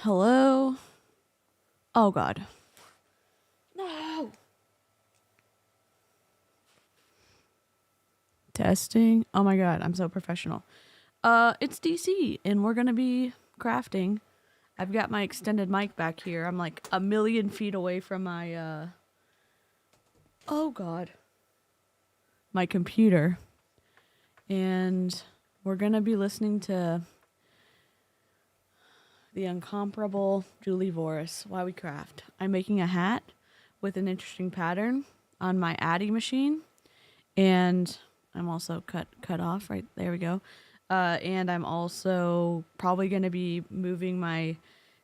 Hello? Oh, God. No! Testing. Oh, my God. I'm so professional. It's DC, and we're gonna be crafting. I've got my extended mic back here. I'm like a million feet away from my, oh, God. My computer. And we're gonna be listening to the incomparable Julie Voris while we craft. I'm making a hat with an interesting pattern on my Addy machine, and I'm also cut off right there. We go. And I'm also probably going to be moving my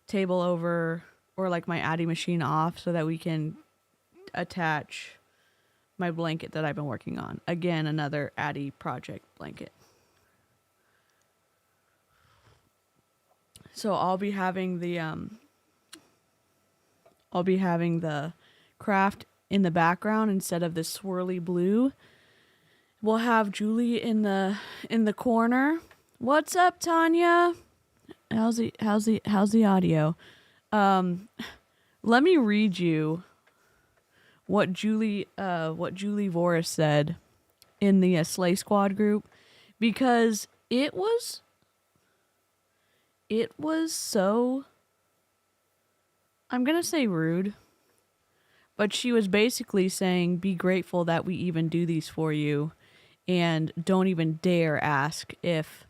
table over, or like my Addy machine off, so that we can attach my blanket that I've been working on. Again, another Addy project blanket. So I'll be having the craft in the background instead of the swirly blue. We'll have Julie in the corner. What's up, Tanya? How's the audio? Let me read you what Julie Voris said in the Slay Squad group, because it was so, I'm gonna say rude, but she was basically saying, be grateful that we even do these for you, and don't even dare ask if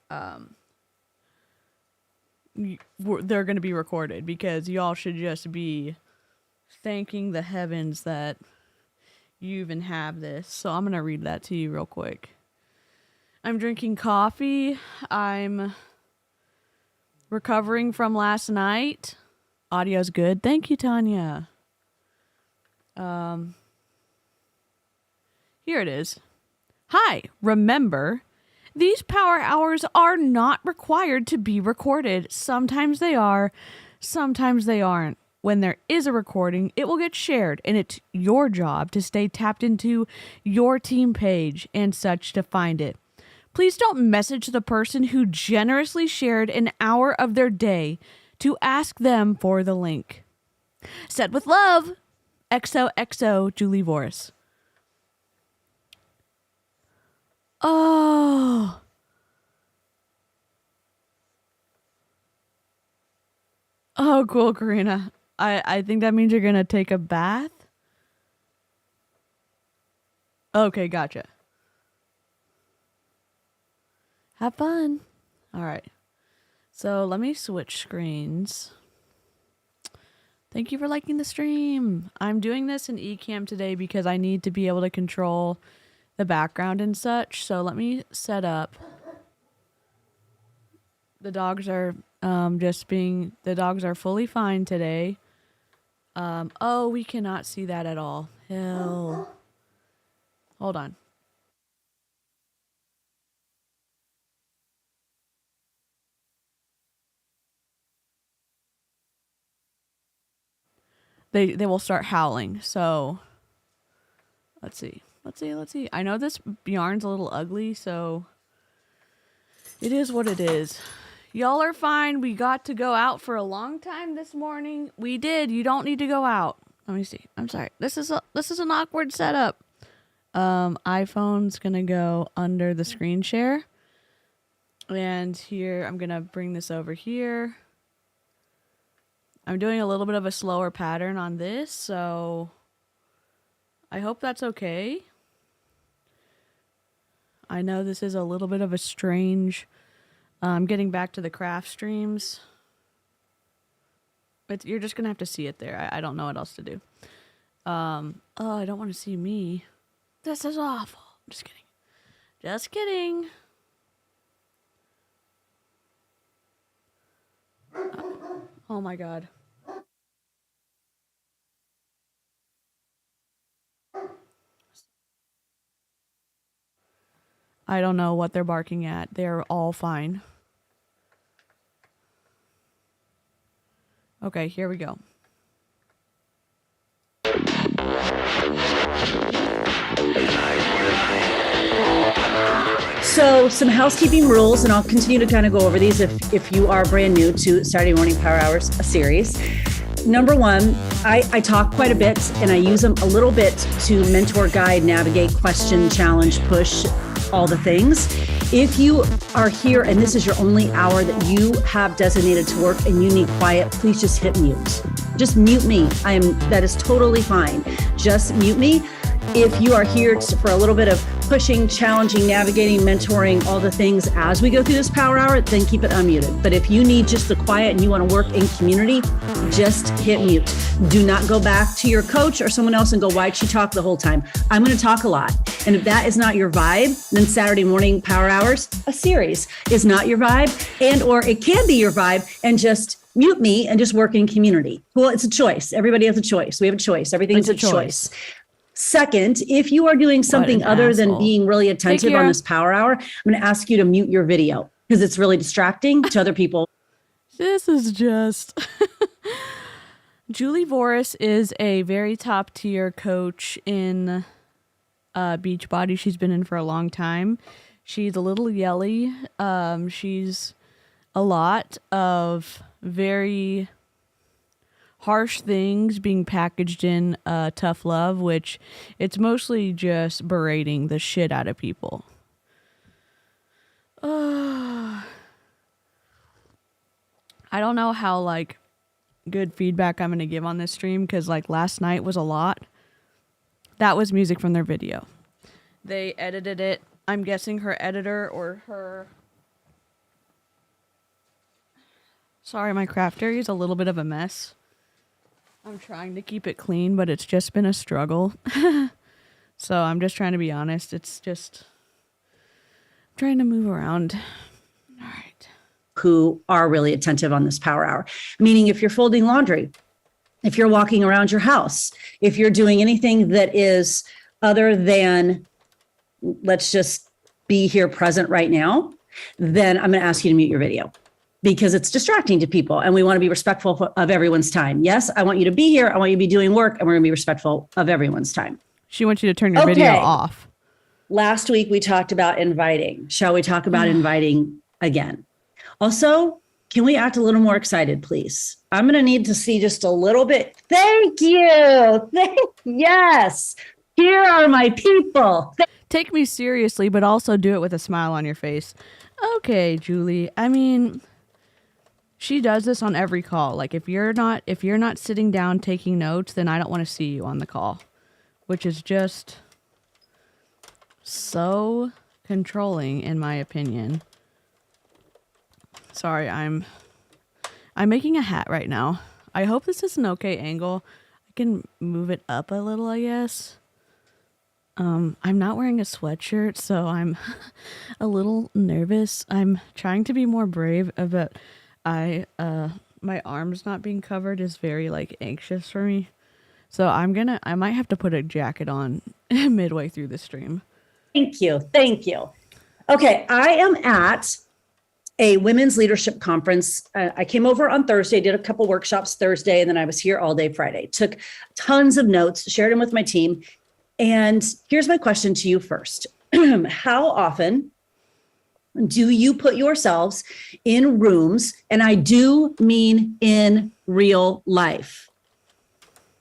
they're going to be recorded, because y'all should just be thanking the heavens that you even have this. So I'm going to read that to you real quick. I'm drinking coffee. I'm recovering from last night. Audio's good. Thank you, Tanya. Here it is. Hi, remember, these power hours are not required to be recorded. Sometimes they are, sometimes they aren't. When there is a recording, it will get shared, and it's your job to stay tapped into your team page and such to find it. Please don't message the person who generously shared an hour of their day to ask them for the link. Said with love, XOXO Julie Voris. Oh. Oh, cool, Karina. I think that means you're going to take a bath. Okay, gotcha. Have fun. All right. So let me switch screens. Thank you for liking the stream. I'm doing this in Ecamm today because I need to be able to control the background and such. So let me set up. The dogs are the dogs are fully fine today. Oh, we cannot see that at all. Hell. Hold on. They will start howling. So let's see. I know this yarn's a little ugly, so it is what it is. Y'all are fine. We got to go out for a long time this morning. We did. You don't need to go out. Let me see. I'm sorry. This is an awkward setup. iPhone's gonna go under the screen share. And here, I'm gonna bring this over here. I'm doing a little bit of a slower pattern on this, so I hope that's okay. I know this is a little bit of a strange, getting back to the craft streams. But you're just gonna have to see it there. I don't know what else to do. Oh, I don't want to see me. This is awful. I'm just kidding. Just kidding. Oh my God. I don't know what they're barking at. They're all fine. Okay, here we go. So some housekeeping rules, and I'll continue to kind of go over these if you are brand new to Saturday Morning Power Hours, a series. Number one, I talk quite a bit and I use them a little bit to mentor, guide, navigate, question, challenge, push, all the things. If you are here and this is your only hour that you have designated to work and you need quiet, please just hit mute. Just mute me. That is totally fine. Just mute me. If you are here for a little bit of pushing, challenging, navigating, mentoring, all the things as we go through this power hour, then keep it unmuted. But if you need just the quiet and you want to work in community, just hit mute. Do not go back to your coach or someone else and go, why'd she talk the whole time? I'm going to talk a lot. And if that is not your vibe, then Saturday Morning Power Hours, a series, is not your vibe, and or it can be your vibe, and just mute me and just work in community. Well, it's a choice. Everybody has a choice. We have a choice. Everything's a choice. Second, if you are doing something other than being really attentive on this power hour, I'm going to ask you to mute your video because it's really distracting to other people. This is just... Julie Voris is a very top tier coach in Beachbody. She's been in for a long time. She's a little yelly. She's a lot of very harsh things being packaged in tough love, which it's mostly just berating the shit out of people. I don't know how good feedback I'm going to give on this stream because last night was a lot. That was music from their video. They edited it. I'm guessing her editor or her... Sorry, my craft area is a little bit of a mess. I'm trying to keep it clean, but it's just been a struggle. So I'm just trying to be honest. It's just trying to move around. All right. Who are really attentive on this power hour, meaning if you're folding laundry, if you're walking around your house, if you're doing anything that is other than let's just be here present right now, then I'm going to ask you to mute your video because it's distracting to people and we want to be respectful of everyone's time. Yes, I want you to be here. I want you to be doing work and we're going to be respectful of everyone's time. She wants you to turn your video off. Last week we talked about inviting. Shall we talk about inviting again? Also, can we act a little more excited, please? I'm going to need to see just a little bit. Thank you. Yes. Here are my people. Take me seriously, but also do it with a smile on your face. Okay, Julie. I mean, she does this on every call. If you're not sitting down taking notes, then I don't want to see you on the call, which is just so controlling in my opinion. Sorry, I'm making a hat right now. I hope this is an okay angle. I can move it up a little, I guess. I'm not wearing a sweatshirt, so I'm a little nervous. I'm trying to be more brave, but my arms not being covered is very anxious for me. So I might have to put a jacket on midway through the stream. Thank you. Okay, I am at a women's leadership conference. I came over on Thursday, did a couple workshops Thursday, and then I was here all day Friday. Took tons of notes, shared them with my team. And here's my question to you first. How often do you put yourselves in rooms? And I do mean in real life.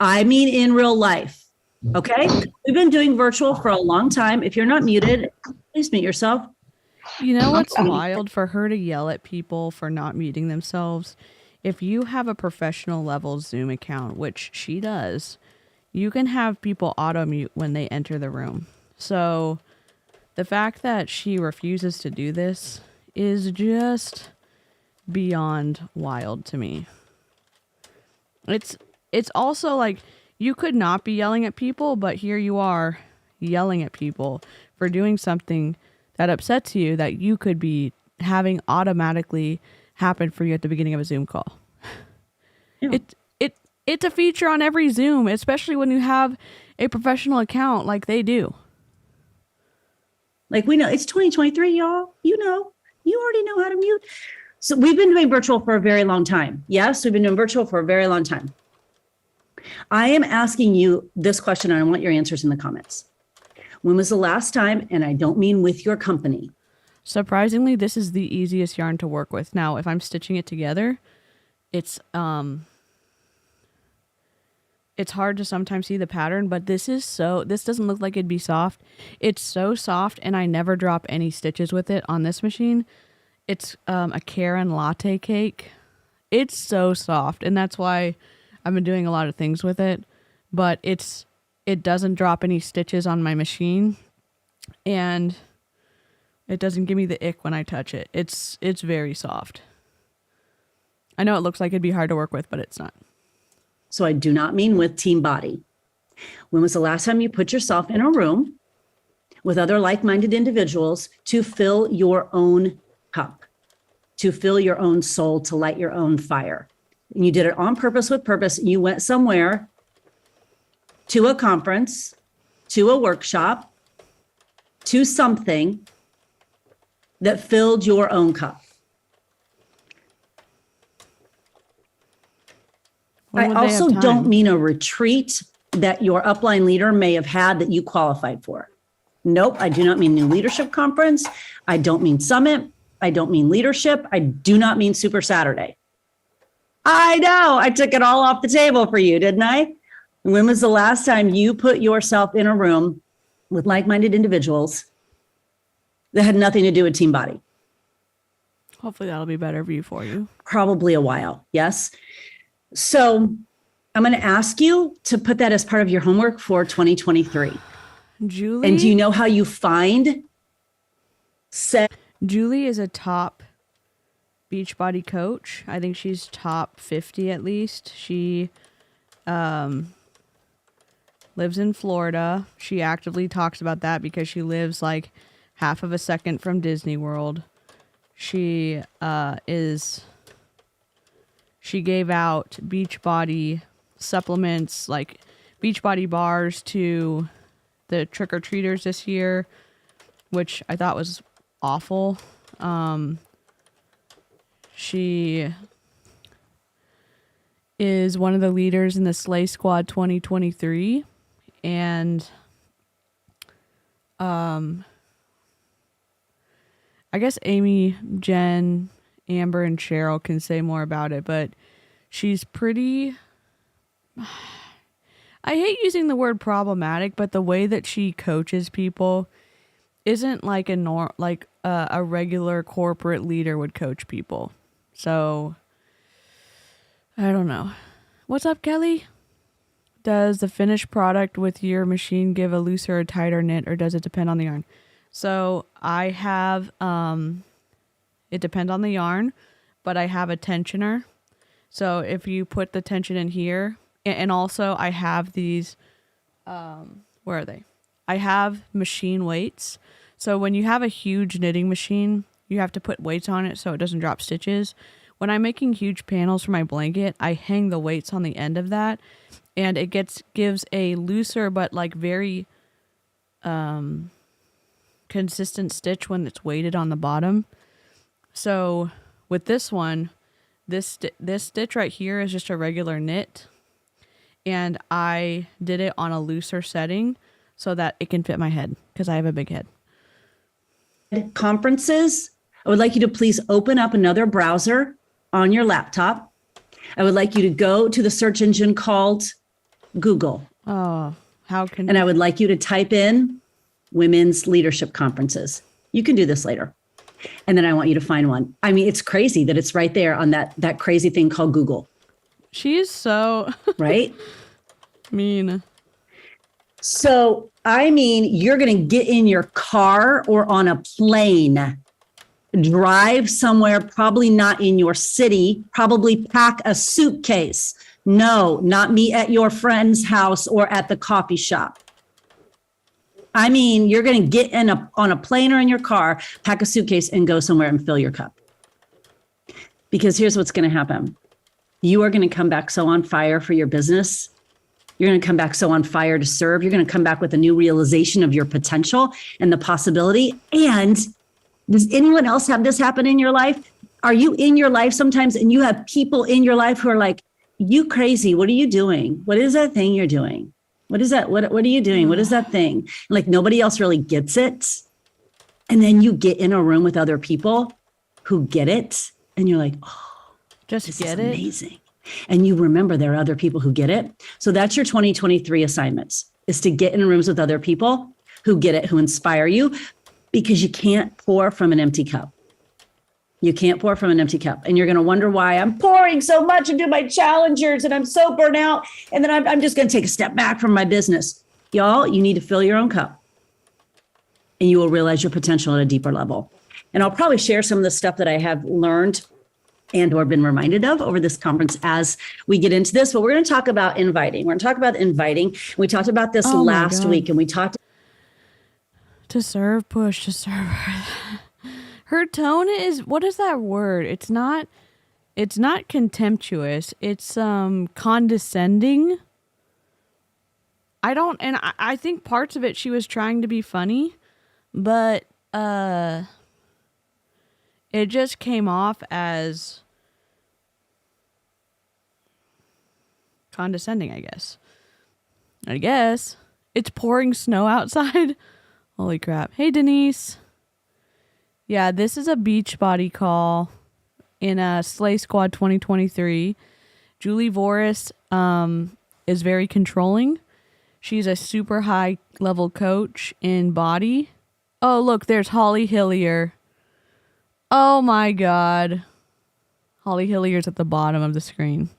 I mean in real life. Okay? We've been doing virtual for a long time. If you're not muted, please mute yourself. You know what's wild? For her to yell at people for not muting themselves. If you have a professional level Zoom account, which she does, you can have people auto mute when they enter the room. So the fact that she refuses to do this is just beyond wild to me. It's also you could not be yelling at people, but here you are yelling at people for doing something that upsets you that you could be having automatically happen for you at the beginning of a Zoom call. Yeah. It's a feature on every Zoom, especially when you have a professional account like they do. We know it's 2023, y'all. You already know how to mute. So we've been doing virtual for a very long time. Yes, we've been doing virtual for a very long time. I am asking you this question, and I want your answers in the comments. When was the last time, and I don't mean with your company, Surprisingly, this is the easiest yarn to work with. Now, if I'm stitching it together, it's hard to sometimes see the pattern, but this doesn't look like it'd be soft. It's so soft, and I never drop any stitches with it on this machine. It's a Karen latte cake. It's so soft, and that's why I've been doing a lot of things with it, but it doesn't drop any stitches on my machine, and it doesn't give me the ick when I touch it. It's very soft. I know it looks like it'd be hard to work with, but it's not. So I do not mean with team body. When was the last time you put yourself in a room with other like-minded individuals to fill your own cup, to fill your own soul, to light your own fire? And you did it on purpose, with purpose. You went somewhere, to a conference, to a workshop, to something that filled your own cup. I also don't mean a retreat that your upline leader may have had that you qualified for. Nope, I do not mean new leadership conference. I don't mean summit. I don't mean leadership. I do not mean Super Saturday. I know, I took it all off the table for you, didn't I? When was the last time you put yourself in a room with like-minded individuals that had nothing to do with team body? Hopefully that'll be better view for you. Probably a while, yes. So I'm going to ask you to put that as part of your homework for 2023. Julie? And do you know how you find Julie is a top Beachbody coach. I think she's top 50 at least. She lives in Florida. She actively talks about that because she lives like half of a second from Disney World. She gave out Beachbody supplements, like Beachbody bars, to the trick-or-treaters this year, which I thought was awful. She is one of the leaders in the Slay Squad 2023, and I guess Amy, Jen, Amber, and Cheryl can say more about it, but she's pretty... I hate using the word problematic, but the way that she coaches people isn't like a regular corporate leader would coach people. So, I don't know. What's up, Kelly? Does the finished product with your machine give a looser or tighter knit, or does it depend on the yarn? So, I have, it depends on the yarn, but I have a tensioner. So, if you put the tension in here, and also I have these, where are they? I have machine weights. So when you have a huge knitting machine, you have to put weights on it so it doesn't drop stitches. When I'm making huge panels for my blanket, I hang the weights on the end of that, and it gives a looser but like very consistent stitch when it's weighted on the bottom. So with this one, this stitch right here is just a regular knit, and I did it on a looser setting so that it can fit my head because I have a big head. Conferences, I would like you to please open up another browser on your laptop. I would like you to go to the search engine called Google. Oh, how can... And I would like you to type in women's leadership conferences. You can do this later. And then I want you to find one. I mean, it's crazy that it's right there on that crazy thing called Google. She is so... right? Mean. So, I mean, you're going to get in your car or on a plane, drive somewhere, probably not in your city, probably pack a suitcase. No, not meet at your friend's house or at the coffee shop. I mean, you're going to get on a plane or in your car, pack a suitcase and go somewhere and fill your cup. Because here's what's going to happen. You are going to come back so on fire for your business. You're going to come back so on fire to serve. You're going to come back with a new realization of your potential and the possibility. And does anyone else have this happen in your life? Are you in your life sometimes and you have people in your life who are like, you crazy? What are you doing? What is that thing you're doing? What is that? What are you doing? What is that thing? Like nobody else really gets it. And then you get in a room with other people who get it. And you're like, oh, Just this get is it. amazing. And you remember there are other people who get it. So that's your 2023 assignments, is to get in rooms with other people who get it, who inspire you, because you can't pour from an empty cup. You can't pour from an empty cup. And you're going to wonder why I'm pouring so much into my challengers and I'm so burnt out. And then I'm just going to take a step back from my business. Y'all, you need to fill your own cup and you will realize your potential at a deeper level. And I'll probably share some of the stuff that I have learned and or been reminded of over this conference as we get into this. But we're going to talk about inviting. We're going to talk about inviting. We talked about this last week, and we talked to serve, push, to serve. Her tone is, what is that word? It's not contemptuous. It's condescending. I think parts of it she was trying to be funny, but it just came off as condescending, I guess. It's pouring snow outside. Holy crap. Hey, Denise. Yeah, this is a Beachbody call in a Slay Squad 2023. Julie Voris is very controlling. She's a super high level coach in body. Oh, look, there's Holly Hillier. Oh my God. Holly Hillier's at the bottom of the screen.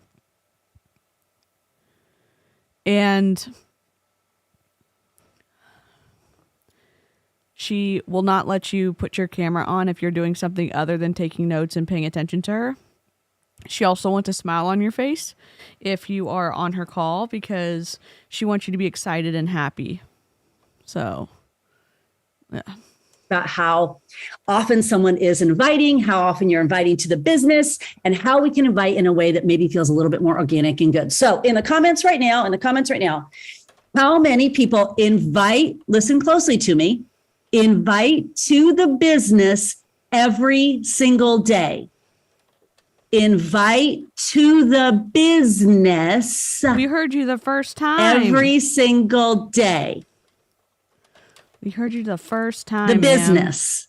And she will not let you put your camera on if you're doing something other than taking notes and paying attention to her. She also wants a smile on your face if you are on her call because she wants you to be excited and happy. So, yeah. About how often someone is inviting, how often you're inviting to the business, and how we can invite in a way that maybe feels a little bit more organic and good. So in the comments right now, how many people invite, listen closely to me, invite to the business every single day? Invite to the business. We heard you the first time. Every single day. We heard you the first time. The business.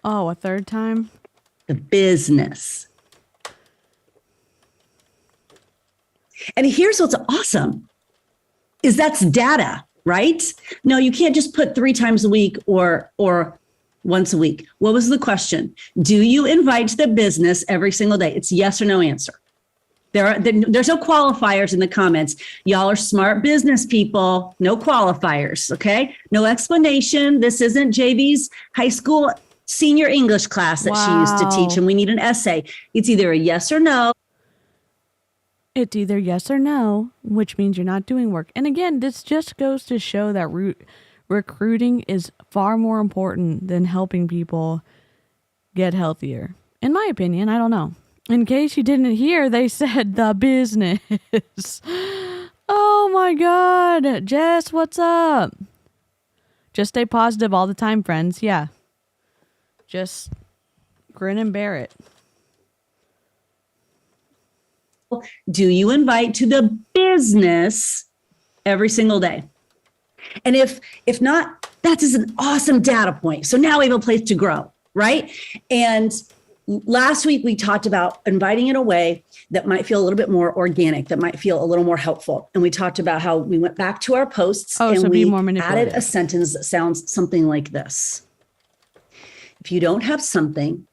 Ma'am. Oh, a third time? The business. And here's what's awesome is that's data, right? No, you can't just put 3 times a week or once a week. What was the question? Do you invite to the business every single day? It's yes or no answer. There's no qualifiers in the comments. Y'all are smart business people. No qualifiers, okay? No explanation. This isn't JV's high school senior English class that she used to teach, and we need an essay. It's either a yes or no. It's either yes or no, which means you're not doing work. And again, this just goes to show that recruiting is far more important than helping people get healthier. In my opinion, I don't know. In case you didn't hear, they said the business. Oh my God. Jess, what's up? Just stay positive all the time, friends. Yeah. Just grin and bear it. Do you invite to the business every single day? And if not, that is an awesome data point. So now we have a place to grow, right? And last week, we talked about inviting in a way that might feel a little bit more organic, that might feel a little more helpful. And we talked about how we went back to our posts and we added a sentence that sounds something like this. If you don't have something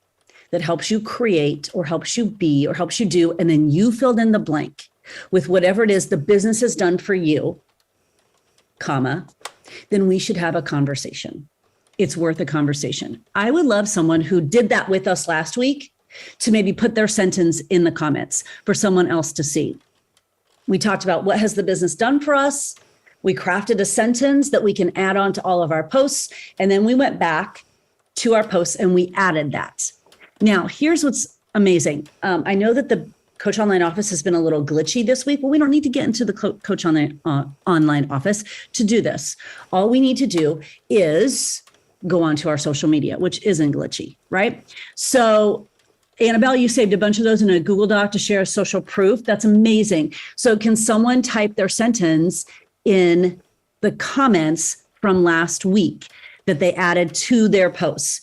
that helps you create or helps you be or helps you do, and then you filled in the blank with whatever it is the business has done for you, comma, then we should have a conversation. It's worth a conversation. I would love someone who did that with us last week to maybe put their sentence in the comments for someone else to see. We talked about what has the business done for us. We crafted a sentence that we can add on to all of our posts. And then we went back to our posts and we added that. Now, here's what's amazing. I know that the Coach Online office has been a little glitchy this week. Well, we don't need to get into the Coach Online office to do this. All we need to do is go onto our social media, which isn't glitchy, right? So Annabelle, you saved a bunch of those in a Google Doc to share as social proof. That's amazing. So can someone type their sentence in the comments from last week? that they added to their posts.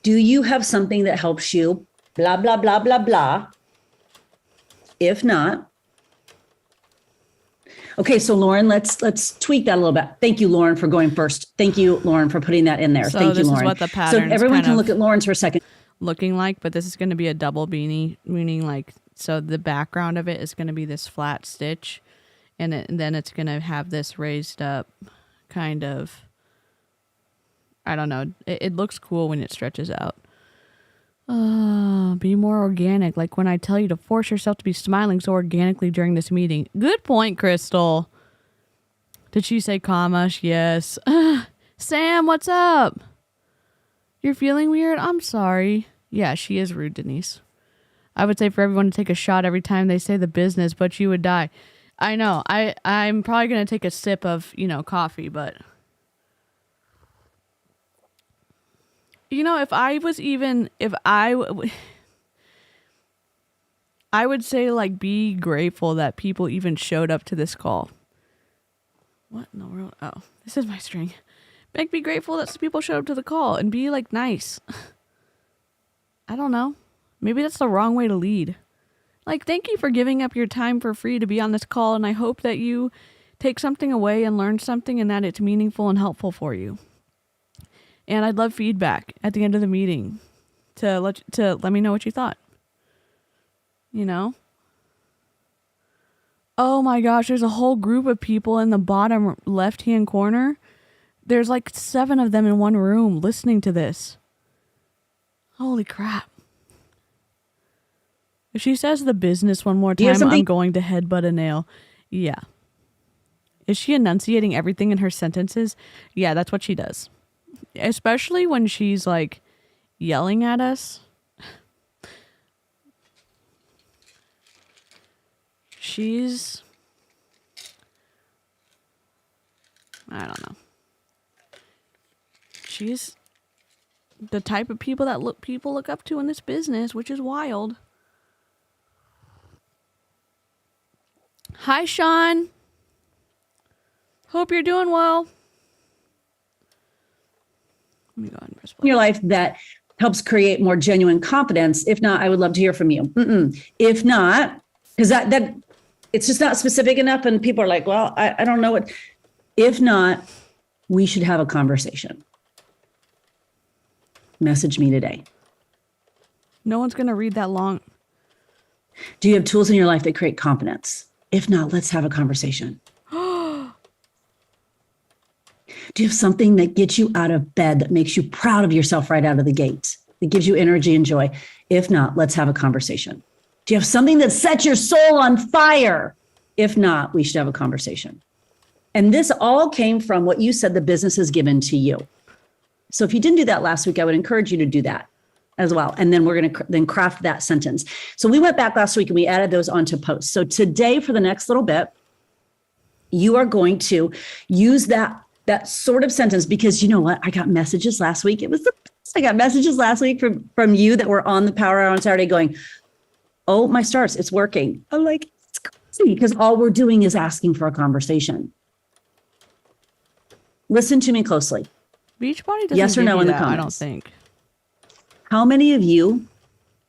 Do you have something that helps you? Blah, blah, blah, blah, blah. If not, okay, so Lauren, let's tweak that a little bit. Thank you, Lauren, for going first. Thank you, Lauren, for putting that in there. So Thank you, this Lauren. is what the So pattern's everyone kind can of look at Lauren's for a second. looking like, but this is going to be a double beanie, meaning like, so the background of it is going to be this flat stitch, and then it's going to have this raised up kind of, I don't know. It looks cool when it stretches out. Be more organic. Like when I tell you to force yourself to be smiling so organically during this meeting. Good point, Crystal. Did she say comma? Yes. Sam, what's up? You're feeling weird? I'm sorry. Yeah, she is rude, Denise. I would say for everyone to take a shot every time they say the business, but you would die. I know. I'm probably going to take a sip of, coffee, but... if I would say, like, be grateful that people even showed up to this call. What in the world? Oh, this is my string. Be grateful that some people showed up to the call and be, like, nice. I don't know. Maybe that's the wrong way to lead. Like, thank you for giving up your time for free to be on this call, and I hope that you take something away and learn something and that it's meaningful and helpful for you. And I'd love feedback at the end of the meeting to let me know what you thought. Oh my gosh, there's a whole group of people in the bottom left-hand corner. There's like 7 of them in one room listening to this. Holy crap. If she says the business one more time, I'm going to headbutt a nail. Yeah. Is she enunciating everything in her sentences? Yeah, that's what she does. Especially when she's like yelling at us. I don't know. She's the type of people that people look up to in this business, which is wild. Hi, Sean. Hope you're doing well. Let me go ahead and press play. In your life that helps create more genuine confidence. If not, I would love to hear from you. If not, because that it's just not specific enough, and people are like, well, I don't know what. If not, we should have a conversation. Message me today. No one's going to read that long. Do you have tools in your life that create confidence? If not, let's have a conversation. Do you have something that gets you out of bed, that makes you proud of yourself right out of the gate, that gives you energy and joy? If not, let's have a conversation. Do you have something that sets your soul on fire? If not, we should have a conversation. And this all came from what you said the business has given to you. So if you didn't do that last week, I would encourage you to do that as well. And then we're going to then craft that sentence. So we went back last week and we added those onto posts. So today, for the next little bit, you are going to use that sort of sentence, because you know what? I got messages last week. It was the best. I got messages last week from you that were on the Power Hour on Saturday going, oh, my stars, it's working. I'm like, it's crazy, because all we're doing is asking for a conversation. Listen to me closely. Beachbody doesn't yes or give no you in the that, comments. I don't think. How many of you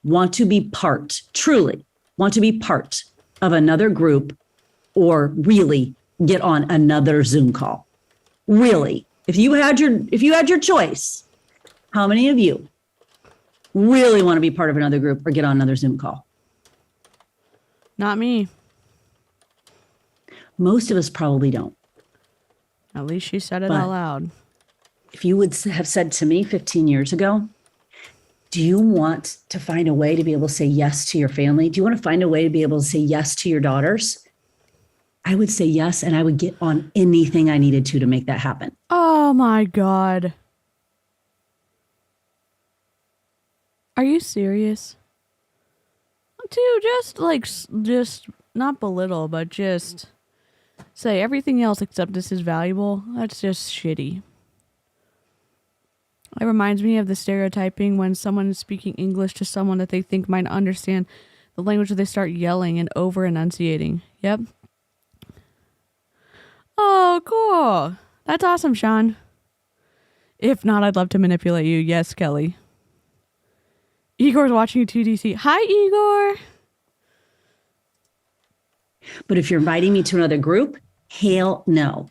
want to be truly want to be part of another group, or really get on another Zoom call? Really, if you had your choice, how many of you really want to be part of another group or get on another Zoom call? Not me. Most of us probably don't. At least she said it out loud. If you would have said to me 15 years ago, do you want to find a way to be able to say yes to your family? Do you want to find a way to be able to say yes to your daughters? I would say yes, and I would get on anything I needed to make that happen. Oh my God. Are you serious? Dude, just not belittle, but just say everything else except this is valuable. That's just shitty. It reminds me of the stereotyping when someone is speaking English to someone that they think might understand the language, that they start yelling and over enunciating. Yep. Oh, cool. That's awesome, Sean. If not, I'd love to manipulate you. Yes, Kelly. Igor's watching 2DC. Hi, Igor. But if you're inviting me to another group, hell no.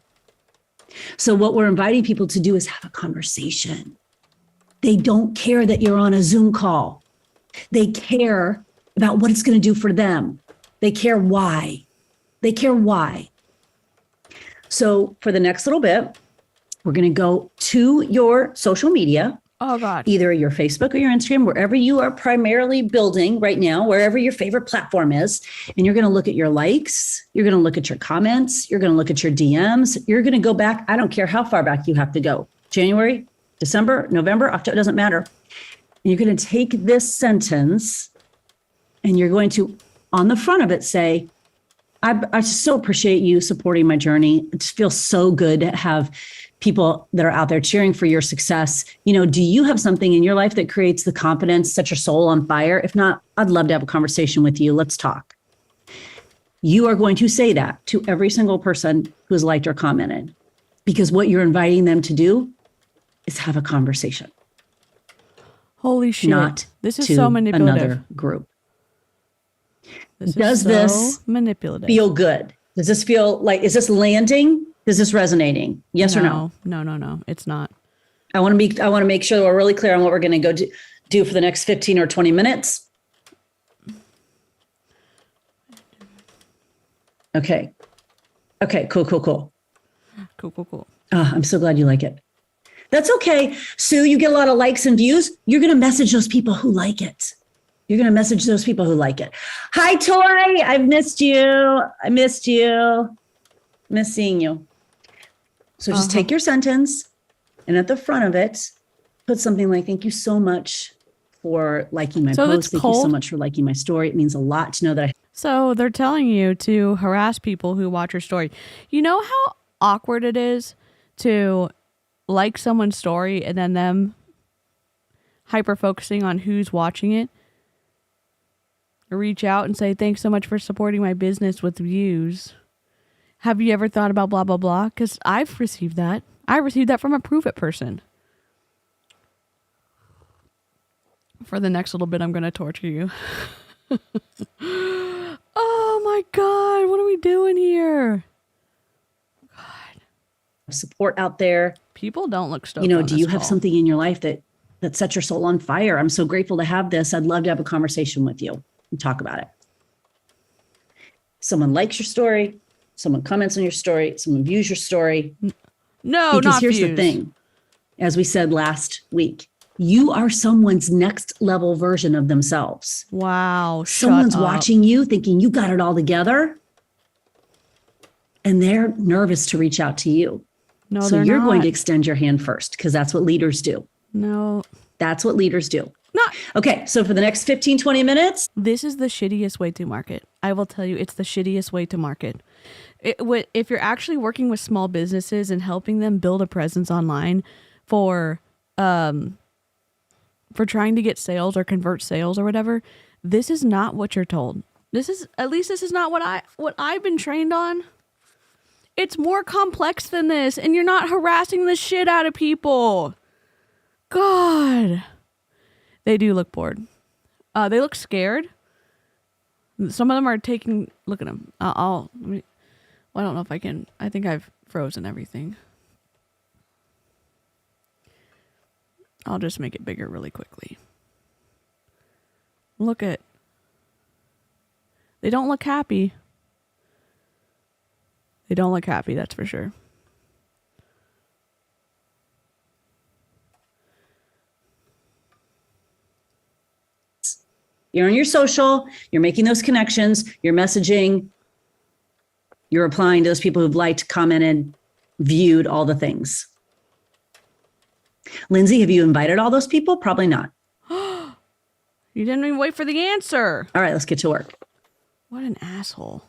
So what we're inviting people to do is have a conversation. They don't care that you're on a Zoom call. They care about what it's going to do for them. They care why. They care why. So for the next little bit, we're going to go to your social media. Oh, God. Either your Facebook or your Instagram, wherever you are primarily building right now, wherever your favorite platform is. And you're going to look at your likes. You're going to look at your comments. You're going to look at your DMs. You're going to go back. I don't care how far back you have to go. January, December, November, October, doesn't matter. And you're going to take this sentence and you're going to, on the front of it, say, I so appreciate you supporting my journey. It just feels so good to have people that are out there cheering for your success. You know, do you have something in your life that creates the confidence, set your soul on fire? If not, I'd love to have a conversation with you. Let's talk. You are going to say that to every single person who's liked or commented, because what you're inviting them to do is have a conversation. Holy shit. Not this is to so manipulative. Another group. Does this manipulative feel good? Does this feel like, is this landing? Is this resonating? Yes or no? No, it's not. I want to make sure that we're really clear on what we're going to do for the next 15 or 20 minutes. Okay. Cool. Cool. Oh, I'm so glad you like it. That's okay. Sue, you get a lot of likes and views. You're going to message those people who like it. Hi, Tori. I've missed you. Miss seeing you. So just take your sentence and at the front of it, put something like, thank you so much for liking my post. Thank you so much for liking my story. It means a lot to know that. So they're telling you to harass people who watch your story. You know how awkward it is to like someone's story and then them hyper focusing on who's watching it? Reach out and say, thanks so much for supporting my business with views. Have you ever thought about blah, blah, blah? Because I've received that. I received that from a Prove It person. For the next little bit, I'm going to torture you. Oh my God. What are we doing here? God. Support out there. People don't look stoked. You know, do you have call. something in your life that sets your soul on fire? I'm so grateful to have this. I'd love to have a conversation with you and talk about it. Someone likes your story. Someone comments on your story. Someone views your story. No, because here's the thing. As we said last week, you are someone's next level version of themselves. Wow. Someone's watching you thinking you got it all together. And they're nervous to reach out to you. No, so you're going to extend your hand first because that's what leaders do. No. That's what leaders do. Not. Okay, so for the next 15, 20 minutes. This is the shittiest way to market. I will tell you, it's the shittiest way to market. If you're actually working with small businesses and helping them build a presence online for trying to get sales or convert sales or whatever, this is not what you're told. This is not what I've been trained on. It's more complex than this, and you're not harassing the shit out of people. God. They do look bored. They look scared. Some of them are taking... Look at them. I don't know if I can... I think I've frozen everything. I'll just make it bigger really quickly. Look at... They don't look happy. They don't look happy, that's for sure. You're on your social, you're making those connections, you're messaging, you're replying to those people who've liked, commented, viewed, all the things. Lindsay, have you invited all those people? Probably not. You didn't even wait for the answer. All right, let's get to work. What an asshole.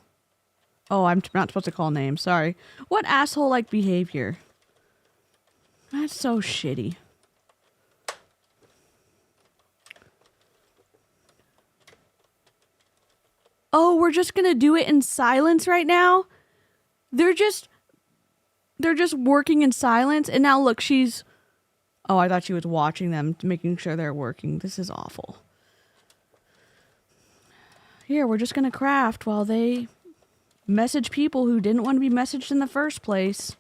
Oh, I'm not supposed to call names. Sorry. What asshole-like behavior? That's so shitty. Oh, we're just going to do it in silence right now? They're just working in silence. And now look, she's Oh, I thought she was watching them, making sure they're working. This is awful. Here, we're just going to craft while they message people who didn't want to be messaged in the first place.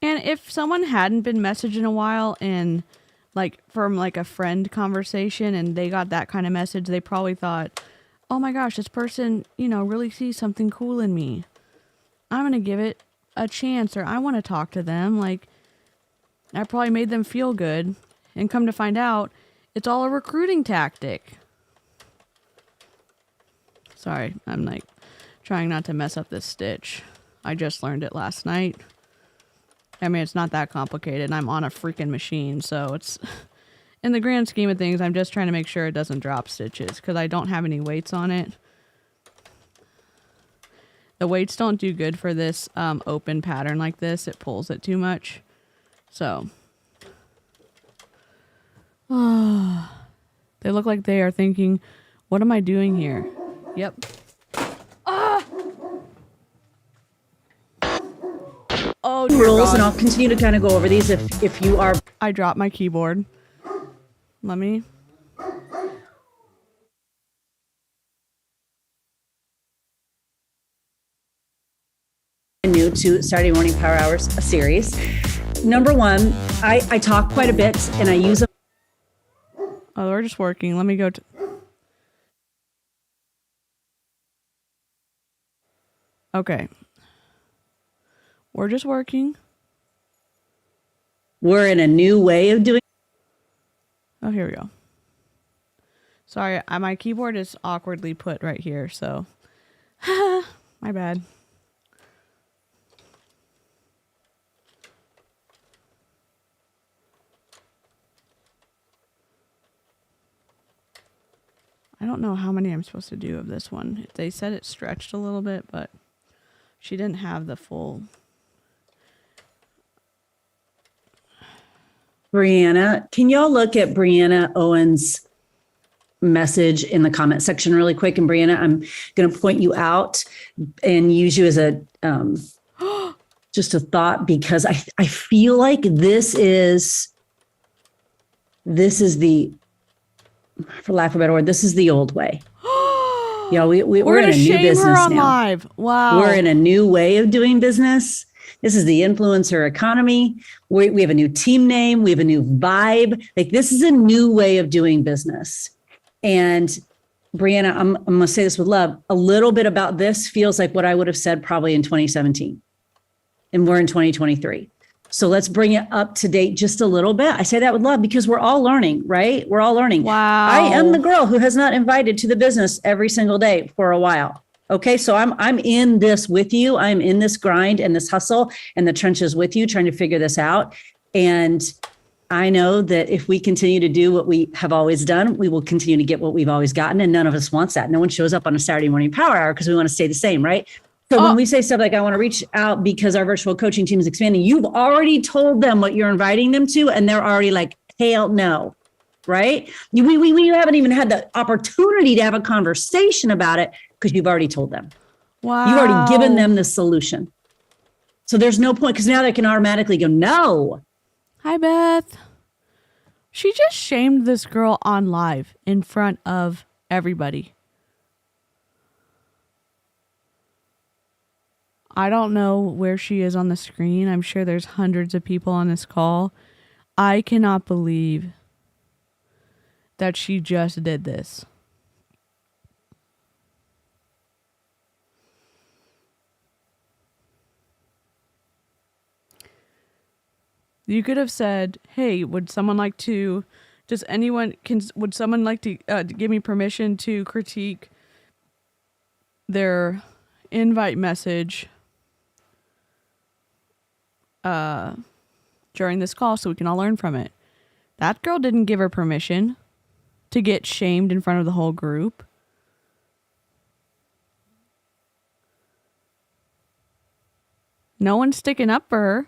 And if someone hadn't been messaged in a while and like from like a friend conversation and they got that kind of message, they probably thought, oh my gosh, this person, really sees something cool in me. I'm going to give it a chance, or I want to talk to them. Like, I probably made them feel good. And come to find out, it's all a recruiting tactic. Sorry, I'm like trying not to mess up this stitch. I just learned it last night. I mean, it's not that complicated. I'm on a freaking machine, so it's... In the grand scheme of things, I'm just trying to make sure it doesn't drop stitches, because I don't have any weights on it. The weights don't do good for this open pattern like this. It pulls it too much. So... they look like they are thinking, what am I doing here? Yep. Oh, dear rules, God. and I'll continue to kind of go over these if you are. I dropped my keyboard. Let me. New to Saturday Morning Power Hours, a series. Number one, I talk quite a bit and I use them. Oh, we're just working. Let me go to... Okay. We're just working. We're in a new way of doing. Oh, here we go. Sorry, my keyboard is awkwardly put right here, so... My bad. I don't know how many I'm supposed to do of this one. They said it stretched a little bit, but she didn't have the full... Brianna, can y'all look at Brianna Owen's message in the comment section really quick? And Brianna, I'm going to point you out and use you as a just a thought, because I feel like this is the, for lack of a better word, this is the old way. Yeah, we're in a new business now. Live. Wow. We're in a new way of doing business. This is the influencer economy. We have a new team name. We have a new vibe. Like, this is a new way of doing business. And Brianna, I'm going to say this with love. A little bit about this feels like what I would have said probably in 2017. And we're in 2023. So let's bring it up to date just a little bit. I say that with love because we're all learning, right? We're all learning. Wow. I am the girl who has not invited to the business every single day for a while. Okay, so I'm in this with you. I'm in this grind and this hustle and the trenches with you, trying to figure this out. And I know that if we continue to do what we have always done, we will continue to get what we've always gotten. And none of us wants that. No one shows up on a Saturday morning power hour because we want to stay the same, right? So when we say stuff like, I want to reach out because our virtual coaching team is expanding, you've already told them what you're inviting them to, and they're already like, hell no, right? We haven't even had the opportunity to have a conversation about it because you've already told them. Wow. You've already given them the solution. So there's no point, because now they can automatically go, no. Hi, Beth. She just shamed this girl on live in front of everybody. I don't know where she is on the screen. I'm sure there's hundreds of people on this call. I cannot believe that she just did this. You could have said, hey, would someone like to give me permission to critique their invite message during this call so we can all learn from it? That girl didn't give her permission to get shamed in front of the whole group. No one's sticking up for her.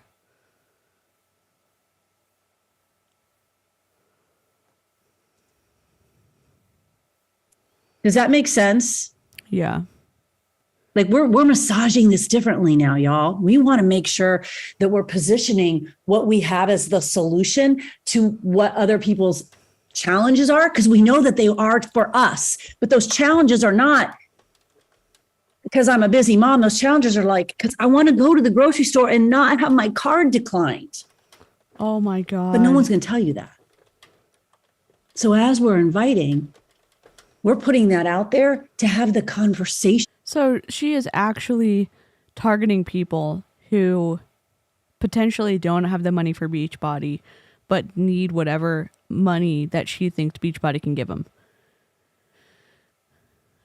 Does that make sense? Yeah. Like we're massaging this differently now, y'all. We want to make sure that we're positioning what we have as the solution to what other people's challenges are, because we know that they are for us. But those challenges are not because I'm a busy mom. Those challenges are like, because I want to go to the grocery store and not have my card declined. Oh my God. But no one's going to tell you that. So as we're inviting, we're putting that out there to have the conversation. So she is actually targeting people who potentially don't have the money for Beachbody, but need whatever money that she thinks Beachbody can give them.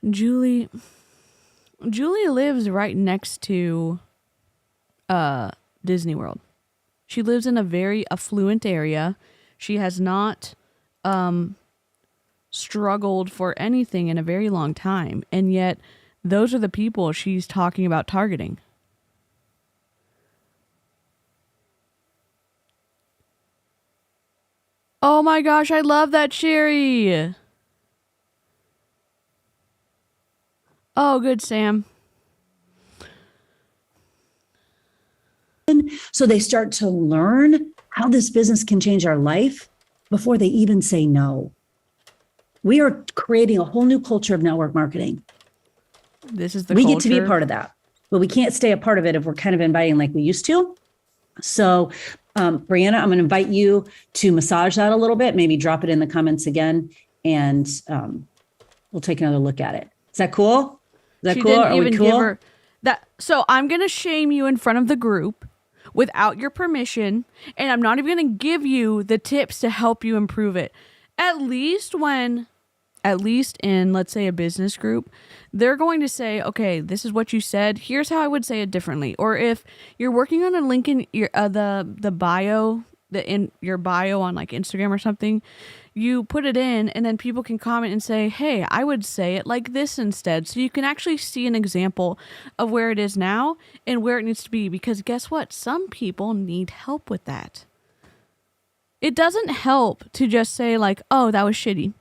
Julie lives right next to Disney World. She lives in a very affluent area. She has not struggled for anything in a very long time, and yet those are the people she's talking about targeting. Oh my gosh, I love that, Sherry. Oh, good, Sam. So they start to learn how this business can change our life before they even say no. We are creating a whole new culture of network marketing. This is the we culture. Get to be a part of that, but we can't stay a part of it if we're kind of inviting like we used to. So, Brianna, I'm going to invite you to massage that a little bit, maybe drop it in the comments again, and we'll take another look at it. Is that cool? Is that cool? Didn't Are even we cool? give her that. So I'm going to shame you in front of the group without your permission, and I'm not even going to give you the tips to help you improve it. At least in, let's say, a business group, they're going to say, okay, this is what you said. Here's how I would say it differently. Or if you're working on a link in your, the bio, in your bio on like Instagram or something, you put it in and then people can comment and say, hey, I would say it like this instead. So you can actually see an example of where it is now and where it needs to be. Because guess what? Some people need help with that. It doesn't help to just say like, oh, that was shitty.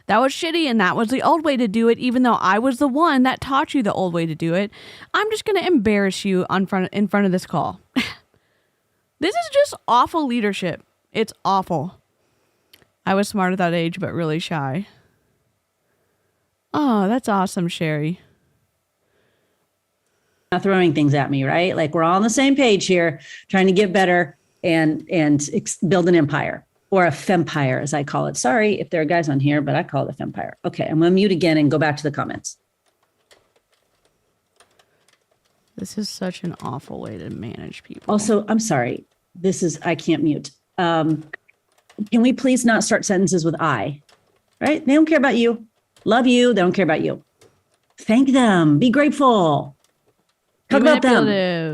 That was shitty and that was the old way to do it, even though I was the one that taught you the old way to do it. I'm just going to embarrass you in front of this call. This is just awful leadership. It's awful. I was smart at that age, but really shy. Oh, that's awesome, Sherry. Not throwing things at me, right? Like we're all on the same page here, trying to get better and build an empire. Or a fempire, as I call it. Sorry if there are guys on here, but I call it a fempire. Okay, I'm going to mute again and go back to the comments. This is such an awful way to manage people. Also, I'm sorry. I can't mute. Can we please not start sentences with I? Right? They don't care about you. Love you. They don't care about you. Thank them. Be grateful. Talk about them.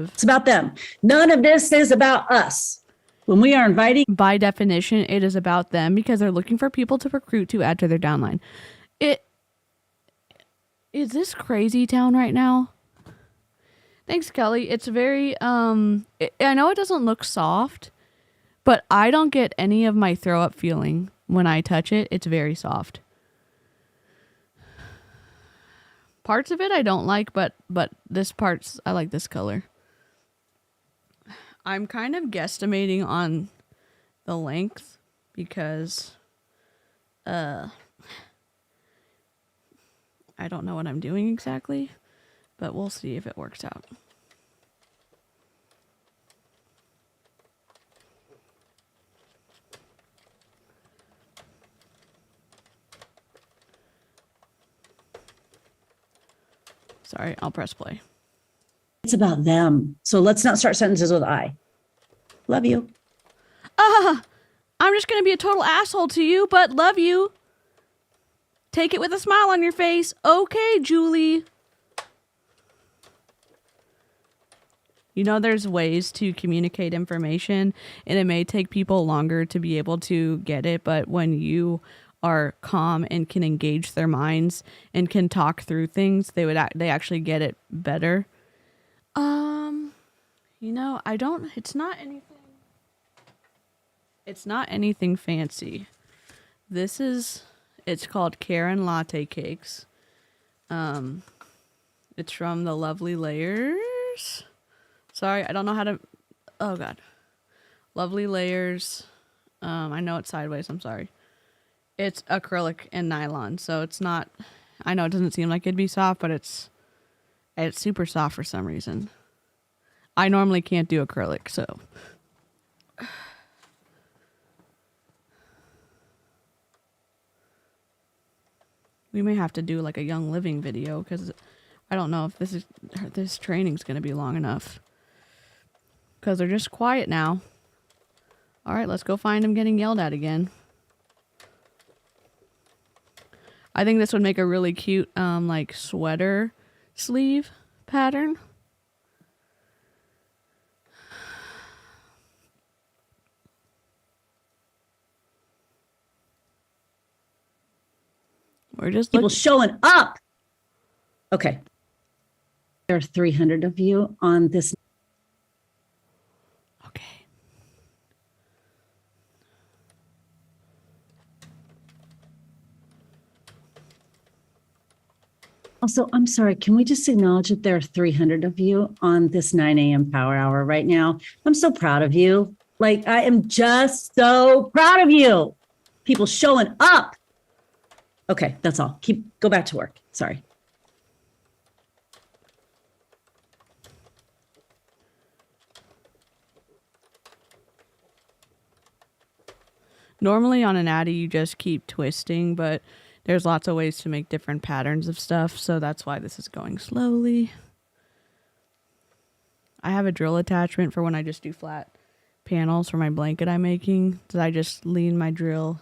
It's about them. None of this is about us. When we are inviting, by definition, it is about them because they're looking for people to recruit to add to their downline. Is this crazy town right now? Thanks, Kelly. It's very, I know it doesn't look soft, but I don't get any of my throw up feeling when I touch it. It's very soft. Parts of it I don't like, but this part's, I like this color. I'm kind of guesstimating on the length because I don't know what I'm doing exactly, but we'll see if it works out. Sorry, I'll press play. it's about them. So let's not start sentences with I. Love you. I'm just going to be a total asshole to you, but love you. Take it with a smile on your face. Okay, Julie. You know, there's ways to communicate information, and it may take people longer to be able to get it, but when you are calm and can engage their minds and can talk through things, they actually get it better. You know, it's not anything fancy. It's called Karen Latte Cakes. It's from the Lovely Layers. Sorry, I don't know how to. Oh God, Lovely Layers. I know it's sideways. I'm sorry. It's acrylic and nylon, so it's not. I know it doesn't seem like it'd be soft, but it's super soft for some reason. I normally can't do acrylic, so. We may have to do like a Young Living video because I don't know if this training's going to be long enough. Because they're just quiet now. All right, let's go find them getting yelled at again. I think this would make a really cute like sweater sleeve pattern. We're just people showing up. Okay. There are 300 of you on this. Okay. Also, I'm sorry, can we just acknowledge that there are 300 of you on this 9 a.m. power hour right now? I'm so proud of you. Like, I am just so proud of you. People showing up. Okay, that's all. Go back to work. Sorry. Normally on an Addy, you just keep twisting, but there's lots of ways to make different patterns of stuff, so that's why this is going slowly. I have a drill attachment for when I just do flat panels for my blanket I'm making. So I just lean my drill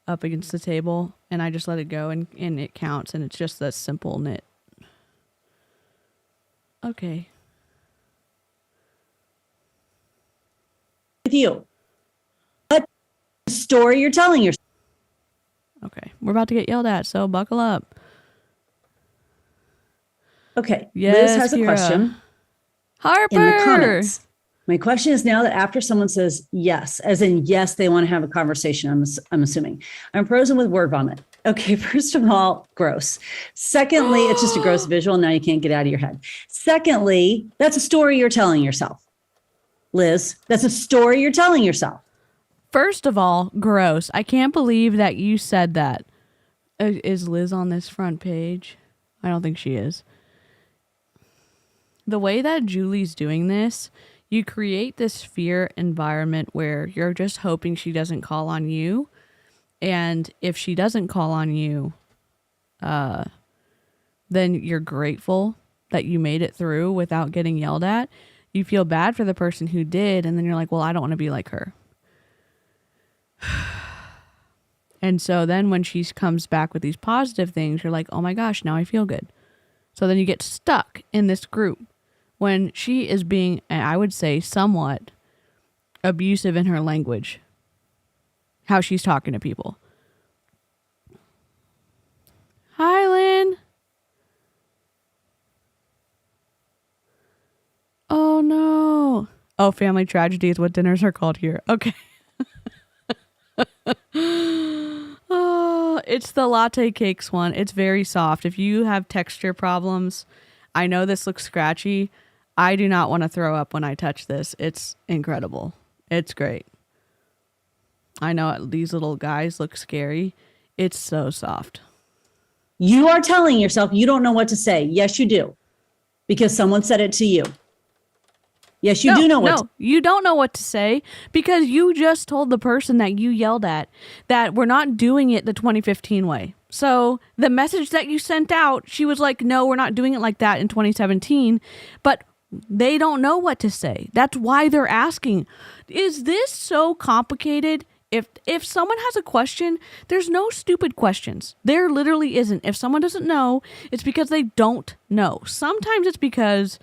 up against the table and I just let it go and it counts, and it's just a simple knit. Okay. With you. What story you're telling yourself? Okay. We're about to get yelled at, so buckle up. Okay. Yes, Liz has a Kira. question. Harper! In the comments. My question is now that after someone says yes, as in yes, they want to have a conversation, I'm assuming. I'm frozen with word vomit. Okay, first of all, gross. Secondly, it's just a gross visual. Now you can't get out of your head. Secondly, that's a story you're telling yourself. Liz, that's a story you're telling yourself. First of all, gross. I can't believe that you said that. Is Liz on this front page? I don't think she is. The way that Julie's doing this, you create this fear environment where you're just hoping she doesn't call on you. And if she doesn't call on you, then you're grateful that you made it through without getting yelled at. You feel bad for the person who did, and then you're like, well, I don't want to be like her. And so then when she comes back with these positive things, you're like, oh my gosh, now I feel good. So then you get stuck in this group when she is being, I would say, somewhat abusive in her language, how she's talking to people. Hi, Lynn. Oh, no. Oh, family tragedy is what dinners are called here. Okay. Oh, it's the latte cakes one. It's very soft. If you have texture problems, I know this looks scratchy. I do not want to throw up when I touch this. It's incredible. It's great. I know these little guys look scary. It's so soft. You are telling yourself you don't know what to say. Yes, you do. Because someone said it to you. Yes, you do know what. No, you don't know what to say because you just told the person that you yelled at that we're not doing it the 2015 way. So the message that you sent out, she was like, no, we're not doing it like that in 2017. But they don't know what to say. That's why they're asking. Is this so complicated? If someone has a question, there's no stupid questions. There literally isn't. If someone doesn't know, it's because they don't know. Sometimes it's because,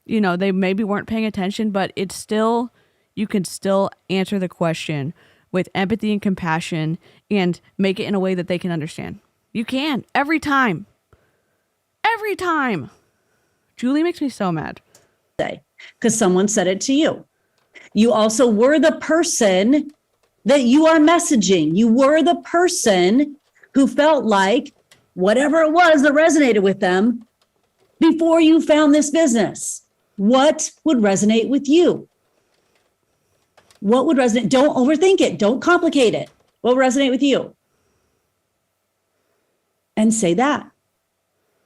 you know, they maybe weren't paying attention, but it's still, you can still answer the question with empathy and compassion and make it in a way that they can understand. You can. Every time. Every time. Julie makes me so mad. Because someone said it to you. You also were the person that you are messaging. You were the person who felt like whatever it was that resonated with them, before you found this business? What would resonate with you? What would resonate? Don't overthink it. Don't complicate it. What would resonate with you? And say that.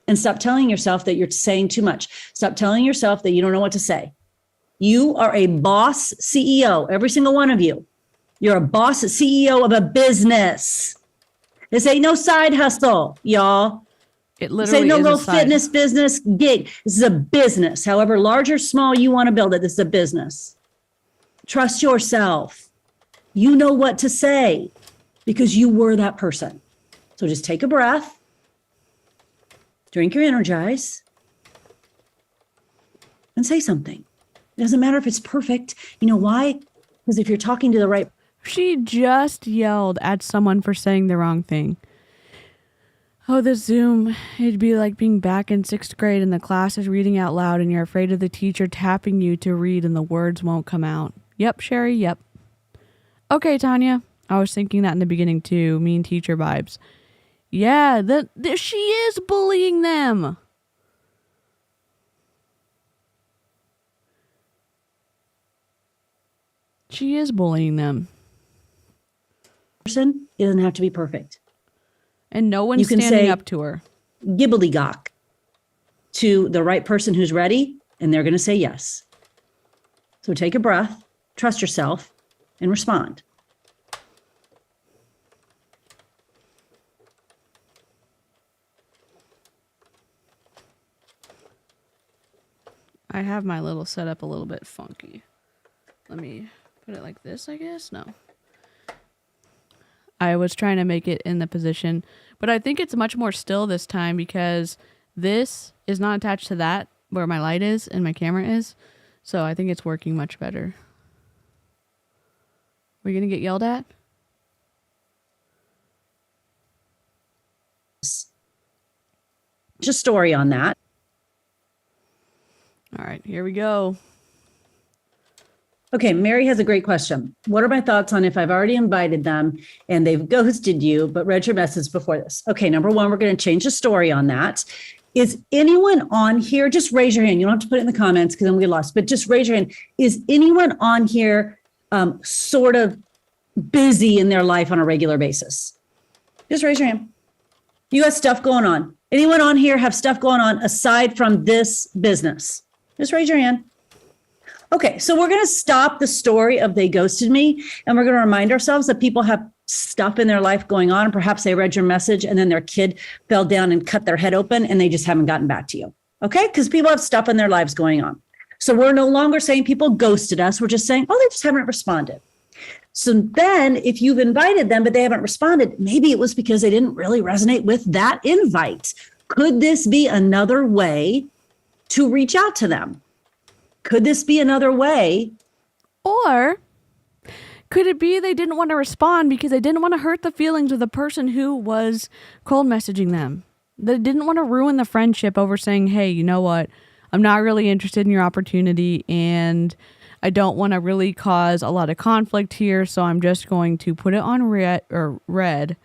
And stop telling yourself that you're saying too much. Stop telling yourself that you don't know what to say. You are a boss CEO, every single one of you. You're a boss CEO of a business. This ain't no side hustle, y'all. It This literally ain't no is little a side. fitness business gig. This is a business. However large or small you want to build it, this is a business. Trust yourself. You know what to say because you were that person. So just take a breath, drink your Energize, and say something. It doesn't matter if it's perfect. You know why? Because if you're talking to the right She just yelled at someone for saying the wrong thing. Oh, the Zoom, it'd be like being back in 6th grade and the class is reading out loud and you're afraid of the teacher tapping you to read and the words won't come out. Yep, Sherry, yep. Okay, Tanya. I was thinking that in the beginning too. Mean teacher vibes. Yeah, she is bullying them. She is bullying them. person, it doesn't have to be perfect. And no one's You can standing say- up to her. Gibbledygook to the right person who's ready, and they're going to say yes. So take a breath, trust yourself, and respond. I have my little setup a little bit funky. Let me put it like this, I guess. No. I was trying to make it in the position, but I think it's much more still this time because this is not attached to that where my light is and my camera is. So I think it's working much better. We're going to get yelled at? Just a story on that. All right, here we go. Okay, Mary has a great question. What are my thoughts on if I've already invited them and they've ghosted you, but read your message before this? Okay, number one, we're going to change the story on that. Is anyone on here? Just raise your hand. You don't have to put it in the comments because I'm going to get lost, but just raise your hand. Is anyone on here sort of busy in their life on a regular basis? Just raise your hand. You got stuff going on. Anyone on here have stuff going on aside from this business? Just raise your hand. Okay, so we're going to stop the story of they ghosted me, and we're going to remind ourselves that people have stuff in their life going on, and perhaps they read your message and then their kid fell down and cut their head open and they just haven't gotten back to you. Okay, because people have stuff in their lives going on. So we're no longer saying people ghosted us. We're just saying, oh, they just haven't responded. So then if you've invited them, but they haven't responded, maybe it was because they didn't really resonate with that invite. Could this be another way to reach out to them? Could this be another way? Or could it be they didn't want to respond because they didn't want to hurt the feelings of the person who was cold messaging them? They didn't want to ruin the friendship over saying, hey, you know what? I'm not really interested in your opportunity and I don't want to really cause a lot of conflict here. So I'm just going to put it on red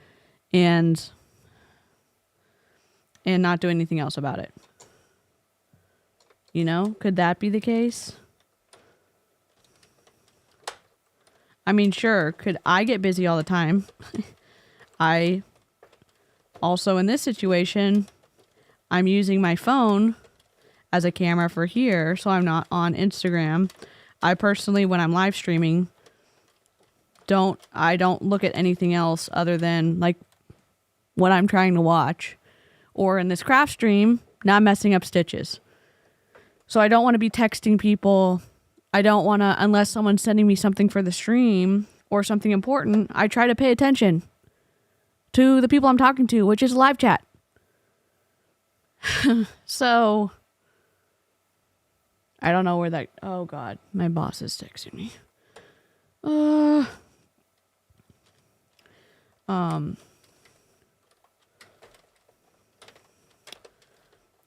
and not do anything else about it. You know, could that be the case? I mean, sure, could I get busy all the time? I also, in this situation, I'm using my phone as a camera for here, so I'm not on Instagram. I personally, when I'm live streaming, I don't look at anything else other than like what I'm trying to watch. Or in this craft stream, not messing up stitches. So I don't want to be texting people. I don't want to, unless someone's sending me something for the stream or something important, I try to pay attention to the people I'm talking to, which is live chat. So I don't know where that, oh God, my boss is texting me.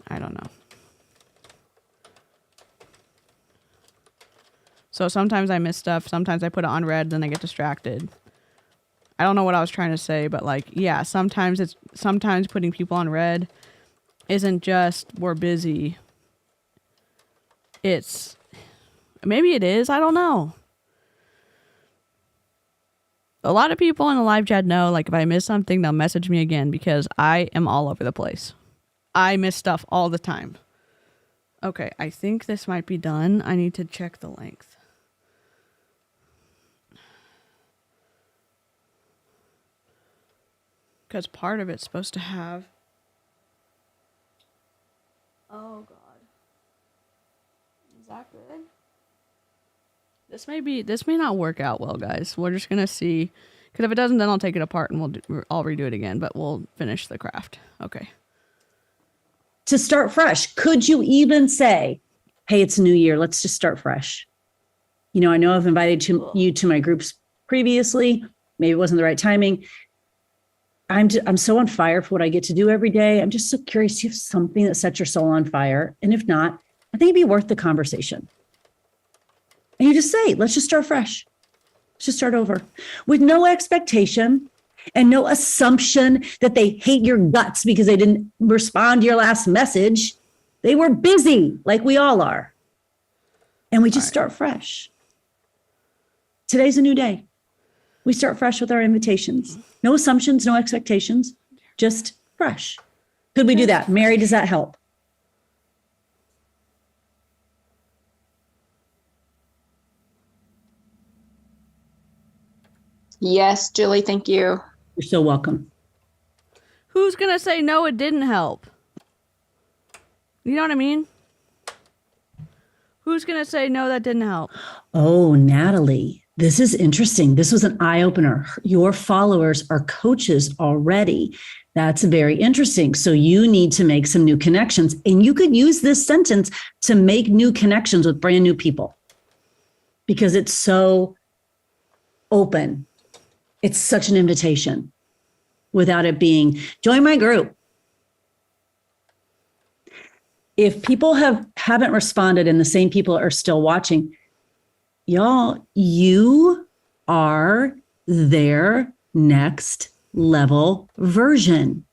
I don't know. So sometimes I miss stuff. Sometimes I put it on red, then I get distracted. I don't know what I was trying to say, but like, yeah, sometimes putting people on red isn't just we're busy. It's maybe it is. I don't know. A lot of people in the live chat know, like, if I miss something, they'll message me again because I am all over the place. I miss stuff all the time. Okay, I think this might be done. I need to check the length. Because part of it's supposed to have... Oh, God. Is that good? This may not work out well, guys. We're just going to see. Because if it doesn't, then I'll take it apart and I'll redo it again. But we'll finish the craft. Okay. To start fresh, could you even say, hey, it's a new year. Let's just start fresh. You know, I know I've invited you to my groups previously. Maybe it wasn't the right timing. I'm so on fire for what I get to do every day. I'm just so curious. Do you have something that sets your soul on fire? And if not, I think it'd be worth the conversation. And you just say, let's just start fresh. Let's just start over with no expectation and no assumption that they hate your guts because they didn't respond to your last message. They were busy like we all are. And we just start fresh. Today's a new day. We start fresh with our invitations. No assumptions, no expectations, just fresh. Could we do that? Mary, does that help? Yes, Julie, thank you. You're so welcome. Who's going to say no, it didn't help? You know what I mean? Who's going to say no, that didn't help? Oh, Natalie, this is interesting. This was an eye-opener. Your followers are coaches already. That's very interesting. So you need to make some new connections. And you could use this sentence to make new connections with brand new people because it's so open. It's such an invitation without it being, join my group. If people haven't responded and the same people are still watching, y'all, you are their next level version.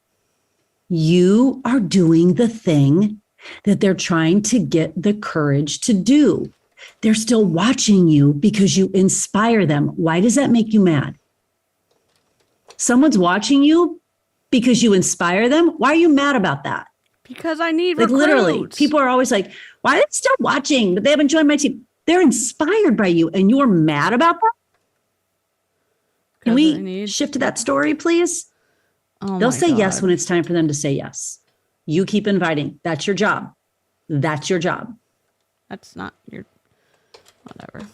You are doing the thing that they're trying to get the courage to do. They're still watching you because you inspire them. Why does that make you mad? Someone's watching you because you inspire them. Why are you mad about that? Because I need like recruits. Literally, people are always like, why are they still watching? But they haven't joined my team. They're inspired by you and you're mad about that? Can we shift to that story, please? Oh, they'll say yes when it's time for them to say yes. You keep inviting. That's your job. That's your job. That's not your... Whatever.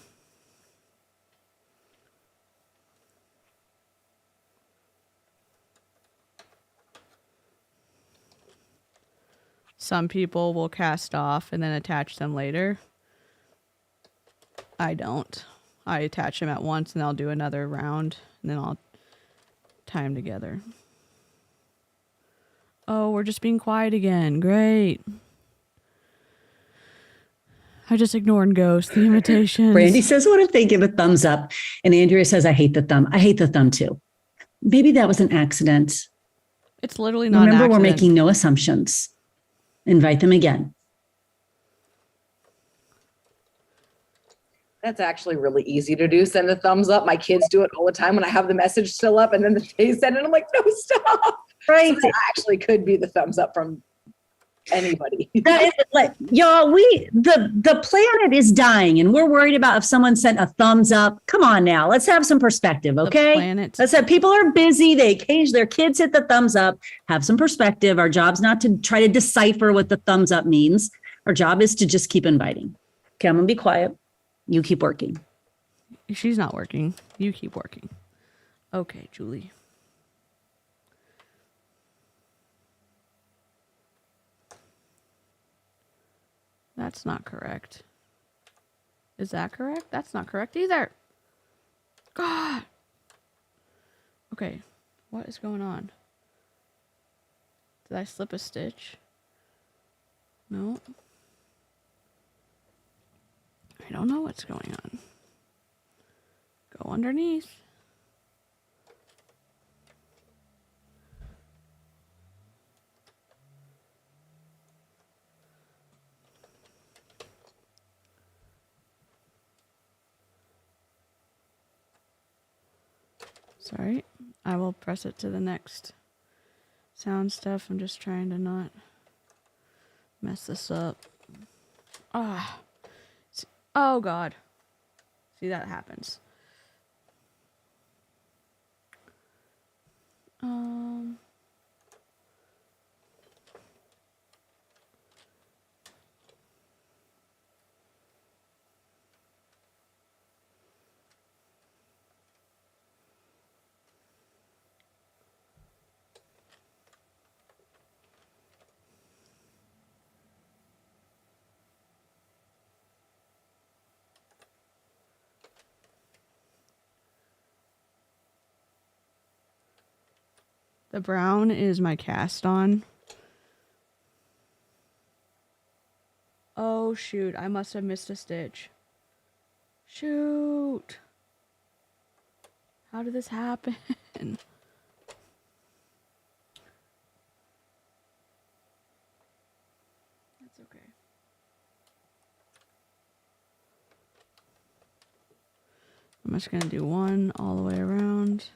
Some people will cast off and then attach them later. I don't. I attach them at once and I'll do another round and then I'll tie them together. Oh, we're just being quiet again. Great. I just ignore and ghost the invitations. Brandy says, what if they give a thumbs up? And Andrea says, I hate the thumb. I hate the thumb too. Maybe that was an accident. It's literally not Remember, an accident. we're making no assumptions. Invite them again. That's actually really easy to do. Send a thumbs up. My kids do it all the time when I have the message still up and then they send it. I'm like, no, stop. Right. So that actually could be the thumbs up from anybody. That is like, y'all, the planet is dying and we're worried about if someone sent a thumbs up. Come on now. Let's have some perspective. Okay. Let's have people are busy. They their kids hit the thumbs up, have some perspective. Our job's not to try to decipher what the thumbs up means. Our job is to just keep inviting. Okay. I'm going to be quiet. You keep working. She's not working. You keep working. Okay, Julie. That's not correct. Is that correct? That's not correct either. God. Okay. What is going on? Did I slip a stitch? No. I don't know what's going on. Go underneath. Sorry. I will press it to the next sound stuff. I'm just trying to not mess this up. Ah. Oh, God. See, that happens. The brown is my cast on. Oh, shoot. I must have missed a stitch. Shoot. How did this happen? That's okay. I'm just going to do one all the way around.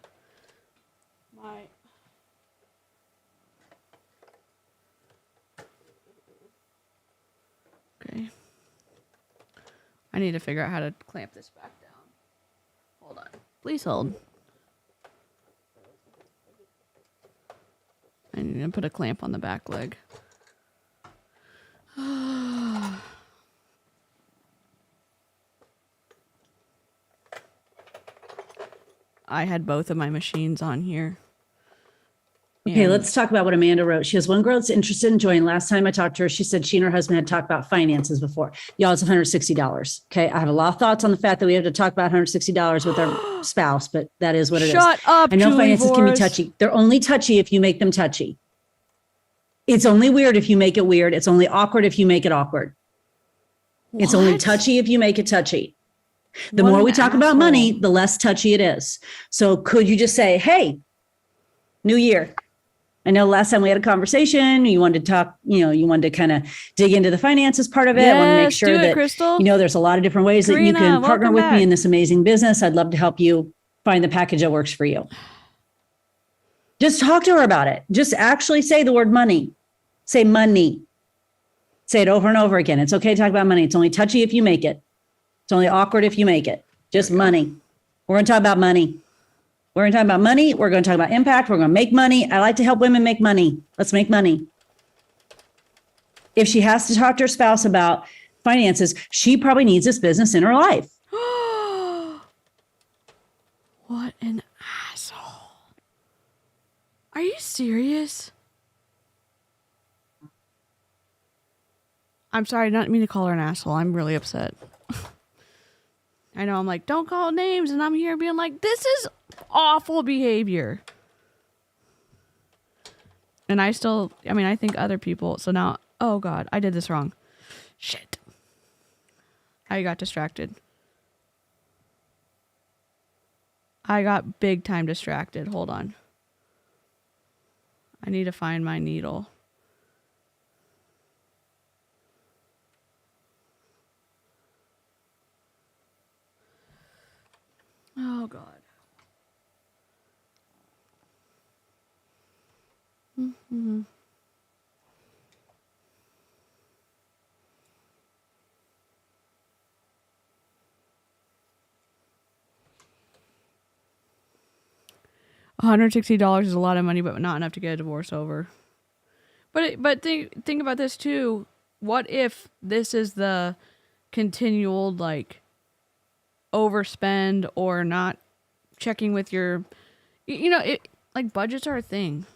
Okay. I need to figure out how to clamp this back down. Hold on. Please hold. I need to put a clamp on the back leg. I had both of my machines on here. Okay, And let's talk about what Amanda wrote. She has one girl that's interested in joining. Last time I talked to her, she said she and her husband had talked about finances before. Y'all, it's $160. Okay, I have a lot of thoughts on the fact that we have to talk about $160 with our spouse, but that is what it is. Shut up, I know Julie finances can be Voris. touchy. They're only touchy if you make them touchy. It's only weird if you make it weird. It's only awkward if you make it awkward. It's only What? touchy if you make it touchy. The What more an we talk about asshole. money, the less touchy it is. So could you just say, hey, new year. I know last time we had a conversation, you wanted to talk, you wanted to kind of dig into the finances part of it. I want to make Yes, sure do it, that, Crystal. there's a lot of different ways that you Karina, can partner welcome with me back. in this amazing business. I'd love to help you find the package that works for you. Just talk to her about it. Just actually say the word money. Say money. Say it over and over again. It's okay to talk about money. It's only touchy if you make it. It's only awkward if you make it. Just money. We're going to talk about money. We're going to talk about money. We're going to talk about impact. We're going to make money. I like to help women make money. Let's make money. If she has to talk to her spouse about finances, she probably needs this business in her life. What an asshole. Are you serious? I'm sorry, I didn't mean to call her an asshole. I'm really upset. I know, I'm like, don't call names, and I'm here being like, this is awful behavior. And I think other people, so now, oh God, I did this wrong. Shit. I got distracted. I got big time distracted. Hold on. I need to find my needle. Oh God. Mm-hmm. $160 is a lot of money, but not enough to get a divorce over. But think about this too. What if this is the continual like overspend or not checking with your, like budgets are a thing.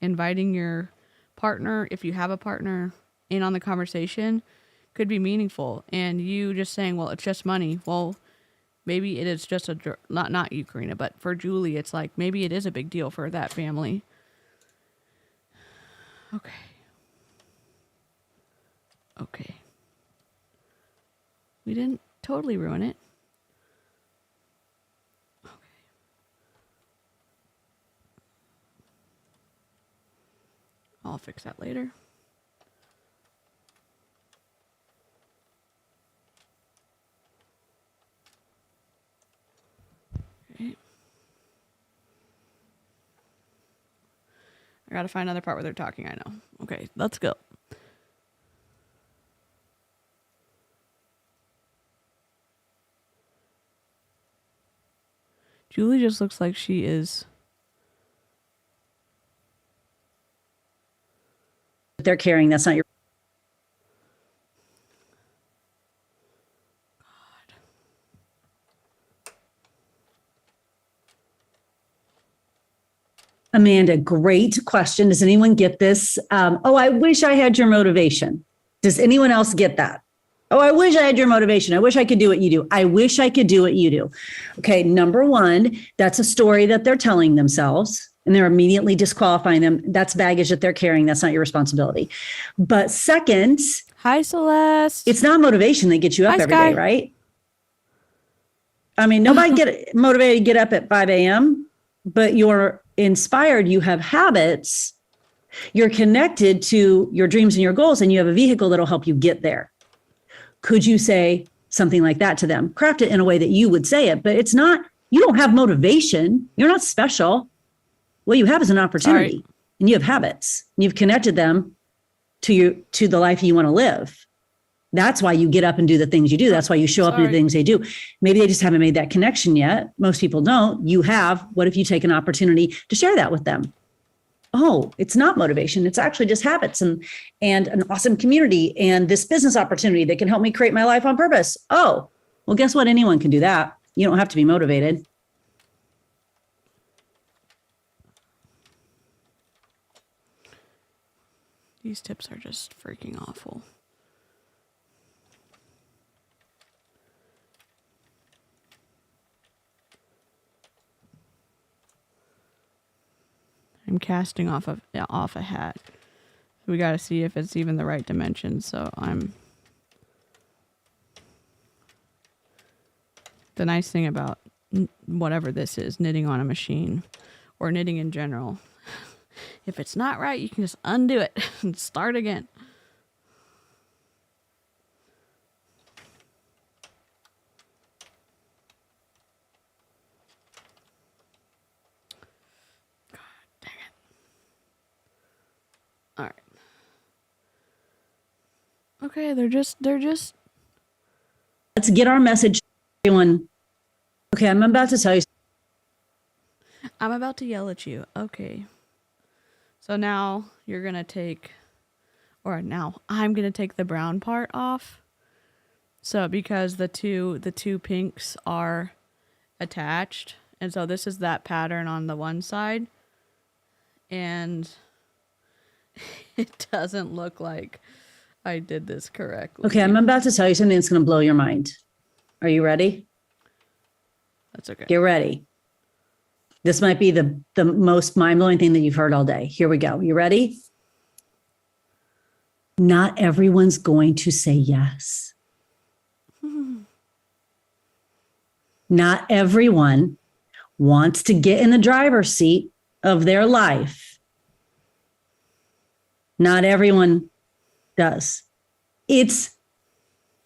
Inviting your partner, if you have a partner, in on the conversation could be meaningful. And you just saying, well, it's just money. Well, maybe it is just not you, Karina, but for Julie, it's like maybe it is a big deal for that family. Okay. We didn't totally ruin it. Okay. I'll fix that later. Okay. I gotta find another part where they're talking. I know. Okay, let's go. Julie just looks like she is. They're carrying. That's not your. Amanda, great question. Does anyone get this? I wish I had your motivation. Does anyone else get that? Oh, I wish I had your motivation. I wish I could do what you do. I wish I could do what you do. Okay, number one, that's a story that they're telling themselves and they're immediately disqualifying them. That's baggage that they're carrying. That's not your responsibility. But second, Hi, Celeste. it's not motivation that gets you up Hi, every Sky. day, right? I mean, nobody get motivated to get up at 5 a.m., but you're inspired, you have habits, you're connected to your dreams and your goals, and you have a vehicle that'll help you get there. Could you say something like that to them? Craft it in a way that you would say it, but it's not, you don't have motivation. You're not special. What you have is an opportunity. Sorry. And you have habits. And you've connected them to the life you want to live. That's why you get up and do the things you do. That's why you show up and do the things they do. Maybe they just haven't made that connection yet. Most people don't. You have. What if you take an opportunity to share that with them? Oh, it's not motivation. It's actually just habits and an awesome community and this business opportunity that can help me create my life on purpose. Oh, well, guess what? Anyone can do that. You don't have to be motivated. These tips are just freaking awful. I'm casting off a hat. We got to see if it's even the right dimensions. So the nice thing about whatever this is, knitting on a machine or knitting in general, if it's not right, you can just undo it and start again. All right. Okay, they're just. Let's get our message to everyone. Okay, I'm about to tell you. I'm about to yell at you. Okay. So now you're going to take, or now I'm going to take the brown part off. So because the two pinks are attached. And so this is that pattern on the one side. And it doesn't look like I did this correctly. Okay, I'm about to tell you something that's going to blow your mind. Are you ready? That's okay. Get ready. This might be the most mind-blowing thing that you've heard all day. Here we go. You ready? Not everyone's going to say yes. Not everyone wants to get in the driver's seat of their life. Not everyone does. It's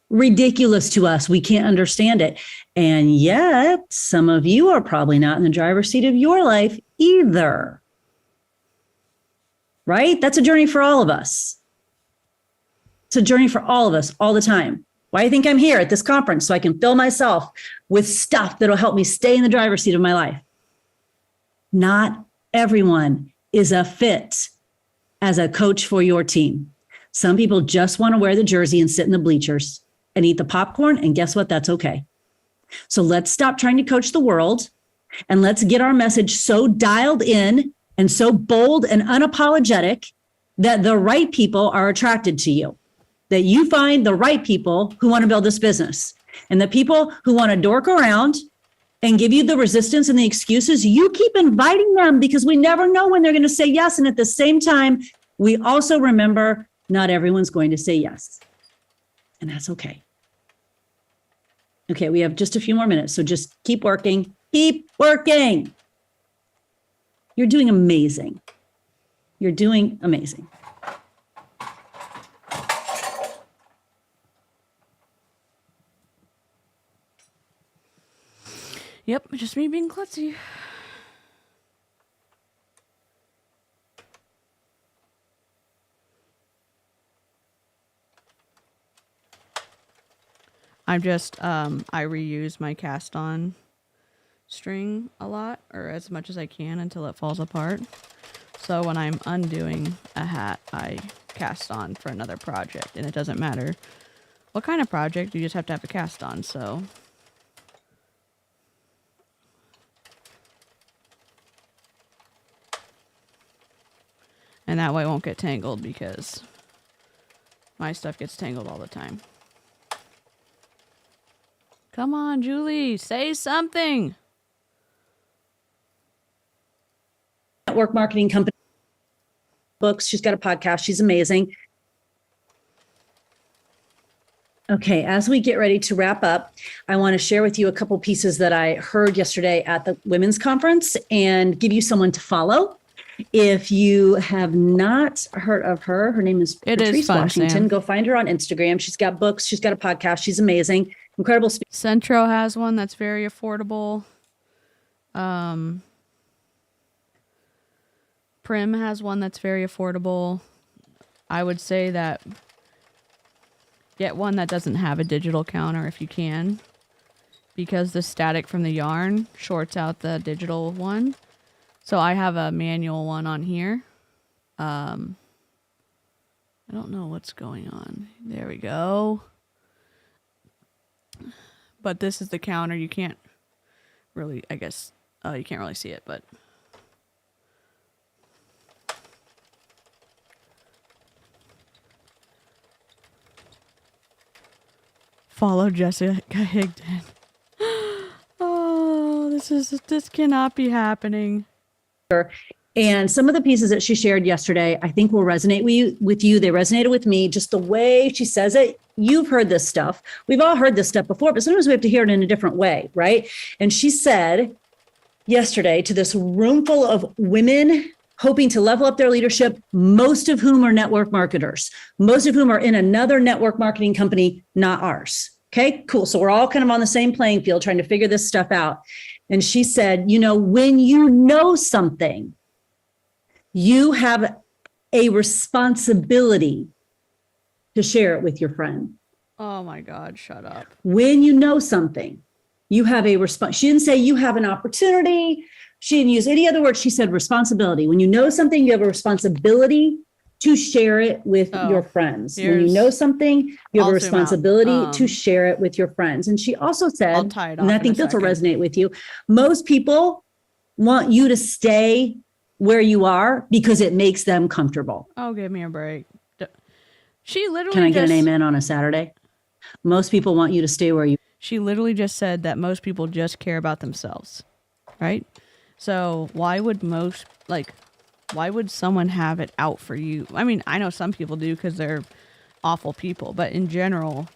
ridiculous to us. We can't understand it. And yet, some of you are probably not in the driver's seat of your life either. Right? That's a journey for all of us. It's a journey for all of us all the time. Why do you think I'm here at this conference? So I can fill myself with stuff that'll help me stay in the driver's seat of my life. Not everyone is a fit as a coach for your team. Some people just want to wear the jersey and sit in the bleachers and eat the popcorn. And guess what? That's okay. So let's stop trying to coach the world and let's get our message so dialed in and so bold and unapologetic that the right people are attracted to you, that you find the right people who want to build this business. And the people who want to dork around and give you the resistance and the excuses, you keep inviting them because we never know when they're going to say yes. And at the same time, we also remember not everyone's going to say yes. And that's okay. Okay, we have just a few more minutes, so just keep working. Keep working. You're doing amazing. You're doing amazing. Yep, just me being klutzy. I'm just, I reuse my cast on string a lot, or as much as I can until it falls apart. So when I'm undoing a hat, I cast on for another project, and it doesn't matter what kind of project, you just have to have a cast on, so. And that way it won't get tangled because my stuff gets tangled all the time. Come on, Julie, say something. Network marketing company books. She's got a podcast. She's amazing. Okay, as we get ready to wrap up, I want to share with you a couple pieces that I heard yesterday at the women's conference and give you someone to follow. If you have not heard of her, her name is Patrice Washington. Sam. Go find her on Instagram. She's got books. She's got a podcast. She's amazing. Incredible speaker. Centro has one that's very affordable. Prim has one that's very affordable. I would say that get one that doesn't have a digital counter if you can, because the static from the yarn shorts out the digital one. So I have a manual one on here. I don't know what's going on. There we go. But this is the counter. You can't really, I guess, you can't really see it, but. Follow Jessica Higdon. Oh, this cannot be happening. And some of the pieces that she shared yesterday, I think will resonate with you. They resonated with me. Just the way she says it. You've heard this stuff. We've all heard this stuff before, but sometimes we have to hear it in a different way, right? And she said yesterday to this room full of women hoping to level up their leadership, most of whom are network marketers, most of whom are in another network marketing company, not ours. Okay, cool. So we're all kind of on the same playing field trying to figure this stuff out. And she said, when you know something, you have a responsibility to share it with your friend. Oh my God, shut up. When you know something, you have a response. She didn't say you have an opportunity. She didn't use any other word. She said responsibility. When you know something, you have a responsibility to share it with your friends. When you know something, you have a responsibility to share it with your friends. And she also said, and I think this will resonate with you, most people want you to stay where you are because it makes them comfortable. Oh, give me a break. She literally Can I get an amen on a Saturday? Most people want you to stay where you. She literally just said that most people just care about themselves, right? So why would why would someone have it out for you? I mean, I know some people do because they're awful people, but in general,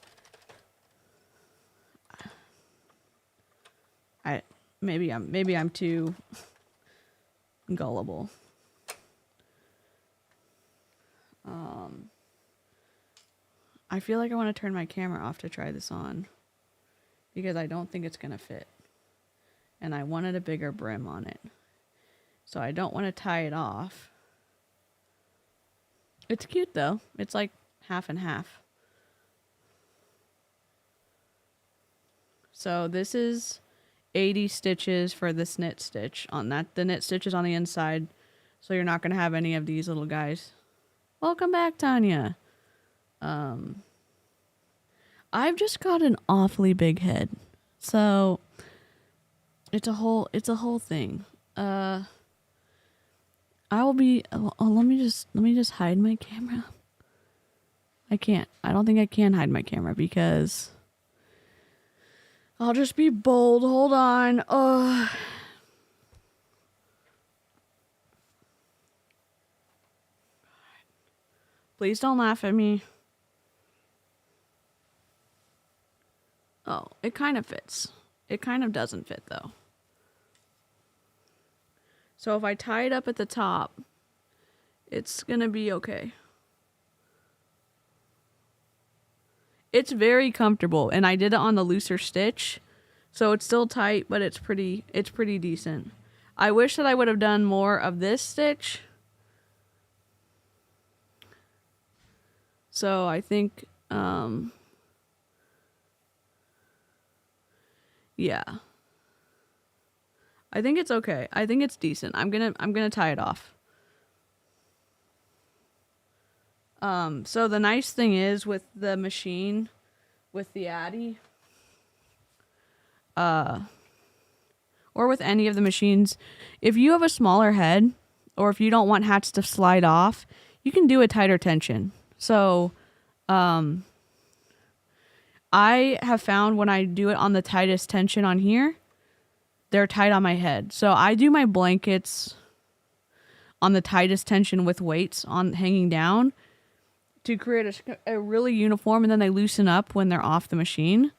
maybe I'm too gullible. I feel like I want to turn my camera off to try this on because I don't think it's going to fit. And I wanted a bigger brim on it. So I don't want to tie it off. It's cute though. It's like half and half. So this is 80 stitches for this knit stitch on that. The knit stitch is on the inside. So you're not going to have any of these little guys. Welcome back, Tanya. I've just got an awfully big head. So it's a whole thing. I will be, let me just hide my camera. I don't think I can hide my camera because I'll just be bold. Hold on. Please don't laugh at me. Oh, it kind of fits. It kind of doesn't fit though. So if I tie it up at the top, it's gonna be okay. It's very comfortable, and I did it on the looser stitch, so it's still tight, but it's pretty decent. I wish that I would have done more of this stitch. So I think Yeah. I think it's okay. I think it's decent. I'm gonna tie it off. So the nice thing is with the machine, with the Addy, or with any of the machines, if you have a smaller head, or if you don't want hats to slide off, you can do a tighter tension. So, I have found when I do it on the tightest tension on here, they're tight on my head. So I do my blankets on the tightest tension with weights on hanging down to create a really uniform, and then they loosen up when they're off the machine.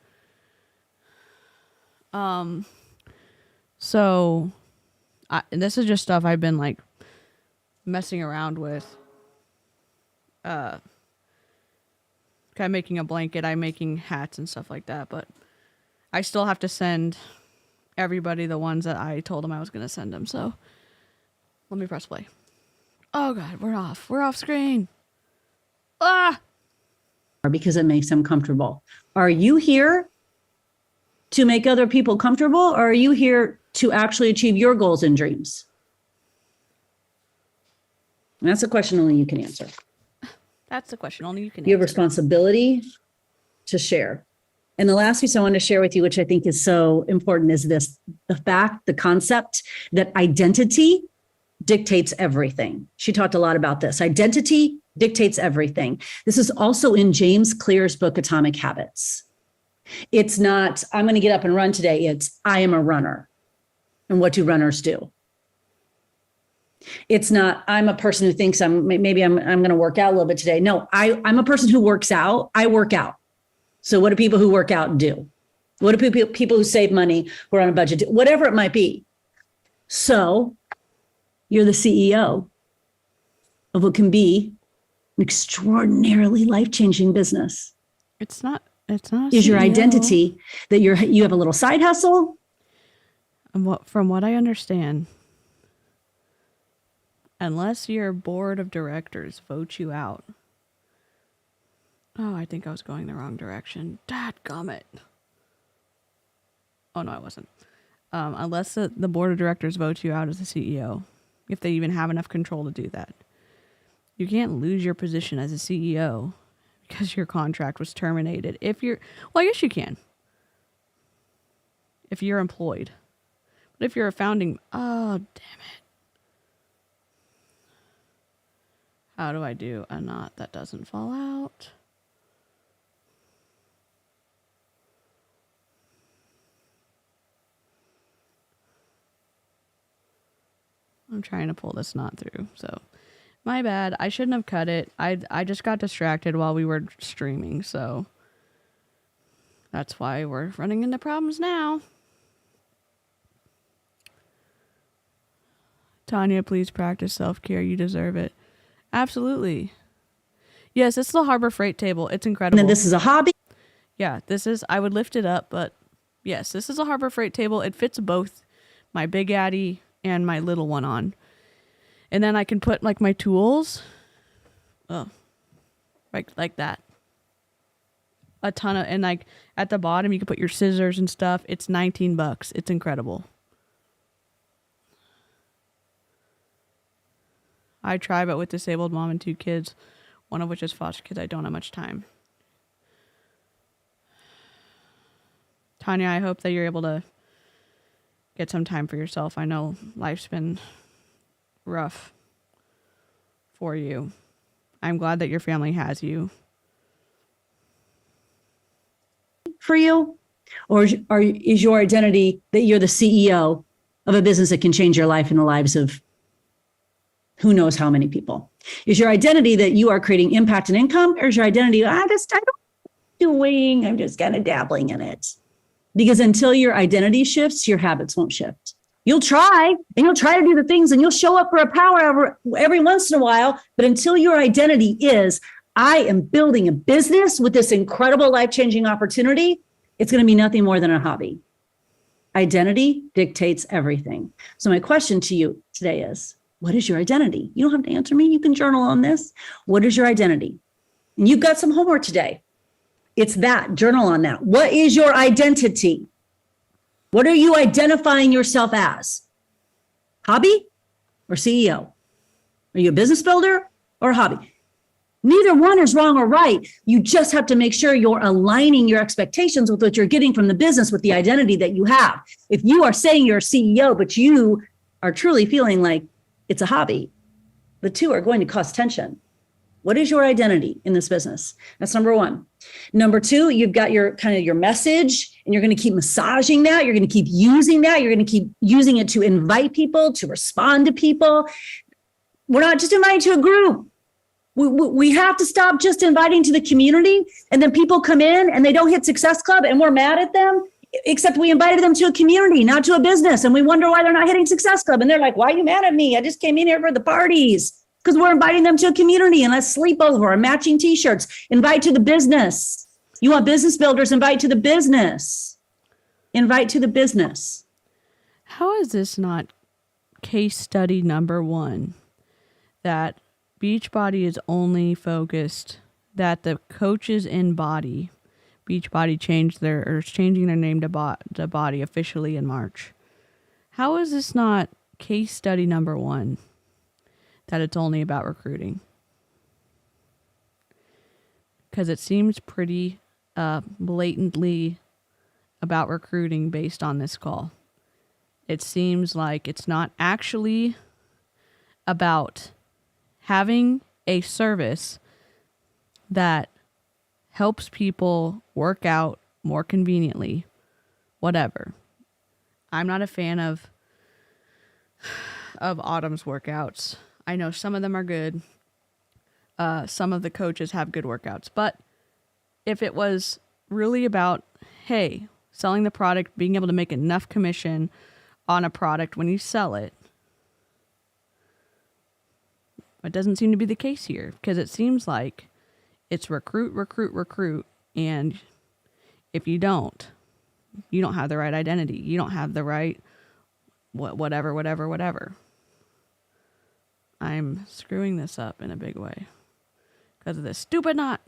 So this is just stuff I've been like messing around with. I'm making a blanket, I'm making hats and stuff like that, but I still have to send everybody the ones that I told them I was going to send them. So let me press play. Oh God, we're off screen. Because it makes them comfortable. Are you here to make other people comfortable, or are you here to actually achieve your goals and dreams? And that's a question only you can answer. That's the question only you can You have answer. responsibility to share. And the last piece I want to share with you, which I think is so important, is this: the concept that identity dictates everything. She talked a lot about this. Identity dictates everything. This is also in James Clear's book, Atomic Habits. It's not, I'm going to get up and run today. It's, I am a runner. And what do runners do? It's not, I'm a person who thinks I'm going to work out a little bit today. No, I'm a person who works out. I work out. So what do people who work out do? What do people who save money, who are on a budget do? Whatever it might be. So you're the CEO of what can be an extraordinarily life-changing business. It's not Is your CEO. identity that you have a little side hustle? And from what I understand, unless your board of directors votes you out. Oh, I think I was going the wrong direction. Dadgummit. Oh, no, I wasn't. Unless the board of directors votes you out as the CEO, if they even have enough control to do that. You can't lose your position as a CEO because your contract was terminated. Well, I guess you can. If you're employed. But if you're oh, damn it. How do I do a knot that doesn't fall out? I'm trying to pull this knot through, so my bad. I shouldn't have cut it. I just got distracted while we were streaming, so that's why we're running into problems now. Tanya, please practice self-care. You deserve it. Absolutely. Yes, it's the Harbor Freight table. It's incredible. And then this is a hobby. Yeah, I would lift it up, but yes, this is a Harbor Freight table. It fits both my Big Addy and my little one on. And then I can put like my tools. Oh, like that. A ton of, and like at the bottom, you can put your scissors and stuff. It's $19. It's incredible. I try, but with disabled mom and 2 kids, one of which is foster kids, I don't have much time. Tanya, I hope that you're able to get some time for yourself. I know life's been rough for you. I'm glad that your family has you. For you? Or is your identity that you're the CEO of a business that can change your life and the lives of who knows how many people? Is your identity that you are creating impact and income? Or is your identity, I'm just kind of dabbling in it? Because until your identity shifts, your habits won't shift. You'll try, and you'll try to do the things, and you'll show up for a power hour every once in a while. But until your identity is, I am building a business with this incredible life-changing opportunity, it's going to be nothing more than a hobby. Identity dictates everything. So my question to you today is, what is your identity? You don't have to answer me. You can journal on this. What is your identity? And you've got some homework today. It's that. Journal on that. What is your identity? What are you identifying yourself as? Hobby or CEO? Are you a business builder or a hobby? Neither one is wrong or right. You just have to make sure you're aligning your expectations with what you're getting from the business with the identity that you have. If you are saying you're a CEO, but you are truly feeling like it's a hobby, the two are going to cause tension. What is your identity in this business? That's number one. Number two, you've got your kind of your message, and you're going to keep massaging that. You're going to keep using that. You're going to keep using it to invite people, to respond to people. We're not just inviting to a group. We have to stop just inviting to the community, and then people come in and they don't hit Success Club and we're mad at them, except we invited them to a community, not to a business. And we wonder why they're not hitting Success Club. And they're like, why are you mad at me? I just came in here for the parties. Because we're inviting them to a community, and let's sleep over or matching t-shirts. Invite to the business. You want business builders, invite to the business. Invite to the business. How is this not case study number one? That Beachbody is only focused, that the coaches in Body, Beachbody changing their name to Body officially in March. How is this not case study number one? That it's only about recruiting. Because it seems pretty blatantly about recruiting based on this call. It seems like it's not actually about having a service that helps people work out more conveniently, whatever. I'm not a fan of Autumn's workouts. I know some of them are good. Some of the coaches have good workouts. But if it was really about, hey, selling the product, being able to make enough commission on a product when you sell it, it doesn't seem to be the case here, because it seems like it's recruit. And if you don't have the right identity. You don't have the right whatever. I'm screwing this up in a big way because of this stupid knot.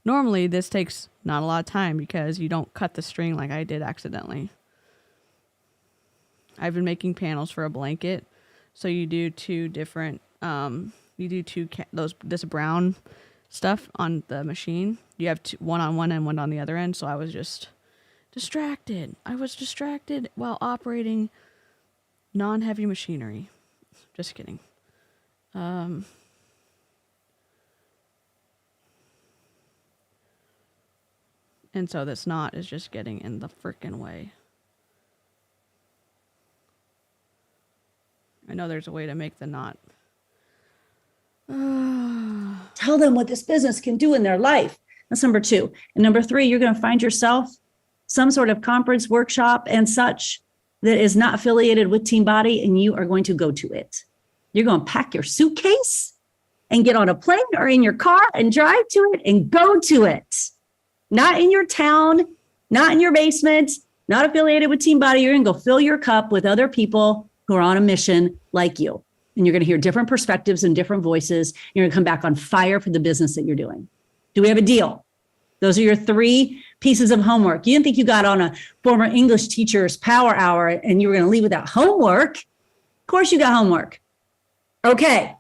Normally, this takes not a lot of time because you don't cut the string like I did accidentally. I've been making panels for a blanket. So you do two different, this brown stuff on the machine. You have one on one end, one on the other end. So I was just distracted. I was distracted while operating non-heavy machinery. Just kidding. And so this knot is just getting in the frickin' way. I know there's a way to make the knot. Tell them what this business can do in their life. That's number two. And number three, you're going to find yourself some sort of conference, workshop, and such that is not affiliated with Team Body, and you are going to go to it. You're going to pack your suitcase and get on a plane or in your car and drive to it and go to it. Not in your town, not in your basement, not affiliated with Team Body. You're going to go fill your cup with other people who are on a mission like you. And you're going to hear different perspectives and different voices. You're going to come back on fire for the business that you're doing. Do we have a deal? Those are your three pieces of homework. You didn't think you got on a former English teacher's power hour and you were going to leave without homework. Of course you got homework. Okay.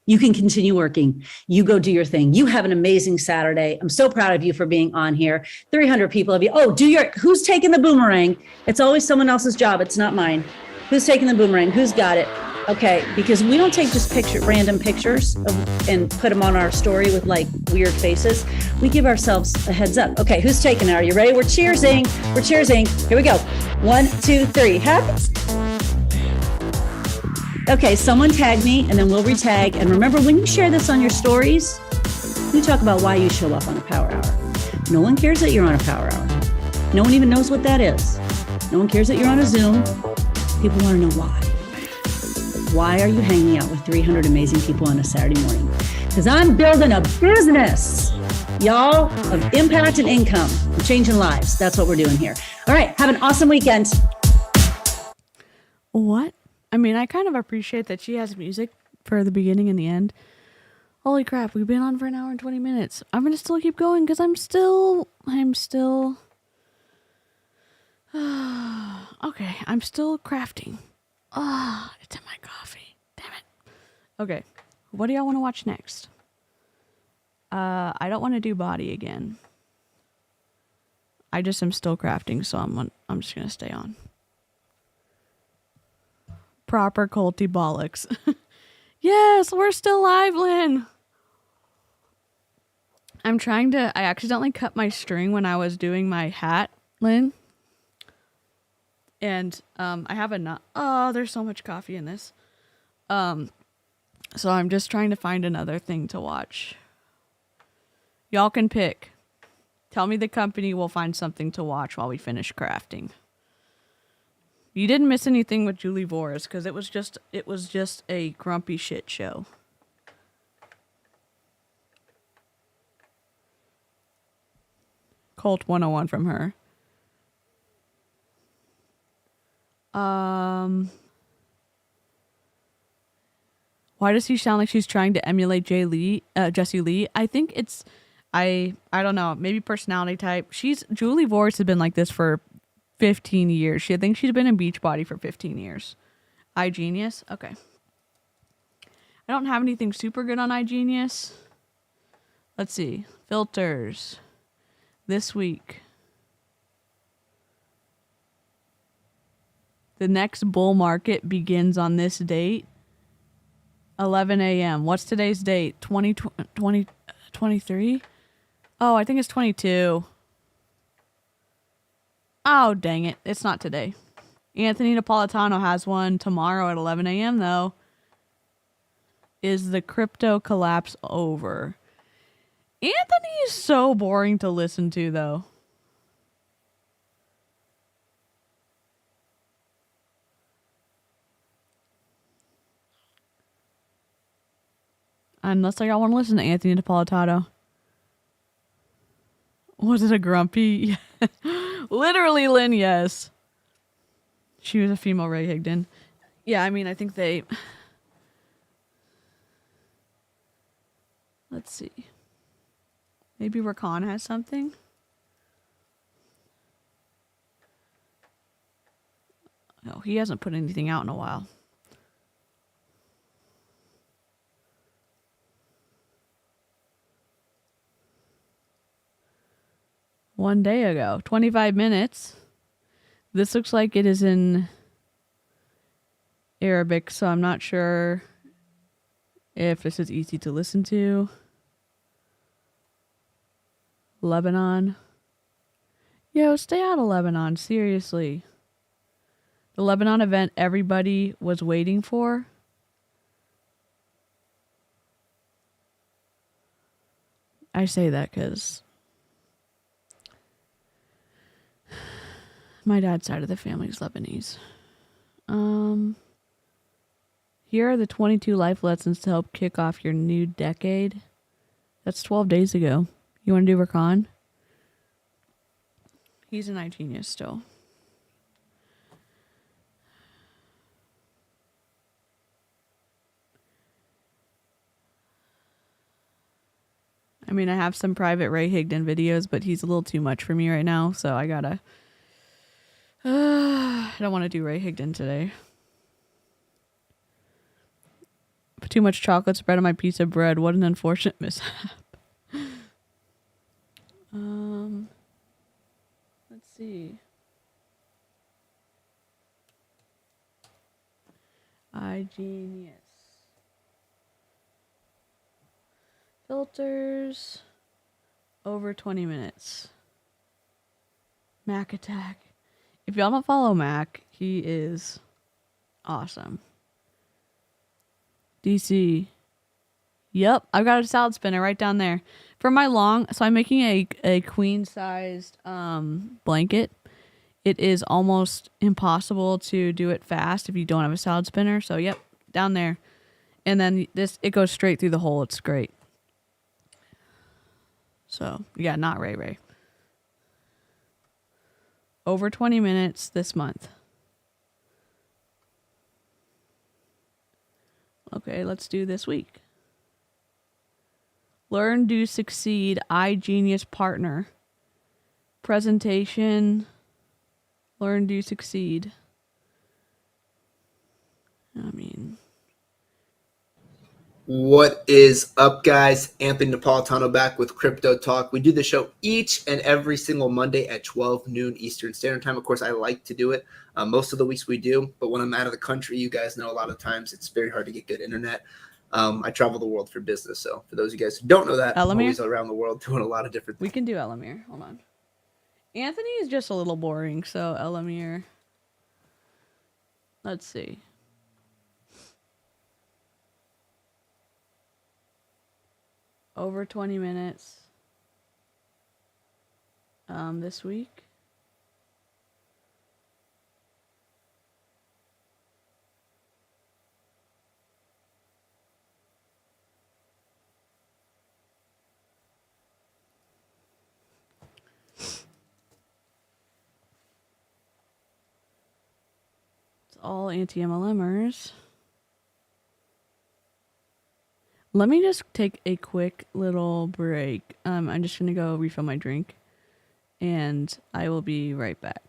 You can continue working. You go do your thing. You have an amazing Saturday. I'm so proud of you for being on here. 300 people of you. Oh, who's taking the boomerang? It's always someone else's job. It's not mine. Who's taking the boomerang? Who's got it? Okay, because we don't take just random pictures and put them on our story with like weird faces. We give ourselves a heads up. Okay, who's taking it? Are you ready? We're cheersing. We're cheersing. Here we go. 1, 2, 3. Happens. Okay, someone tag me and then we'll retag. And remember, when you share this on your stories, you talk about why you show up on a power hour. No one cares that you're on a power hour. No one even knows what that is. No one cares that you're on a Zoom. People want to know why. Why are you hanging out with 300 amazing people on a Saturday morning? Because I'm building a business, y'all, of impact and income. I'm changing lives. That's what we're doing here. All right. Have an awesome weekend. What? I mean, I kind of appreciate that she has music for the beginning and the end. Holy crap. We've been on for an hour and 20 minutes. I'm going to still keep going because I'm still Okay, I'm still crafting. Ah, it's in my coffee. Damn it. Okay, what do y'all want to watch next? I don't want to do body again. I just am still crafting, so I'm just gonna stay on. Proper culty bollocks. Yes, we're still live, Lynn. I accidentally cut my string when I was doing my hat, Lynn. And I have there's so much coffee in this. So I'm just trying to find another thing to watch. Y'all can pick. Tell me the company, we'll find something to watch while we finish crafting. You didn't miss anything with Julie Voris because it was just a grumpy shit show. Cult 101 from her. Why does she sound like she's trying to emulate Jessie Lee? I think it's, I don't know, maybe personality type. Julie Voris has been like this for 15 years. I think she's been in Beachbody for 15 years. iGenius? Okay. I don't have anything super good on iGenius. Let's see. Filters. This week. The next bull market begins on this date. 11 a.m. What's today's date? 23? Oh, I think it's 22. Oh, dang it. It's not today. Anthony Napolitano has one tomorrow at 11 a.m., though. Is the crypto collapse over? Anthony is so boring to listen to, though. Unless y'all want to listen to Anthony Napolitano. Was it a grumpy? Literally, Lynn, yes. She was a female Ray Higdon. Yeah, I mean, I think they... Let's see. Maybe Rakan has something? No, he hasn't put anything out in a while. One day ago. 25 minutes. This looks like it is in Arabic, so I'm not sure if this is easy to listen to. Lebanon. Yo, stay out of Lebanon, seriously. The Lebanon event everybody was waiting for. I say that because my dad's side of the family is Lebanese. Here are the 22 life lessons to help kick off your new decade. That's 12 days ago. You want to do Rakan? He's an iGenius still. I mean, I have some private Ray Higdon videos, but he's a little too much for me right now, so I gotta... I don't want to do Ray Higdon today. Put too much chocolate spread on my piece of bread. What an unfortunate mishap. Let's see. iGenius. Filters. Over 20 minutes. Mac Attack. If y'all don't follow Mac, he is awesome. DC. Yep, I've got a salad spinner right down there. For my so I'm making a queen-sized blanket. It is almost impossible to do it fast if you don't have a salad spinner. So, yep, down there. And then it goes straight through the hole. It's great. So, yeah, not Ray. Over 20 minutes this month. Okay, let's do this week. Learn, do, succeed, iGenius partner. Presentation. Learn, do, succeed. I mean, What is up, guys? Anthony Napolitano back with Crypto Talk. We do the show each and every single Monday at 12 noon Eastern Standard Time. Of course, I like to do it. Most of the weeks we do, but when I'm out of the country, you guys know a lot of times it's very hard to get good internet. I travel the world for business, so for those of you guys who don't know that, I'm Elamir? always around the world doing a lot of different we things. can do Elamir. Hold on. Anthony is just a little boring, so Elamir. Let's see. Over 20 minutes. This week. It's all anti-MLMers. Let me just take a quick little break. I'm just gonna go refill my drink, and I will be right back.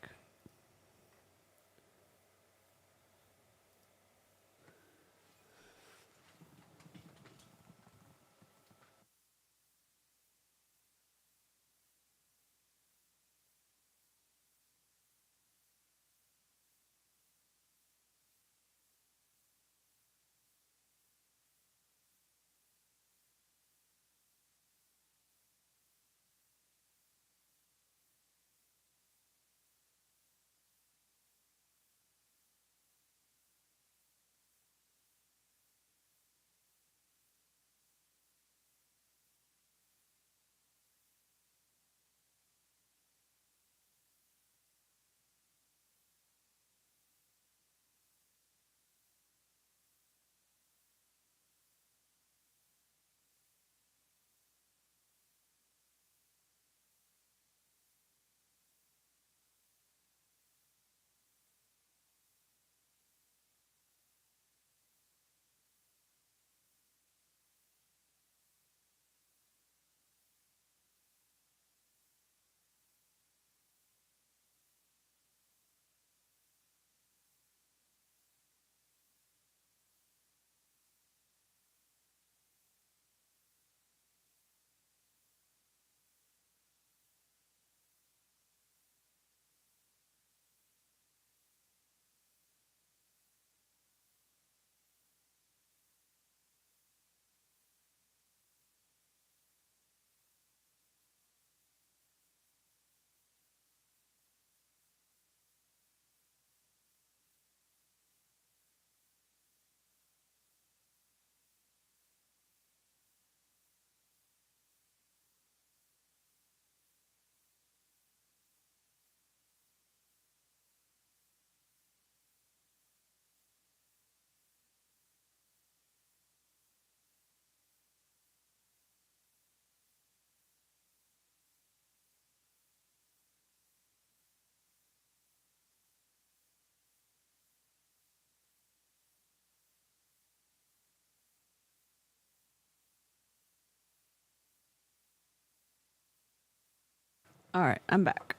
All right, I'm back.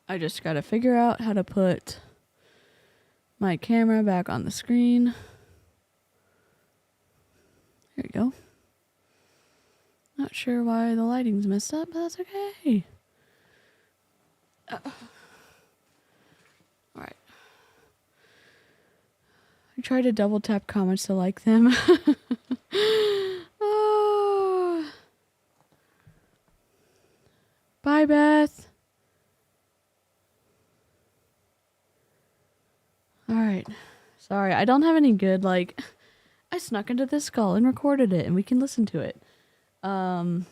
I just gotta figure out how to put my camera back on the screen. There we go. Not sure why the lighting's messed up, but that's okay. All right. I try to double tap comments to like them. Oh. Bye, Beth. All right. Sorry, I don't have any good, like, I snuck into this call and recorded it and we can listen to it. I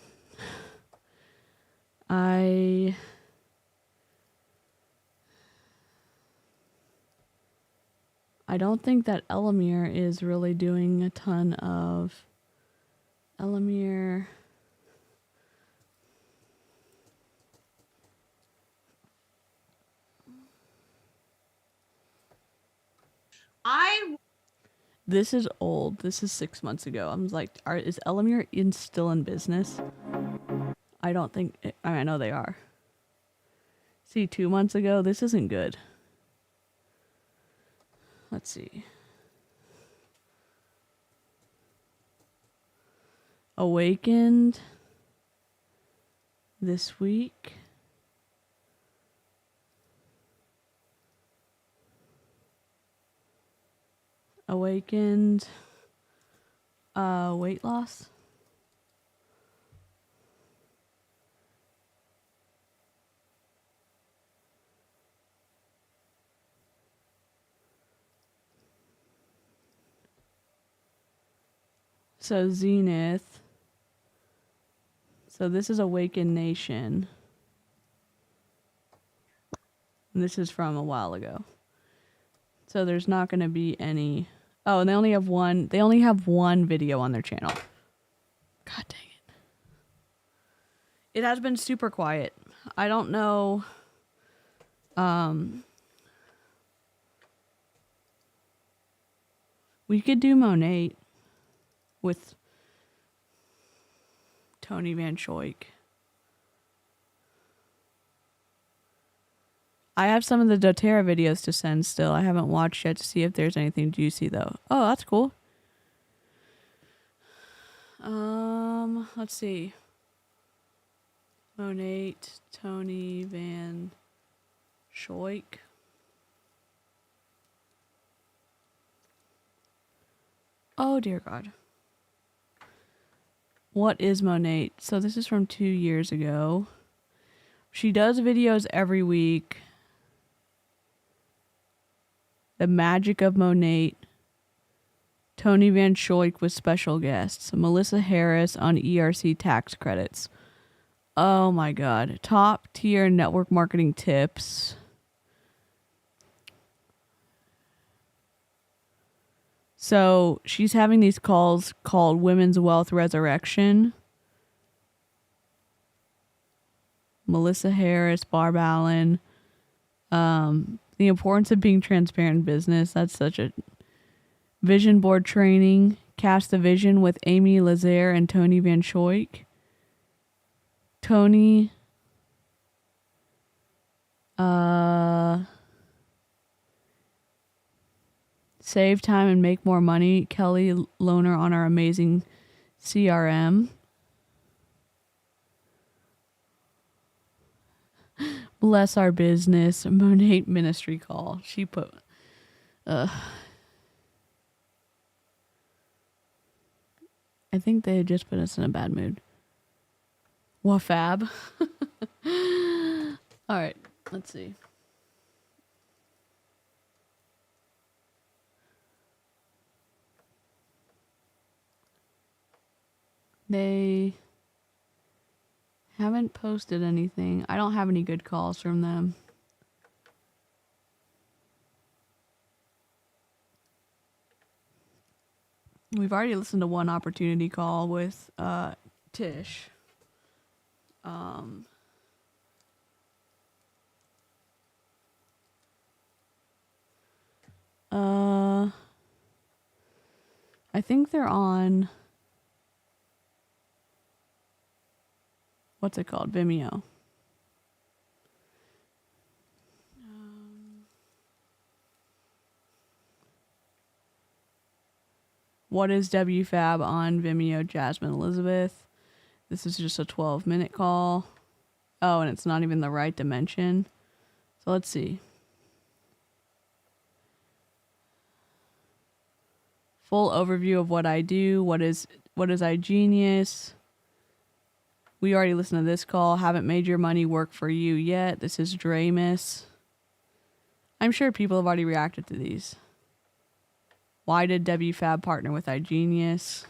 don't think that Elamir is really doing a ton of Elamir. This is old. This is 6 months ago. I was like, is Elamir still in business? I don't think. I know they are. See, 2 months ago, this isn't good. Let's see. Awakened this week. Awakened weight loss. So Zenith. So this is Awakened Nation. And this is from a while ago. So there's not going to be any. Oh, and they only have one video on their channel. God dang it. It has been super quiet. I don't know. We could do Monet with Tony Van Schoik. I have some of the doTERRA videos to send still. I haven't watched yet to see if there's anything juicy though. Oh, that's cool. Let's see. Monet, Tony Van Schoik. Oh dear God. What is Monet? So this is from 2 years ago. She does videos every week. The Magic of Monet. Tony Van Schoik with special guests. Melissa Harris on ERC tax credits. Oh my God. Top tier network marketing tips. So she's having these calls called Women's Wealth Resurrection. Melissa Harris, Barb Allen. The importance of being transparent in business. That's such a vision board training. Cast the Vision with Amy Lazare and Tony Van Schoik. Tony. Save time and make more money. Kelly Lohner on our amazing CRM. Bless our business. Monet ministry call. She put. I think they just put us in a bad mood. Wafab. All right. Let's see. They haven't posted anything. I don't have any good calls from them. We've already listened to one opportunity call with Tish. I think they're on, what's it called? Vimeo. What is WFAB on Vimeo? Jasmine Elizabeth. This is just a 12-minute call. Oh, and it's not even the right dimension. So let's see. Full overview of what I do. What is iGenius? We already listened to this call. Haven't made your money work for you yet. This is Dramus. I'm sure people have already reacted to these. Why did WFAB partner with iGenius?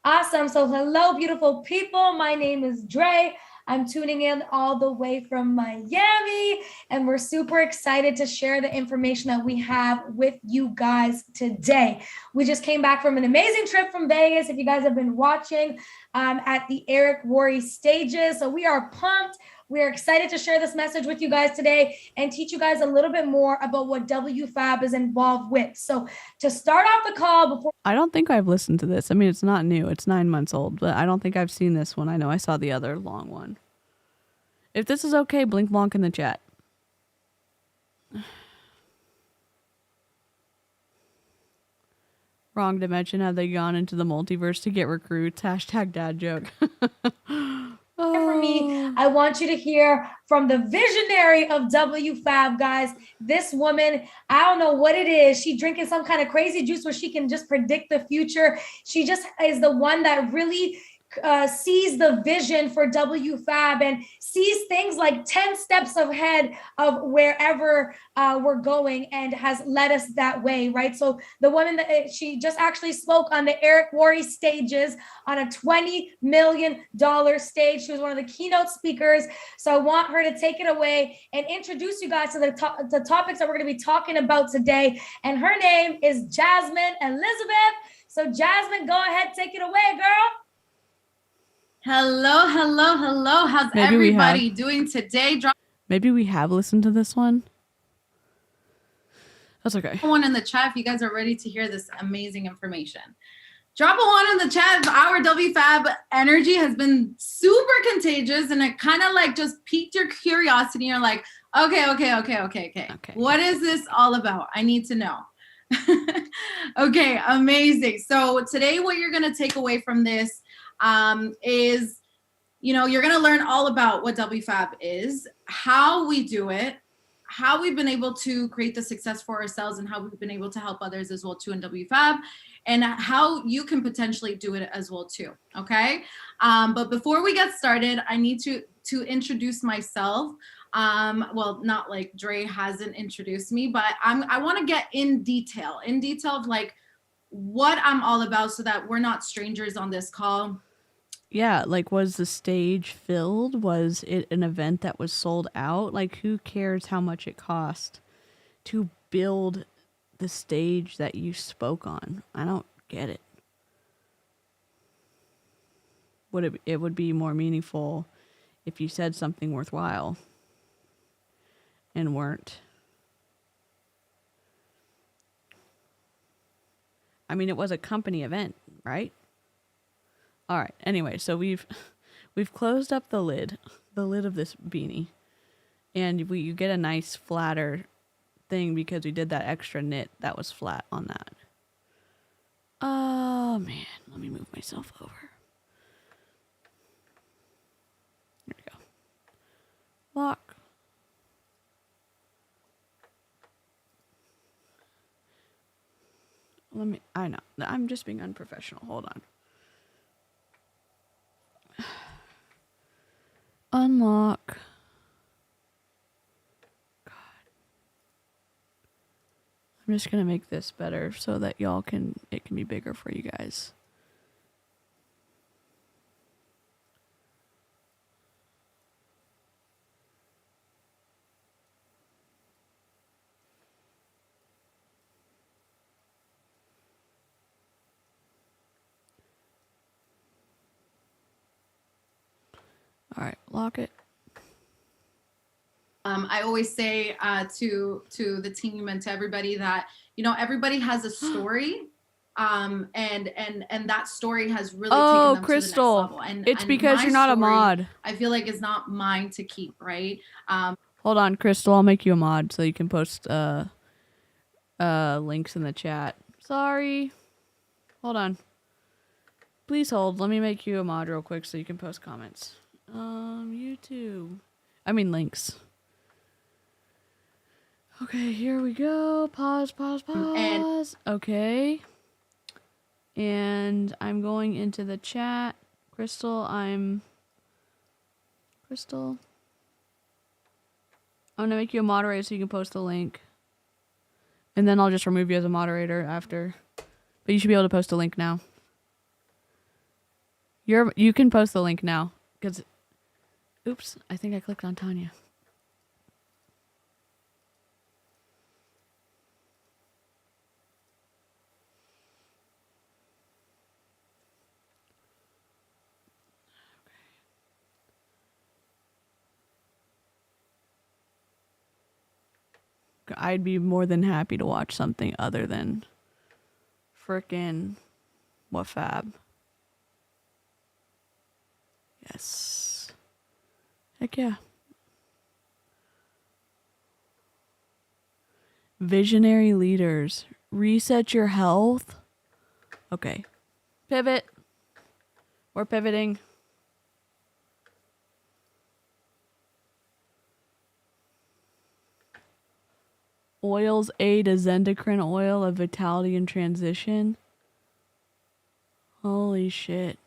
Awesome. So hello, beautiful people. My name is Dre. I'm tuning in all the way from Miami, and we're super excited to share the information that we have with you guys today. We just came back from an amazing trip from Vegas. If you guys have been watching at the Eric Worre stages. So we are pumped. We are excited to share this message with you guys today and teach you guys a little bit more about what WFAB is involved with. So to start off the call before I don't think I've listened to this. I mean, it's not new. It's 9 months old, but I don't think I've seen this one. I know I saw the other long one. If this is okay, blink blonk in the chat. Wrong dimension. Have they gone into the multiverse to get recruits? Hashtag dad joke. for me, I want you to hear from the visionary of WFAB, guys. This woman, I don't know what it is. She drinking some kind of crazy juice where she can just predict the future. She just is the one that really sees the vision for WFAB and sees things like 10 steps ahead of wherever we're going and has led us that way, right? So the woman that she just actually spoke on the Eric Worre stages on a $20 million stage. She was one of the keynote speakers. So I want her to take it away and introduce you guys to the topics that we're going to be talking about today. And her name is Jasmine Elizabeth. So Jasmine, go ahead, take it away, girl. Hello. How's Maybe we everybody have. doing today? Drop Maybe we have listened to this one. That's okay. one in the chat if you guys are ready to hear this amazing information. Drop a one in the chat. Our WFAB energy has been super contagious, and it kind of like just piqued your curiosity. You're like, okay. What is this all about? I need to know. Okay, amazing. So today what you're going to take away from this is, you're going to learn all about what WFAB is, how we do it, how we've been able to create the success for ourselves, and how we've been able to help others as well too in WFAB, and how you can potentially do it as well too. Okay. But before we get started, I need to introduce myself. Well, not like Dre hasn't introduced me, but I want to get in detail of like what I'm all about so that we're not strangers on this call. Yeah, like, was the stage filled? Was it an event that was sold out? Like, who cares how much it cost to build the stage that you spoke on? I don't get it. It would be more meaningful if you said something worthwhile and weren't. I mean, it was a company event, right? All right. Anyway, so we've closed up the lid of this beanie, and you get a nice flatter thing because we did that extra knit that was flat on that. Oh man, let me move myself over. There we go. Lock. I know. I'm just being unprofessional. Hold on. Unlock. God. I'm just going to make this better so that it can be bigger for you guys. All right, lock it. I always say to the team and to everybody that, everybody has a story. And that story has really taken them Crystal, to the next level. And it's because you're not a mod. I feel like it's not mine to keep, right? Hold on, Crystal, I'll make you a mod so you can post links in the chat. Sorry. Hold on. Please hold. Let me make you a mod real quick so you can post comments. YouTube. I mean links. Okay, here we go. Pause. Okay. And I'm going into the chat. Crystal. I'm going to make you a moderator so you can post the link. And then I'll just remove you as a moderator after. But you should be able to post a link now. You can post the link now. Because, oops, I think I clicked on Tanya. I'd be more than happy to watch something other than frickin' what fab. Yes. Heck yeah. Visionary leaders. Reset your health. Okay. Pivot. We're pivoting. Oils aid as endocrine oil of vitality and transition. Holy shit.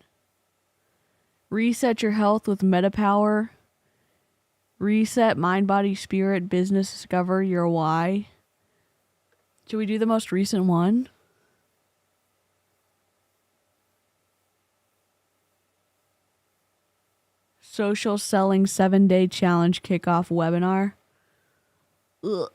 Reset your health with MetaPower. Reset mind, body, spirit, business, discover your why. Should we do the most recent one? Social selling 7-day challenge kickoff webinar. Ugh.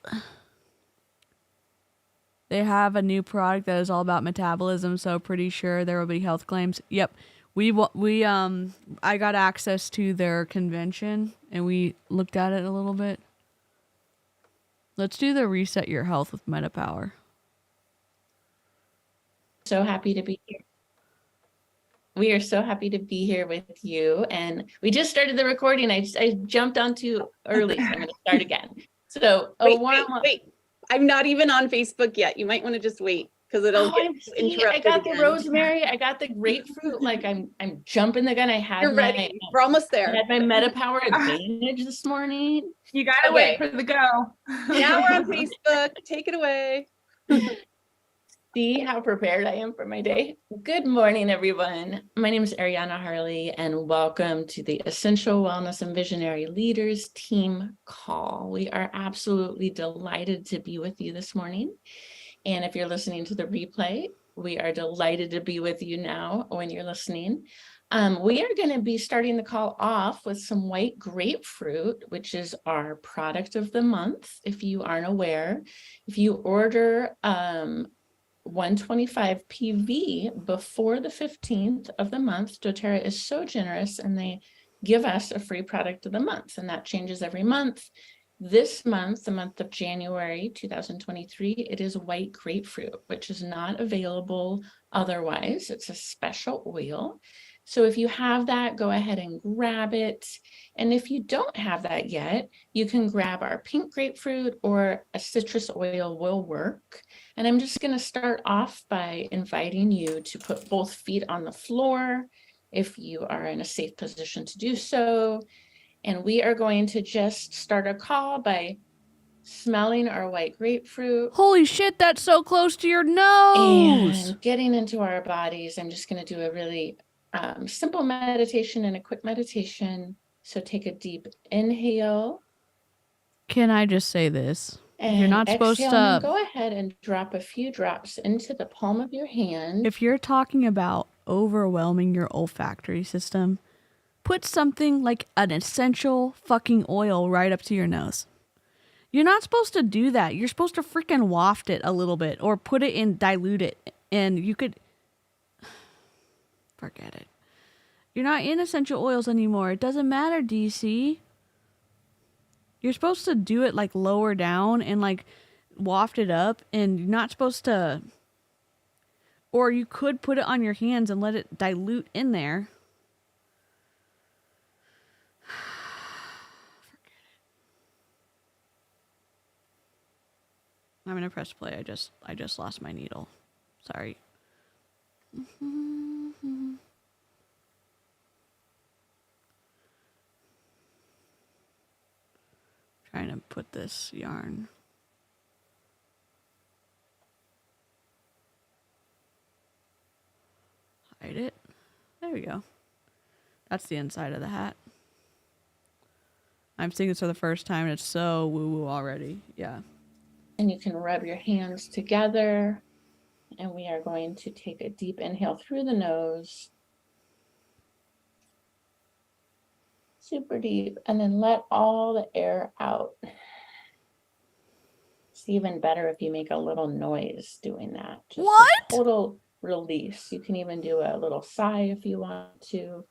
They have a new product that is all about metabolism, so pretty sure there will be health claims. Yep. I got access to their convention and we looked at it a little bit. Let's do the reset your health with MetaPower. So happy to be here. We are so happy to be here with you. And we just started the recording. I jumped on too early, so I'm going to start again. So wait. I'm not even on Facebook yet. You might want to just wait because it'll get interrupted. I got again. the rosemary. I got the grapefruit. Like I'm jumping the gun. You're ready. We're almost there. I had my MetaPower Advantage this morning. You gotta wait for the go. Now we're on Facebook. Take it away. See how prepared I am for my day. Good morning, everyone. My name is Ariana Harley, and welcome to the Essential Wellness and Visionary Leaders Team Call. We are absolutely delighted to be with you this morning. And if you're listening to the replay, we are delighted to be with you now when you're listening. We are going to be starting the call off with some white grapefruit, which is our product of the month. If you aren't aware, if you order 125 PV before the 15th of the month, doTERRA is so generous and they give us a free product of the month, and that changes every month. This month, the month of January 2023, it is white grapefruit, which is not available otherwise. It's a special oil. So if you have that, go ahead and grab it. And if you don't have that yet, you can grab our pink grapefruit, or a citrus oil will work. And I'm just going to start off by inviting you to put both feet on the floor if you are in a safe position to do so. And we are going to just start a call by smelling our white grapefruit. Holy shit, that's so close to your nose. And getting into our bodies. I'm just going to do a really simple meditation and a quick meditation. So take a deep inhale. Can I just say this? And you're not supposed to go ahead and drop a few drops into the palm of your hand. If you're talking about overwhelming your olfactory system, put something like an essential fucking oil right up to your nose. You're not supposed to do that. You're supposed to freaking waft it a little bit or put it in, dilute it. And you could forget it. You're not in essential oils anymore. It doesn't matter, DC. You're supposed to do it like lower down and like waft it up, and you're not supposed to, or you could put it on your hands and let it dilute in there. Forget it. I'm gonna press play. I just lost my needle. Sorry. Trying to put this yarn. Hide it. There we go. That's the inside of the hat. I'm seeing this for the first time and it's so woo-woo already. Yeah. And you can rub your hands together. And we are going to take a deep inhale through the nose. Super deep, and then let all the air out. It's even better if you make a little noise doing that. Just what? A total release. You can even do a little sigh if you want to.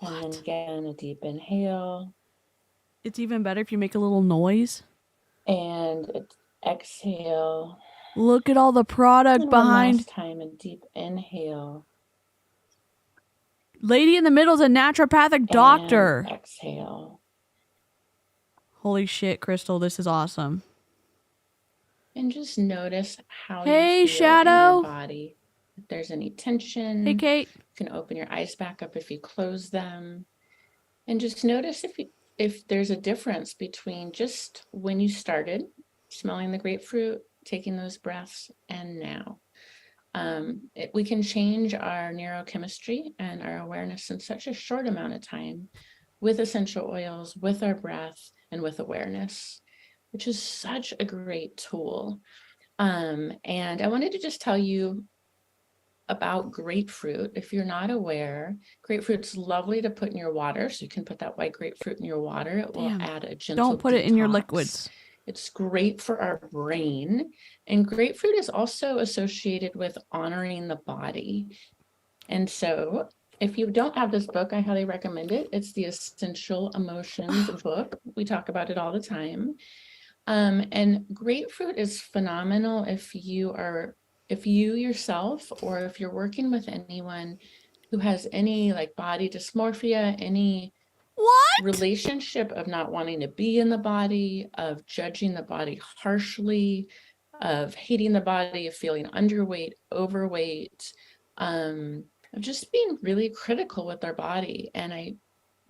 And then again, a deep inhale. It's even better if you make a little noise. And exhale. Look at all the product And one behind. last time, a deep inhale. Lady in the middle is a naturopathic doctor. And exhale. Holy shit, Crystal, this is awesome. And just notice how Hey, you feel in Shadow. your body. If there's any tension, Hey, Kate. you can open your eyes back up if you close them. And just notice if there's a difference between just when you started smelling the grapefruit, taking those breaths, and now. We can change our neurochemistry and our awareness in such a short amount of time with essential oils, with our breath, and with awareness, which is such a great tool. And I wanted to just tell you about grapefruit. If you're not aware, grapefruit's lovely to put in your water. So you can put that white grapefruit in your water. It will add a gentle Don't put it in your detox. liquids. It's great for our brain. And grapefruit is also associated with honoring the body. And so if you don't have this book, I highly recommend it. It's the Essential Emotions book. We talk about it all the time. And grapefruit is phenomenal if you yourself, or if you're working with anyone who has any like body dysmorphia, any relationship of not wanting to be in the body, of judging the body harshly, of hating the body, of feeling underweight, overweight, of just being really critical with our body. And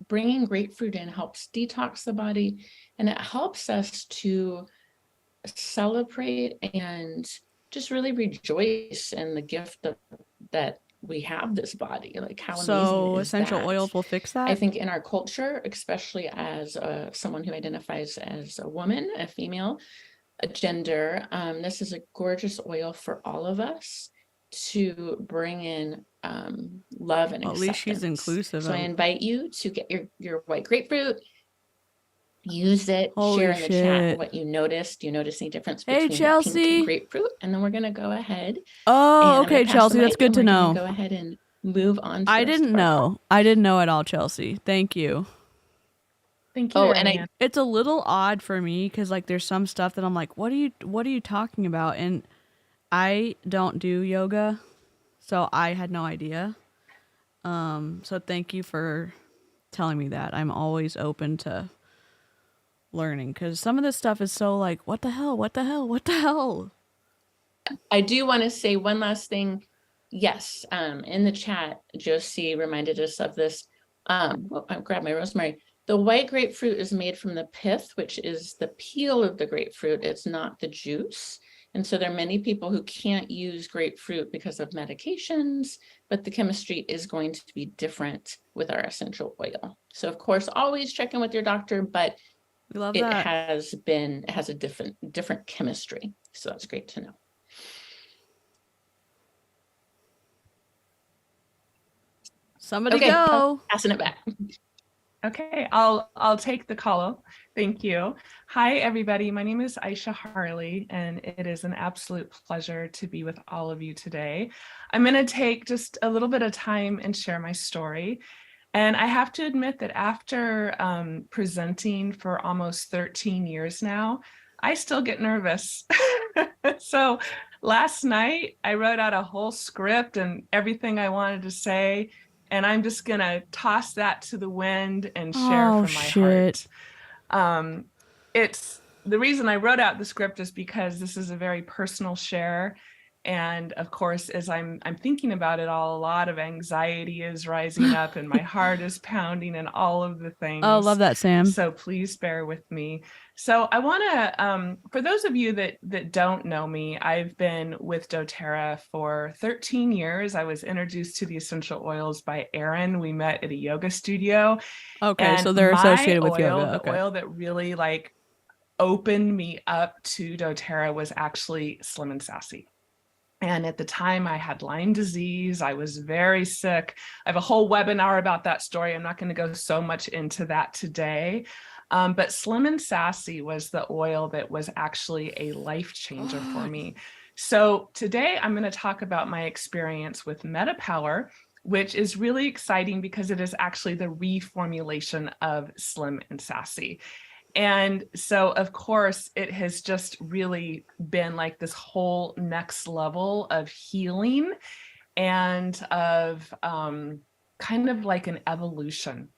bringing grapefruit in helps detox the body, and it helps us to celebrate and just really rejoice in the gift that we have this body. Like how amazing is essential that? oils will fix that? I think in our culture, especially as someone who identifies as a woman, a female, a gender, this is a gorgeous oil for all of us to bring in love and acceptance. At least she's inclusive. So I invite you to get your white grapefruit, use it, Holy share in the shit. chat what you noticed. Do you notice any difference Hey, between Chelsea. pink and grapefruit? And then we're going to go ahead. Oh, and okay, pass Chelsea, the that's mic, good and to we're gonna know. Go ahead and move on to I the rest didn't of our know. talk. I didn't know at all, Chelsea. Thank you. Thank you. Oh, and Ariane. It's a little odd for me because like there's some stuff that I'm like, what are you talking about? And I don't do yoga, so I had no idea. So thank you for telling me that. I'm always open to learning because some of this stuff is so like, what the hell? What the hell? What the hell? I do want to say one last thing. Yes, in the chat, Josie reminded us of this. I grabbed my rosemary. The white grapefruit is made from the pith, which is the peel of the grapefruit. It's not the juice. And so there are many people who can't use grapefruit because of medications, but the chemistry is going to be different with our essential oil. So of course, always check in with your doctor, but We love it that. has a different chemistry. So that's great to know. Somebody Okay, go. passing it back. Okay, I'll take the call. Thank you. Hi, everybody. My name is Aisha Harley, and it is an absolute pleasure to be with all of you today. I'm going to take just a little bit of time and share my story. And I have to admit that after presenting for almost 13 years now, I still get nervous. So last night, I wrote out a whole script and everything I wanted to say. And I'm just going to toss that to the wind and share from my heart. It's the reason I wrote out the script is because this is a very personal share. And of course, as I'm thinking about it all, a lot of anxiety is rising up and my heart is pounding and all of the things. Oh, love that, Sam. So please bear with me. So I want to, for those of you that don't know me, I've been with doTERRA for 13 years. I was introduced to the essential oils by Erin. We met at a yoga studio. Okay, And so they're associated with oil, yoga. The Okay. oil that really like opened me up to doTERRA was actually Slim and Sassy. And at the time I had Lyme disease. I was very sick. I have a whole webinar about that story. I'm not going to go so much into that today. But Slim and Sassy was the oil that was actually a life changer for me. So today I'm going to talk about my experience with MetaPower, which is really exciting because it is actually the reformulation of Slim and Sassy. And so, of course, it has just really been like this whole next level of healing and of kind of like an evolution.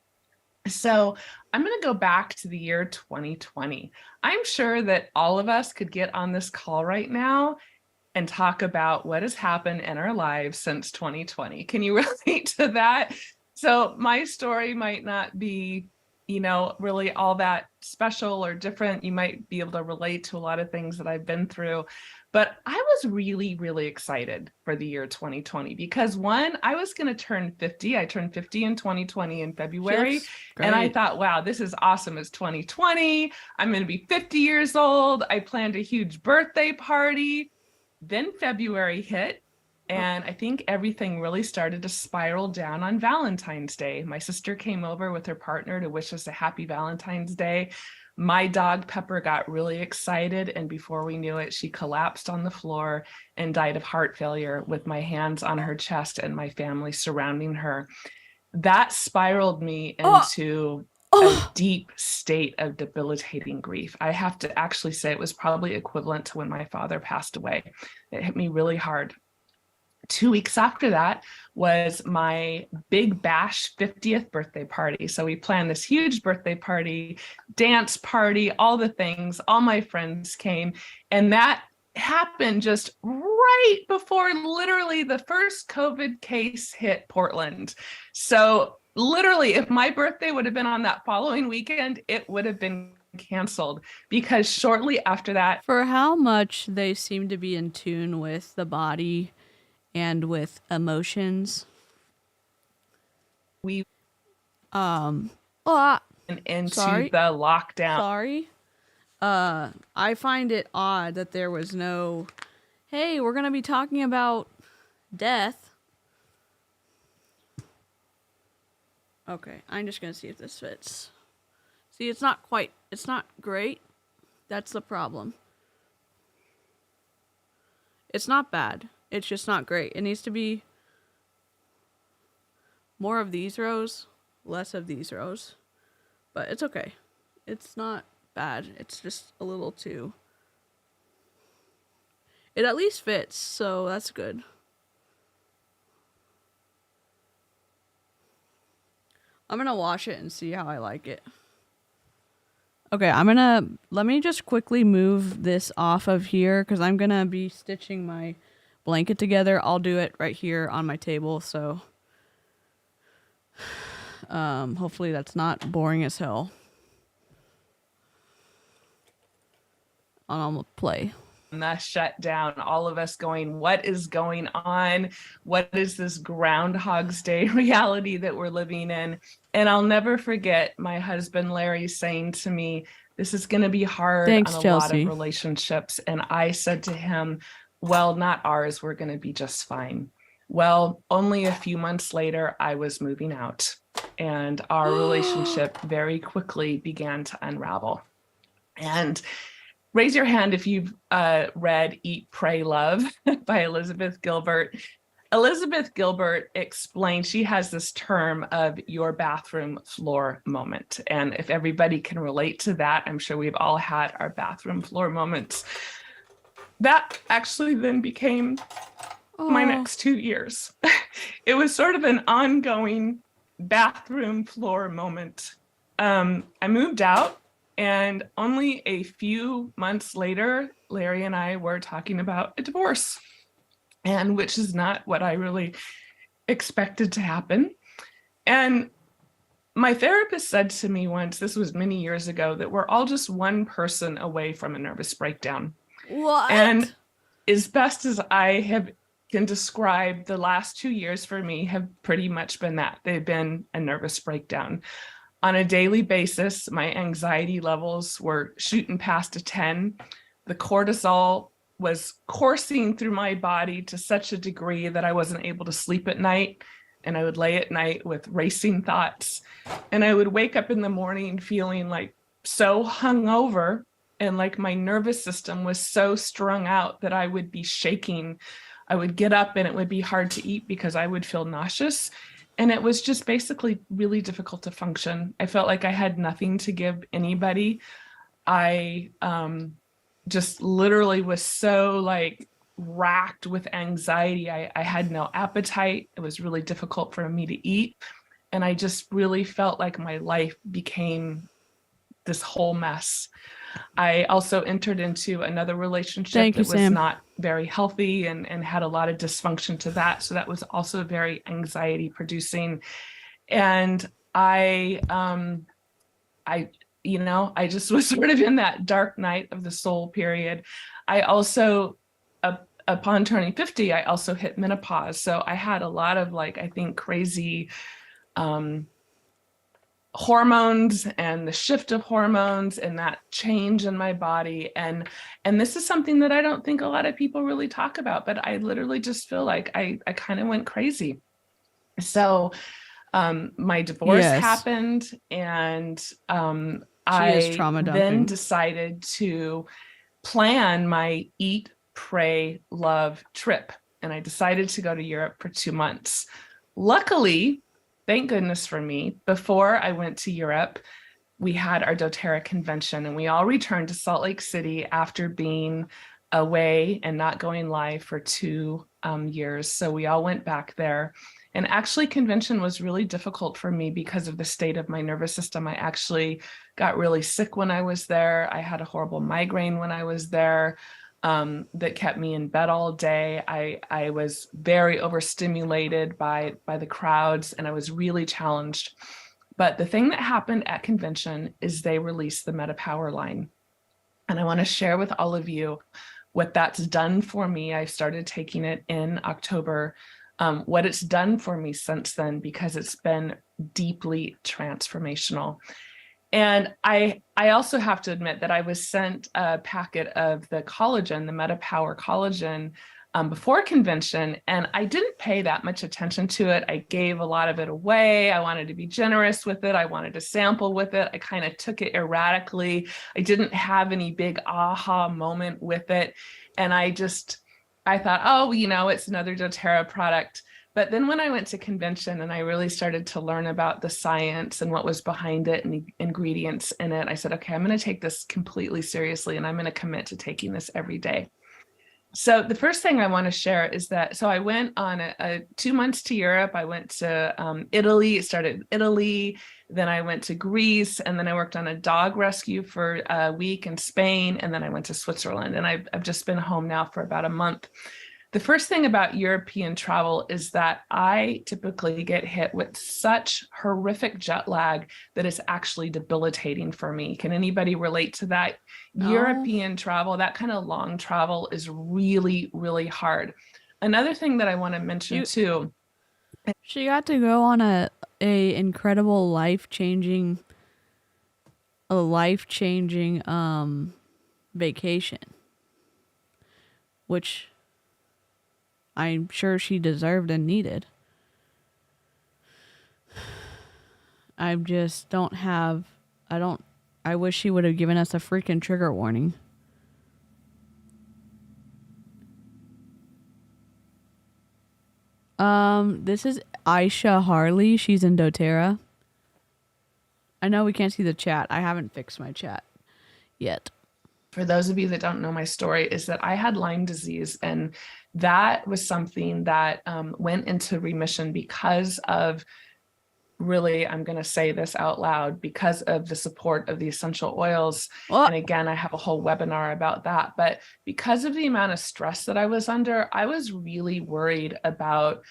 So I'm going to go back to the year 2020. I'm sure that all of us could get on this call right now and talk about what has happened in our lives since 2020. Can you relate to that? So my story might not be, really all that special or different. You might be able to relate to a lot of things that I've been through. But I was really, really excited for the year 2020 because one, I was going to turn 50. I turned 50 in 2020 in February. And I thought, wow, this is awesome. It's 2020. I'm going to be 50 years old. I planned a huge birthday party. Then February hit. And I think everything really started to spiral down on Valentine's Day. My sister came over with her partner to wish us a happy Valentine's Day. My dog Pepper got really excited, and before we knew it, she collapsed on the floor and died of heart failure with my hands on her chest and my family surrounding her. That spiraled me into a deep state of debilitating grief. I have to actually say it was probably equivalent to when my father passed away. It hit me really hard. 2 weeks after that was my Big Bash 50th birthday party. So we planned this huge birthday party, dance party, all the things. All my friends came. And that happened just right before literally the first COVID case hit Portland. So literally, if my birthday would have been on that following weekend, it would have been canceled because shortly after that. For how much they seem to be in tune with the body and with emotions. We into the lockdown. Sorry. I find it odd that there was no, hey, we're going to be talking about death. Okay, I'm just going to see if this fits. See, it's not great. That's the problem. It's not bad. It's just not great. It needs to be more of these rows, less of these rows. But it's okay. It's not bad. It's just a little too... It at least fits, so that's good. I'm gonna wash it and see how I like it. Okay, let me just quickly move this off of here because I'm gonna be stitching my blanket together. I'll do it right here on my table, so hopefully that's not boring as hell. I'll play. That shut down, all of us going, what is going on? What is this Groundhog's Day reality that we're living in? And I'll never forget my husband Larry saying to me, this is going to be hard on a lot of relationships. And I said to him, well, not ours. We're going to be just fine. Well, only a few months later, I was moving out and our relationship very quickly began to unravel. And raise your hand if you've read Eat, Pray, Love by Elizabeth Gilbert. Elizabeth Gilbert explained, she has this term of your bathroom floor moment. And if everybody can relate to that, I'm sure we've all had our bathroom floor moments. That actually then became my next 2 years. It was sort of an ongoing bathroom floor moment. I moved out, and only a few months later, Larry and I were talking about a divorce, and which is not what I really expected to happen. And my therapist said to me once, this was many years ago, that we're all just one person away from a nervous breakdown. What? And as best as I can describe, the last 2 years for me have pretty much been that. They've been a nervous breakdown. On a daily basis, my anxiety levels were shooting past a 10. The cortisol was coursing through my body to such a degree that I wasn't able to sleep at night. And I would lay at night with racing thoughts. And I would wake up in the morning feeling like so hungover, and like my nervous system was so strung out that I would be shaking. I would get up and it would be hard to eat because I would feel nauseous. And it was just basically really difficult to function. I felt like I had nothing to give anybody. I just literally was so like racked with anxiety. I had no appetite. It was really difficult for me to eat. And I just really felt like my life became this whole mess. I also entered into another relationship that was not very healthy and had a lot of dysfunction to that. So that was also very anxiety producing. And I just was sort of in that dark night of the soul period. I also, upon turning 50, I also hit menopause. So I had a lot of like, I think, crazy hormones and the shift of hormones and that change in my body. And this is something that I don't think a lot of people really talk about, but I literally just feel like I kind of went crazy. So my divorce happened, and I then decided to plan my Eat, Pray, Love trip. And I decided to go to Europe for 2 months. Luckily, thank goodness for me, before I went to Europe, we had our doTERRA convention, and we all returned to Salt Lake City after being away and not going live for 2 years. So we all went back there. And actually, convention was really difficult for me because of the state of my nervous system. I actually got really sick when I was there. I had a horrible migraine when I was there that kept me in bed all day. I was very overstimulated by the crowds, and I was really challenged. But the thing that happened at convention is they released the MetaPower line. And I want to share with all of you what that's done for me. I started taking it in October. What it's done for me since then, because it's been deeply transformational. And I also have to admit that I was sent a packet of the collagen, the MetaPower collagen, before convention, and I didn't pay that much attention to it. I gave a lot of it away. I wanted to be generous with it. I wanted to sample with it. I kind of took it erratically. I didn't have any big aha moment with it. And I thought, oh, it's another doTERRA product. But then when I went to convention and I really started to learn about the science and what was behind it and the ingredients in it, I said, okay, I'm going to take this completely seriously, and I'm going to commit to taking this every day. So the first thing I want to share is that, so I went on a 2 months to Europe. I went to Italy, started in Italy, then I went to Greece, and then I worked on a dog rescue for a week in Spain, and then I went to Switzerland, and I've just been home now for about a month. The first thing about European travel is that I typically get hit with such horrific jet lag that is actually debilitating for me. Can anybody relate to that? European travel, that kind of long travel, is really, really hard. Another thing that I want to mention too. She got to go on a incredible life-changing vacation, which I'm sure she deserved and needed. I wish she would have given us a freaking trigger warning. This is Aisha Harley. She's in doTERRA. I know we can't see the chat. I haven't fixed my chat yet. For those of you that don't know my story, is that I had Lyme disease, and that was something that went into remission because of, really, I'm going to say this out loud, because of the support of the essential oils. And again, I have a whole webinar about that. But because of the amount of stress that I was under, I was really worried about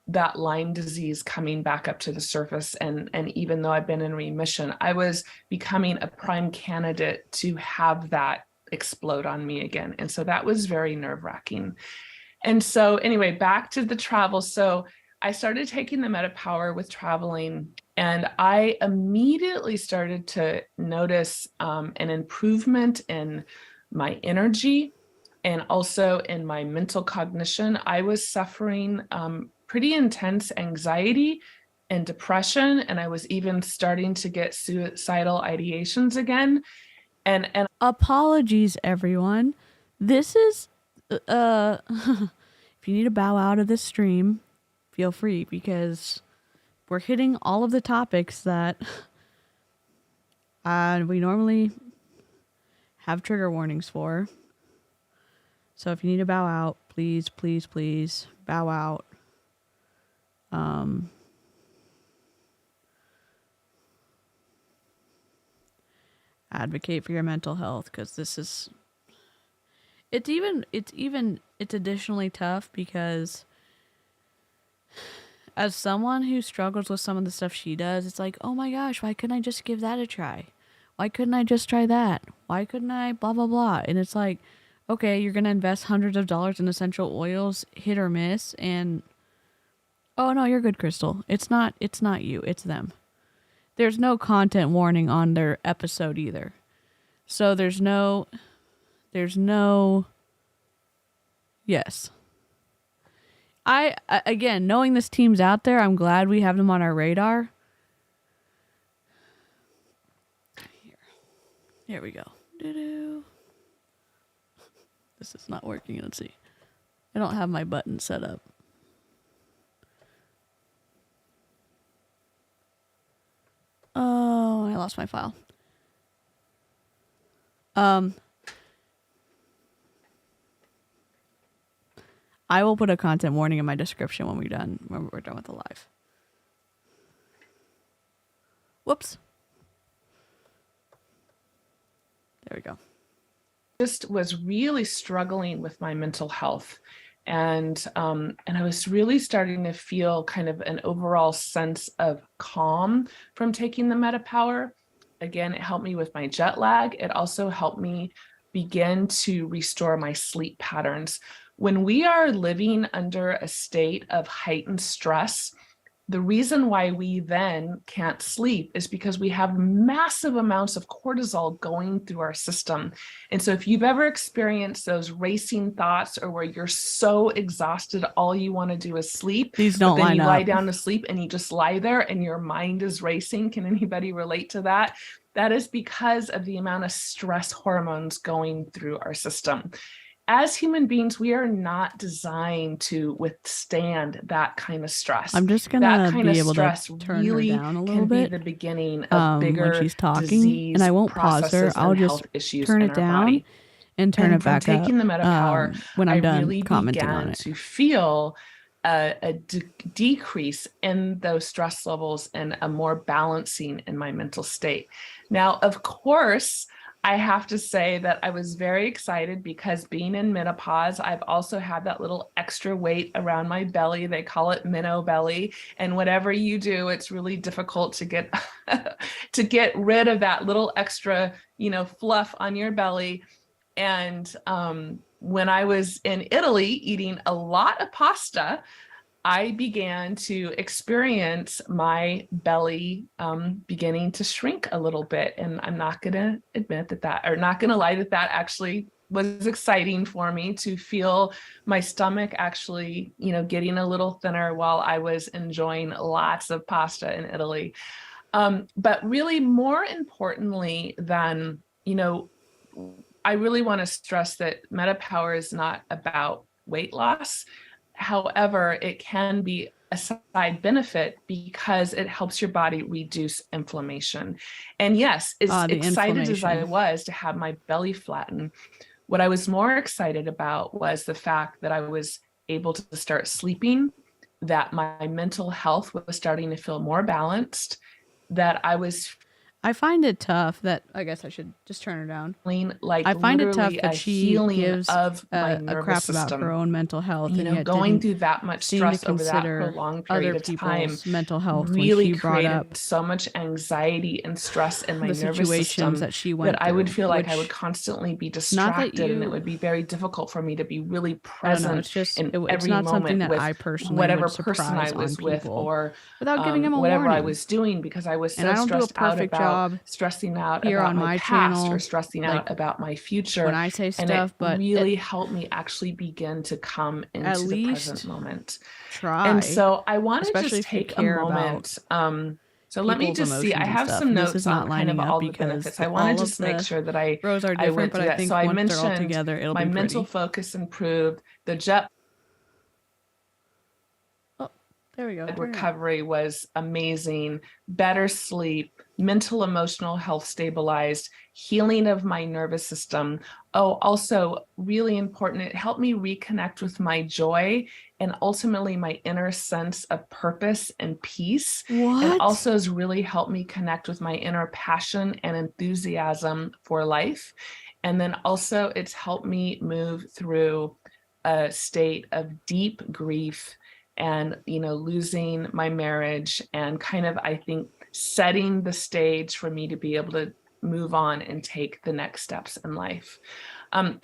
that Lyme disease coming back up to the surface. And even though I've been in remission, I was becoming a prime candidate to have that explode on me again. And so that was very nerve-wracking. And so anyway, back to the travel. So I started taking the MetaPower with traveling, and I immediately started to notice an improvement in my energy and also in my mental cognition. I was suffering pretty intense anxiety and depression, and I was even starting to get suicidal ideations again. And apologies, everyone. This is if you need to bow out of this stream, feel free, because we're hitting all of the topics that we normally have trigger warnings for. So if you need to bow out, please, please, please bow out. Advocate for your mental health, because this is, it's additionally tough because as someone who struggles with some of the stuff she does, it's like, oh my gosh, why couldn't I just give that a try? Why couldn't I just try that? Why couldn't I blah, blah, blah? And it's like, okay, you're going to invest hundreds of dollars in essential oils, hit or miss, and oh no, you're good, Crystal. It's not you, it's them. There's no content warning on their episode either. So there's no, yes. Again, knowing this team's out there, I'm glad we have them on our radar. Here we go. Doo-doo. This is not working. Let's see. I don't have my button set up. Oh, I lost my file. I will put a content warning in my description when we're done with the live. Whoops. There we go. Just was really struggling with my mental health. And I was really starting to feel kind of an overall sense of calm from taking the MetaPower. Again, it helped me with my jet lag. It also helped me begin to restore my sleep patterns. When we are living under a state of heightened stress, the reason why we then can't sleep is because we have massive amounts of cortisol going through our system. And so if you've ever experienced those racing thoughts, or where you're so exhausted, all you want to do is sleep, these don't but then line you up. lie down to sleep and you just lie there and your mind is racing. Can anybody relate to that? That is because of the amount of stress hormones going through our system. As human beings, we are not designed to withstand that kind of stress. I'm just gonna be able to turn really her down a little can bit be the beginning of bigger when she's talking, disease and I won't pause her. processes I'll and just health issues turn in it our down body. and turn And it from back taking up the MetaPower, when I'm I done really commenting on began it. to feel a decrease in those stress levels and a more balancing in my mental state. Now, of course, I have to say that I was very excited because being in menopause, I've also had that little extra weight around my belly. They call it minnow belly. And whatever you do, it's really difficult to get to get rid of that little extra, fluff on your belly. And when I was in Italy eating a lot of pasta, I began to experience my belly beginning to shrink a little bit. And I'm not going to admit not going to lie that actually was exciting for me to feel my stomach actually, getting a little thinner while I was enjoying lots of pasta in Italy. But really, more importantly than, I really want to stress that MetaPower is not about weight loss. However, it can be a side benefit because it helps your body reduce inflammation. And yes, as excited as I was to have my belly flatten, what I was more excited about was the fact that I was able to start sleeping, that my mental health was starting to feel more balanced, that I find it tough that, I guess I should just turn her down. Like I find it tough that she gives of my a crap about her own mental health, and yet going through that much stress over that prolonged period other of people's time mental health really when she brought created up so much anxiety and stress in my the nervous situations system that she went that I would through, feel like I which- would constantly be not that distracted, and you- it would be very difficult for me to be really I don't present know, it's just in it's every not something moment that with I personally whatever would person I surprise was on with, people or without giving them a whatever I warning. was doing, because I was And so I don't do a stressed out perfect about job stressing out here about on my my past channel, or stressing like, out about my future. when I say And stuff, it but really helped me actually begin to come at into the least present moment. try. And so I want to especially just if you take a care moment. So let me people's just see. I emotions and have stuff. some This notes is not on kind of lining up all the because benefits. I all want to of just make the sure that I rows are I different, went but through I that. think So I once they're all mentioned together, it'll my be mental pretty. focus improved. The jet. There There we go. Turn it on. recovery was amazing. Better sleep, mental, emotional health stabilized, healing of my nervous system. Oh, also really important, it helped me reconnect with my joy and ultimately my inner sense of purpose and peace. What? And also has really helped me connect with my inner passion and enthusiasm for life. And then also it's helped me move through a state of deep grief and, losing my marriage and kind of, I think, setting the stage for me to be able to move on and take the next steps in life.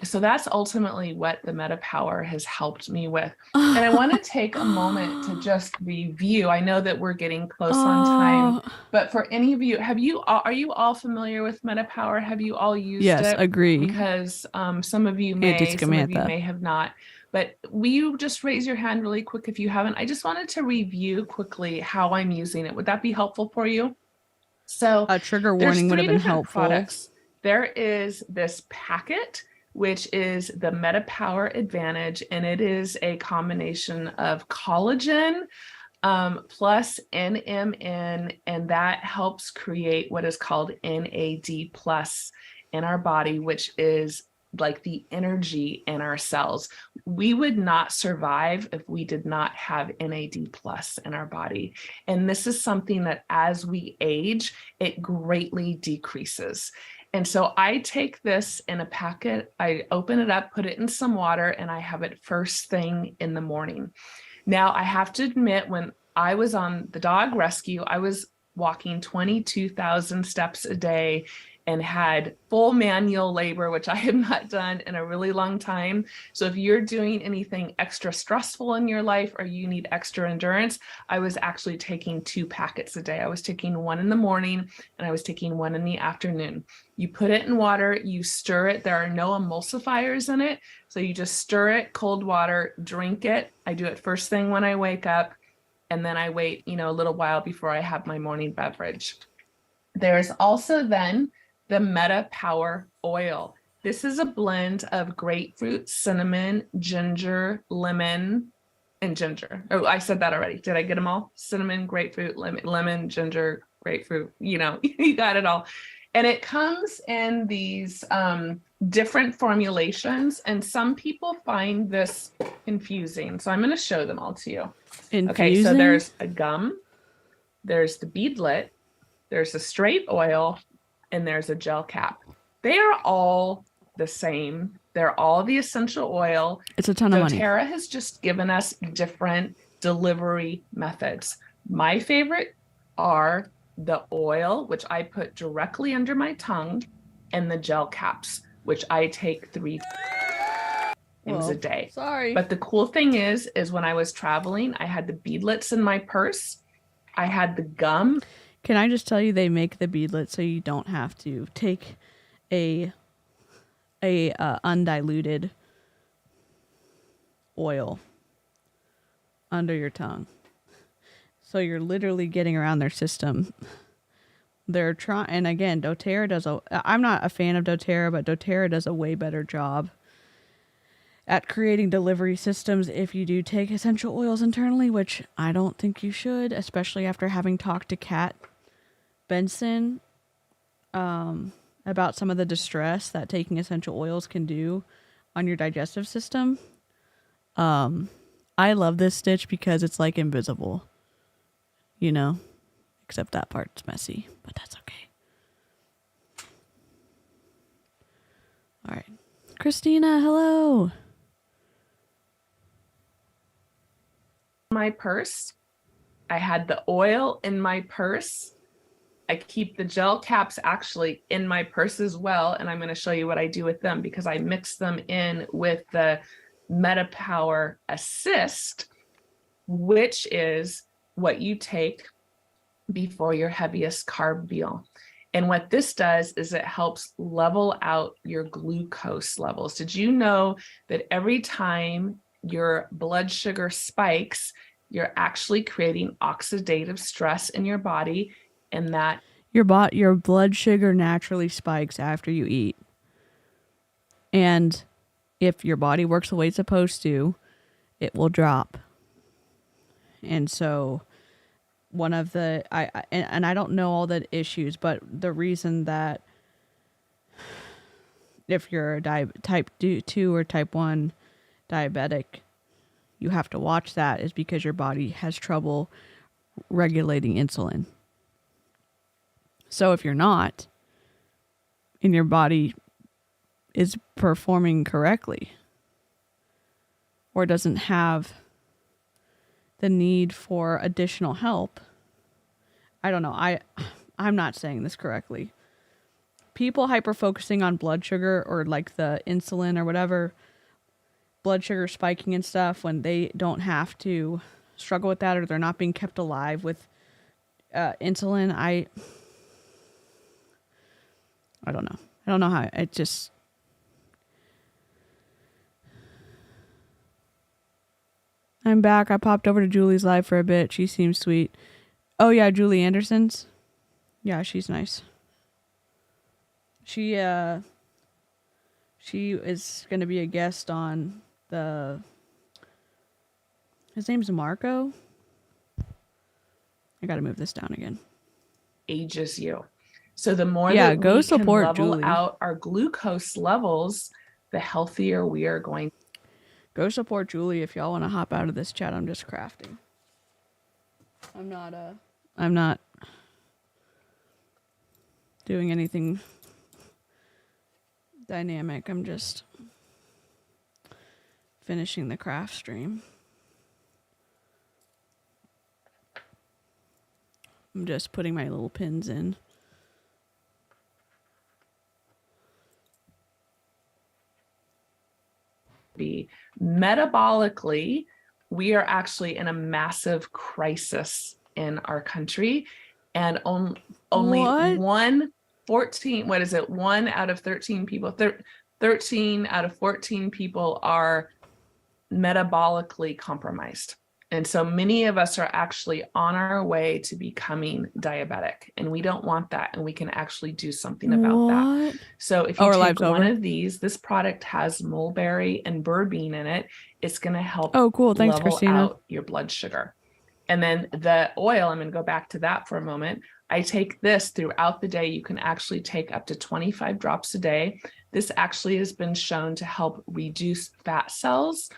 So that's ultimately what the Meta Power has helped me with. And I want to take a moment to just review. I know that we're getting close on time, but for any of you, are you all familiar with Meta Power? Have you all used it? Yes, agree. Because some of you may have not. But will you just raise your hand really quick if you haven't? I just wanted to review quickly how I'm using it. Would that be helpful for you? So a trigger warning would have been helpful. Products. There is this packet, which is the Meta Power Advantage, and it is a combination of collagen plus NMN, and that helps create what is called NAD plus in our body, which is like the energy in our cells. We would not survive if we did not have NAD plus in our body. And this is something that as we age, it greatly decreases. And so I take this in a packet, I open it up, put it in some water, and I have it first thing in the morning. Now, I have to admit, when I was on the dog rescue, I was walking 22,000 steps a day and had full manual labor, which I have not done in a really long time. So if you're doing anything extra stressful in your life or you need extra endurance, I was actually taking 2 packets a day. I was taking one in the morning and I was taking one in the afternoon. You put it in water, you stir it. There are no emulsifiers in it. So you just stir it, cold water, drink it. I do it first thing when I wake up. And then I wait, a little while before I have my morning beverage. There's also then the Meta Power Oil. This is a blend of grapefruit, cinnamon, ginger, lemon, and ginger. Oh, I said that already. Did I get them all? Cinnamon, grapefruit, lemon, ginger, grapefruit, you got it all. And it comes in these different formulations, and some people find this confusing. So I'm going to show them all to you. Infusing? Okay, so there's a gum, there's the beadlet, there's a straight oil, and there's a gel cap. They are all the same. They're all the essential oil. It's a ton of money. doTERRA has just given us different delivery methods. My favorite are the oil, which I put directly under my tongue, and the gel caps, which I take 3 times a day. Sorry. But the cool thing is when I was traveling, I had the beadlets in my purse. I had the gum. Can I just tell you, they make the beadlet so you don't have to take a undiluted oil under your tongue. So you're literally getting around their system. They're trying, and again, doTERRA does I'm not a fan of doTERRA, but doTERRA does a way better job at creating delivery systems if you do take essential oils internally, which I don't think you should, especially after having talked to Kat Benson about some of the distress that taking essential oils can do on your digestive system. I love this stitch because it's like invisible, except that part's messy, but that's okay. All right. Christina, hello. My purse. I had the oil in my purse. I keep the gel caps actually in my purse as well. And I'm going to show you what I do with them because I mix them in with the Meta Power Assist, which is what you take before your heaviest carb meal. And what this does is it helps level out your glucose levels. Did you know that every time your blood sugar spikes, you're actually creating oxidative stress in your body, and that your blood sugar naturally spikes after you eat. And if your body works the way it's supposed to, it will drop. And so one of the and I don't know all the issues, but the reason that if you're a type 2 or type 1 diabetic, you have to watch that is because your body has trouble regulating insulin. So if you're not, and your body is performing correctly or doesn't have the need for additional help, I don't know. I'm not saying this correctly. People hyper-focusing on blood sugar or like the insulin or whatever, blood sugar spiking and stuff when they don't have to struggle with that or they're not being kept alive with insulin. I don't know. I don't know how it just. I'm back. I popped over to Julie's live for a bit. She seems sweet. Oh yeah, Julie Anderson's. Yeah, she's nice. She is going to be a guest on his name's Marco. I got to move this down again. Ages you. So the more yeah, that go we support can level Julie. out our glucose levels, the healthier we are going. Go support Julie if y'all want to hop out of this chat. I'm just crafting. I'm not doing anything dynamic. I'm just finishing the craft stream. I'm just putting my little pins in. Be metabolically, we are actually in a massive crisis in our country, and only one out of 13 people, 13 out of 14 people are metabolically compromised. And so many of us are actually on our way to becoming diabetic, and we don't want that, and we can actually do something about that. So if you take one of these, this product has mulberry and birdbean in it. It's going to help Thanks, level Christina. out your blood sugar. And then the oil, I'm going to go back to that for a moment. I take this throughout the day. You can actually take up to 25 drops a day. This actually has been shown to help reduce fat cells,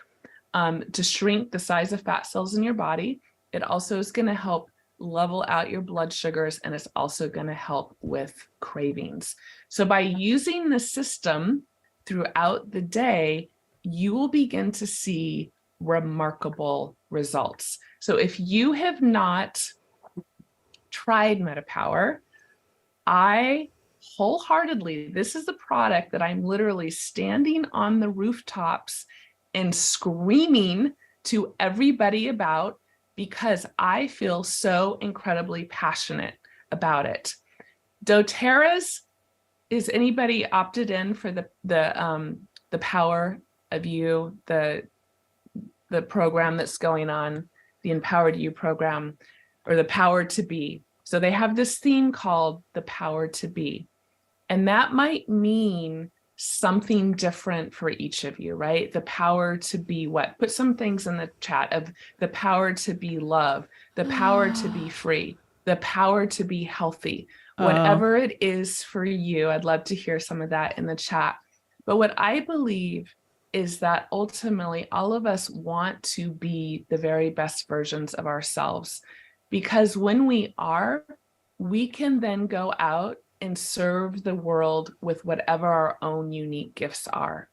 to shrink the size of fat cells in your body. It also is going to help level out your blood sugars, and it's also going to help with cravings. So by using the system throughout the day, you will begin to see remarkable results. So if you have not tried MetaPower, I wholeheartedly, this is the product that I'm literally standing on the rooftops and screaming to everybody about, because I feel so incredibly passionate about it. doTERRA's, is anybody opted in for the Power of You, the program that's going on, the Empowered You program, or the Power to Be? So they have this theme called the Power to Be, and that might mean something different for each of you, right? The power to be what? Put some things in the chat of the power to be love, the power to be free, the power to be healthy. Whatever it is for you, I'd love to hear some of that in the chat. But what I believe is that ultimately all of us want to be the very best versions of ourselves, because when we are, we can then go out and serve the world with whatever our own unique gifts are.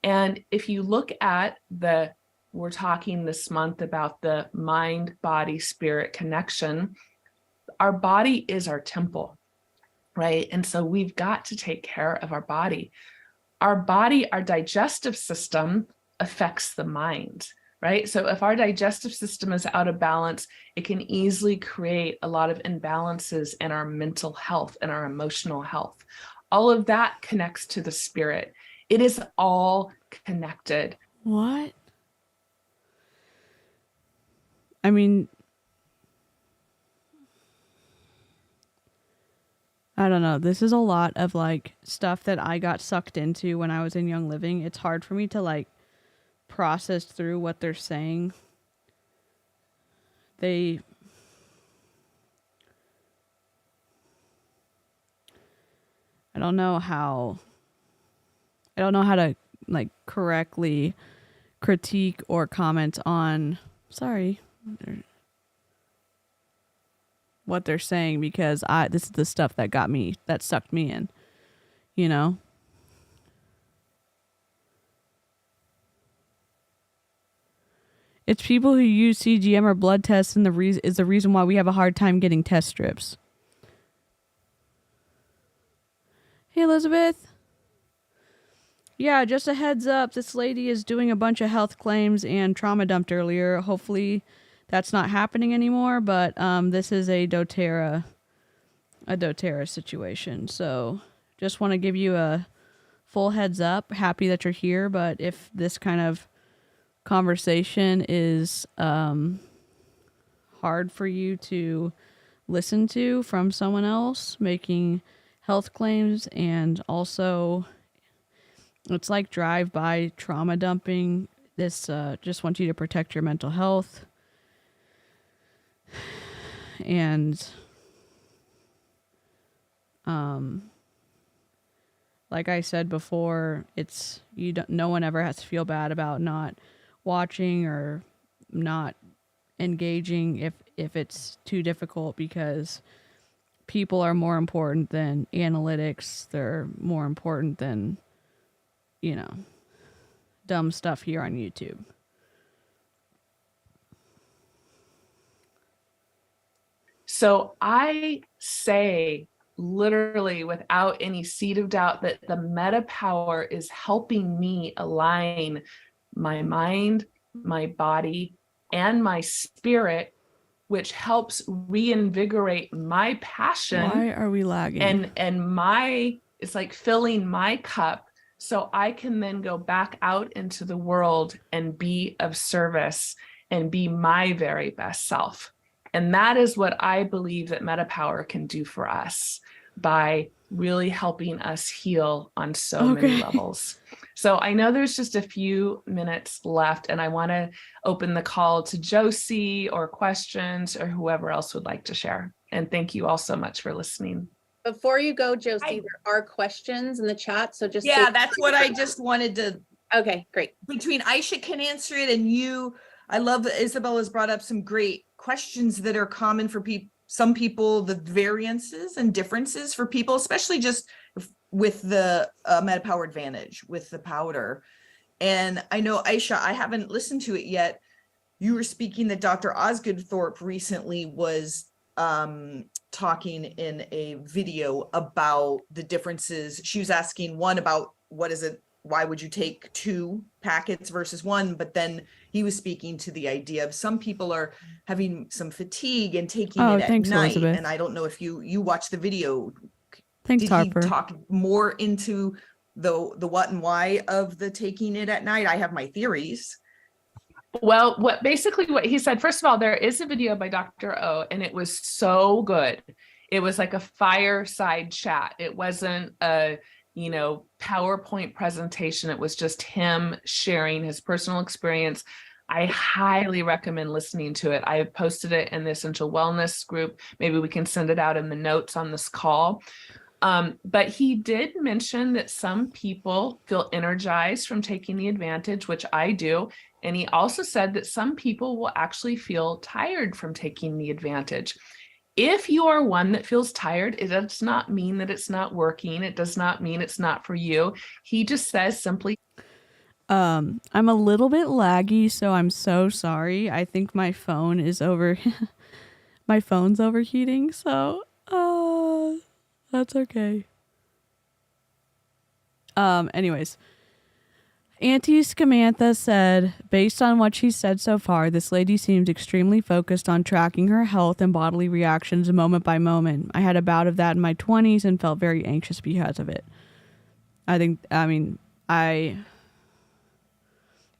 And if you look at we're talking this month about the mind, body, spirit connection. Our body is our temple, right? And so we've got to take care of our body. Our body, our digestive system affects the mind, right? So if our digestive system is out of balance, it can easily create a lot of imbalances in our mental health and our emotional health. All of that connects to the spirit. It is all connected. What? I mean, I don't know. This is a lot of like stuff that I got sucked into when I was in Young Living. It's hard for me to like process through what they're saying. they I don't know how to like correctly critique or comment on what they're saying, because this is the stuff that sucked me in, you know? It's people who use CGM or blood tests and is the reason why we have a hard time getting test strips. Hey, Elizabeth. Yeah, just a heads up. This lady is doing a bunch of health claims and trauma dumped earlier. Hopefully that's not happening anymore, but this is a doTERRA situation. So just want to give you a full heads up. Happy that you're here, but if this kind of conversation is hard for you to listen to from someone else making health claims, and also it's like drive-by trauma dumping, this just wants you to protect your mental health. And like I said before, no one ever has to feel bad about not watching or not engaging if it's too difficult, because people are more important than analytics. They're more important than, dumb stuff here on YouTube. So I say literally without any seed of doubt that the meta power is helping me align my mind, my body, and my spirit, which helps reinvigorate my passion. Why are we lagging? And it's like filling my cup, so I can then go back out into the world and be of service and be my very best self. And that is what I believe that Meta Power can do for us by really helping us heal on so many levels. So I know there's just a few minutes left, and I want to open the call to Josie or questions or whoever else would like to share. And thank you all so much for listening. Before you go, Josie, there are questions in the chat. So just that's what I just wanted to. Okay, great. Between Aisha can answer it and you, I love that Isabella's brought up some great questions that are common for some people, the variances and differences for people, especially just with the Meta Power Advantage with the powder. And I know, Aisha, I haven't listened to it yet. You were speaking that Dr. Osgood Thorpe recently was talking in a video about the differences. She was asking one about why would you take 2 packets versus 1? But then he was speaking to the idea of some people are having some fatigue and taking it at night. Elizabeth. And I don't know if you watched the video. Thanks, Did Harper. he talk more into the what and why of the taking it at night? I have my theories. Well, what he said, first of all, there is a video by Dr. O, and it was so good. It was like a fireside chat. It wasn't a PowerPoint presentation. It was just him sharing his personal experience. I highly recommend listening to it. I have posted it in the Essential Wellness group. Maybe we can send it out in the notes on this call. But he did mention that some people feel energized from taking the advantage, which I do. And he also said that some people will actually feel tired from taking the advantage. If you are one that feels tired, it does not mean that it's not working. It does not mean it's not for you. He just says simply, I'm a little bit laggy, so I'm so sorry. I think my phone is my phone's overheating, so that's okay. Anyways, Auntie Scamantha said, based on what she said so far, this lady seems extremely focused on tracking her health and bodily reactions moment by moment. I had a bout of that in my 20s and felt very anxious because of it.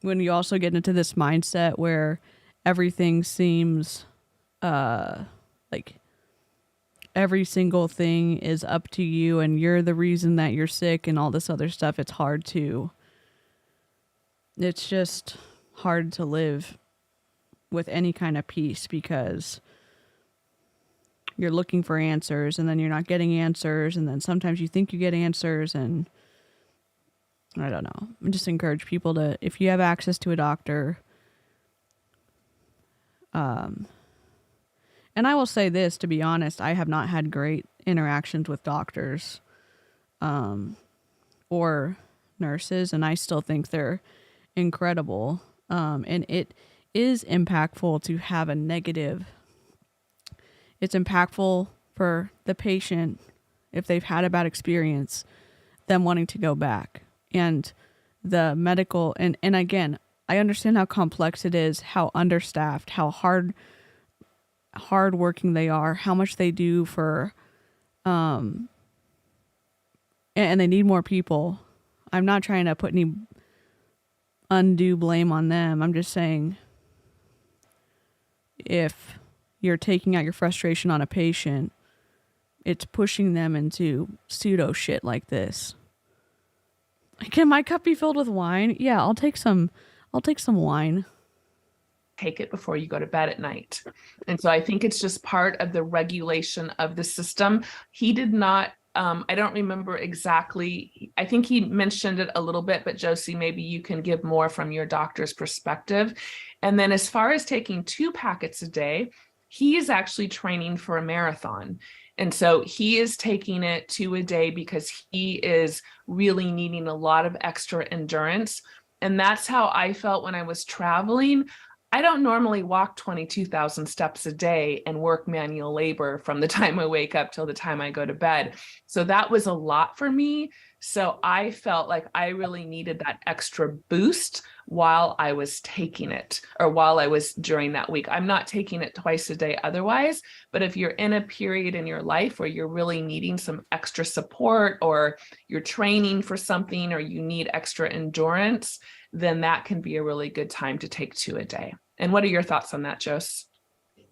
When you also get into this mindset where everything seems like every single thing is up to you and you're the reason that you're sick and all this other stuff, it's just hard to live with any kind of peace, because you're looking for answers and then you're not getting answers, and then sometimes you think you get answers, and I don't know. I just encourage people to, if you have access to a doctor, and I will say this, to be honest, I have not had great interactions with doctors or nurses, and I still think they're incredible. And it is impactful to have a negative. It's impactful for the patient if they've had a bad experience, them wanting to go back. And the medical, and again, I understand how complex it is, how understaffed, how hard working they are, how much they do for, and they need more people. I'm not trying to put any undue blame on them. I'm just saying, if you're taking out your frustration on a patient, it's pushing them into pseudo shit like this. Can my cup be filled with wine? Yeah, I'll take some wine. Take it before you go to bed at night. And so I think it's just part of the regulation of the system. He did not, I don't remember exactly. I think he mentioned it a little bit, but Josie, maybe you can give more from your doctor's perspective. And then as far as taking 2 packets a day, he is actually training for a marathon. And so he is taking it 2 a day because he is really needing a lot of extra endurance. And that's how I felt when I was traveling. I don't normally walk 22,000 steps a day and work manual labor from the time I wake up till the time I go to bed. So that was a lot for me. So I felt like I really needed that extra boost while I was taking it, or while I was during that week. I'm not taking it twice a day otherwise, but if you're in a period in your life where you're really needing some extra support, or you're training for something, or you need extra endurance, then that can be a really good time to take 2 a day. And what are your thoughts on that, Jose?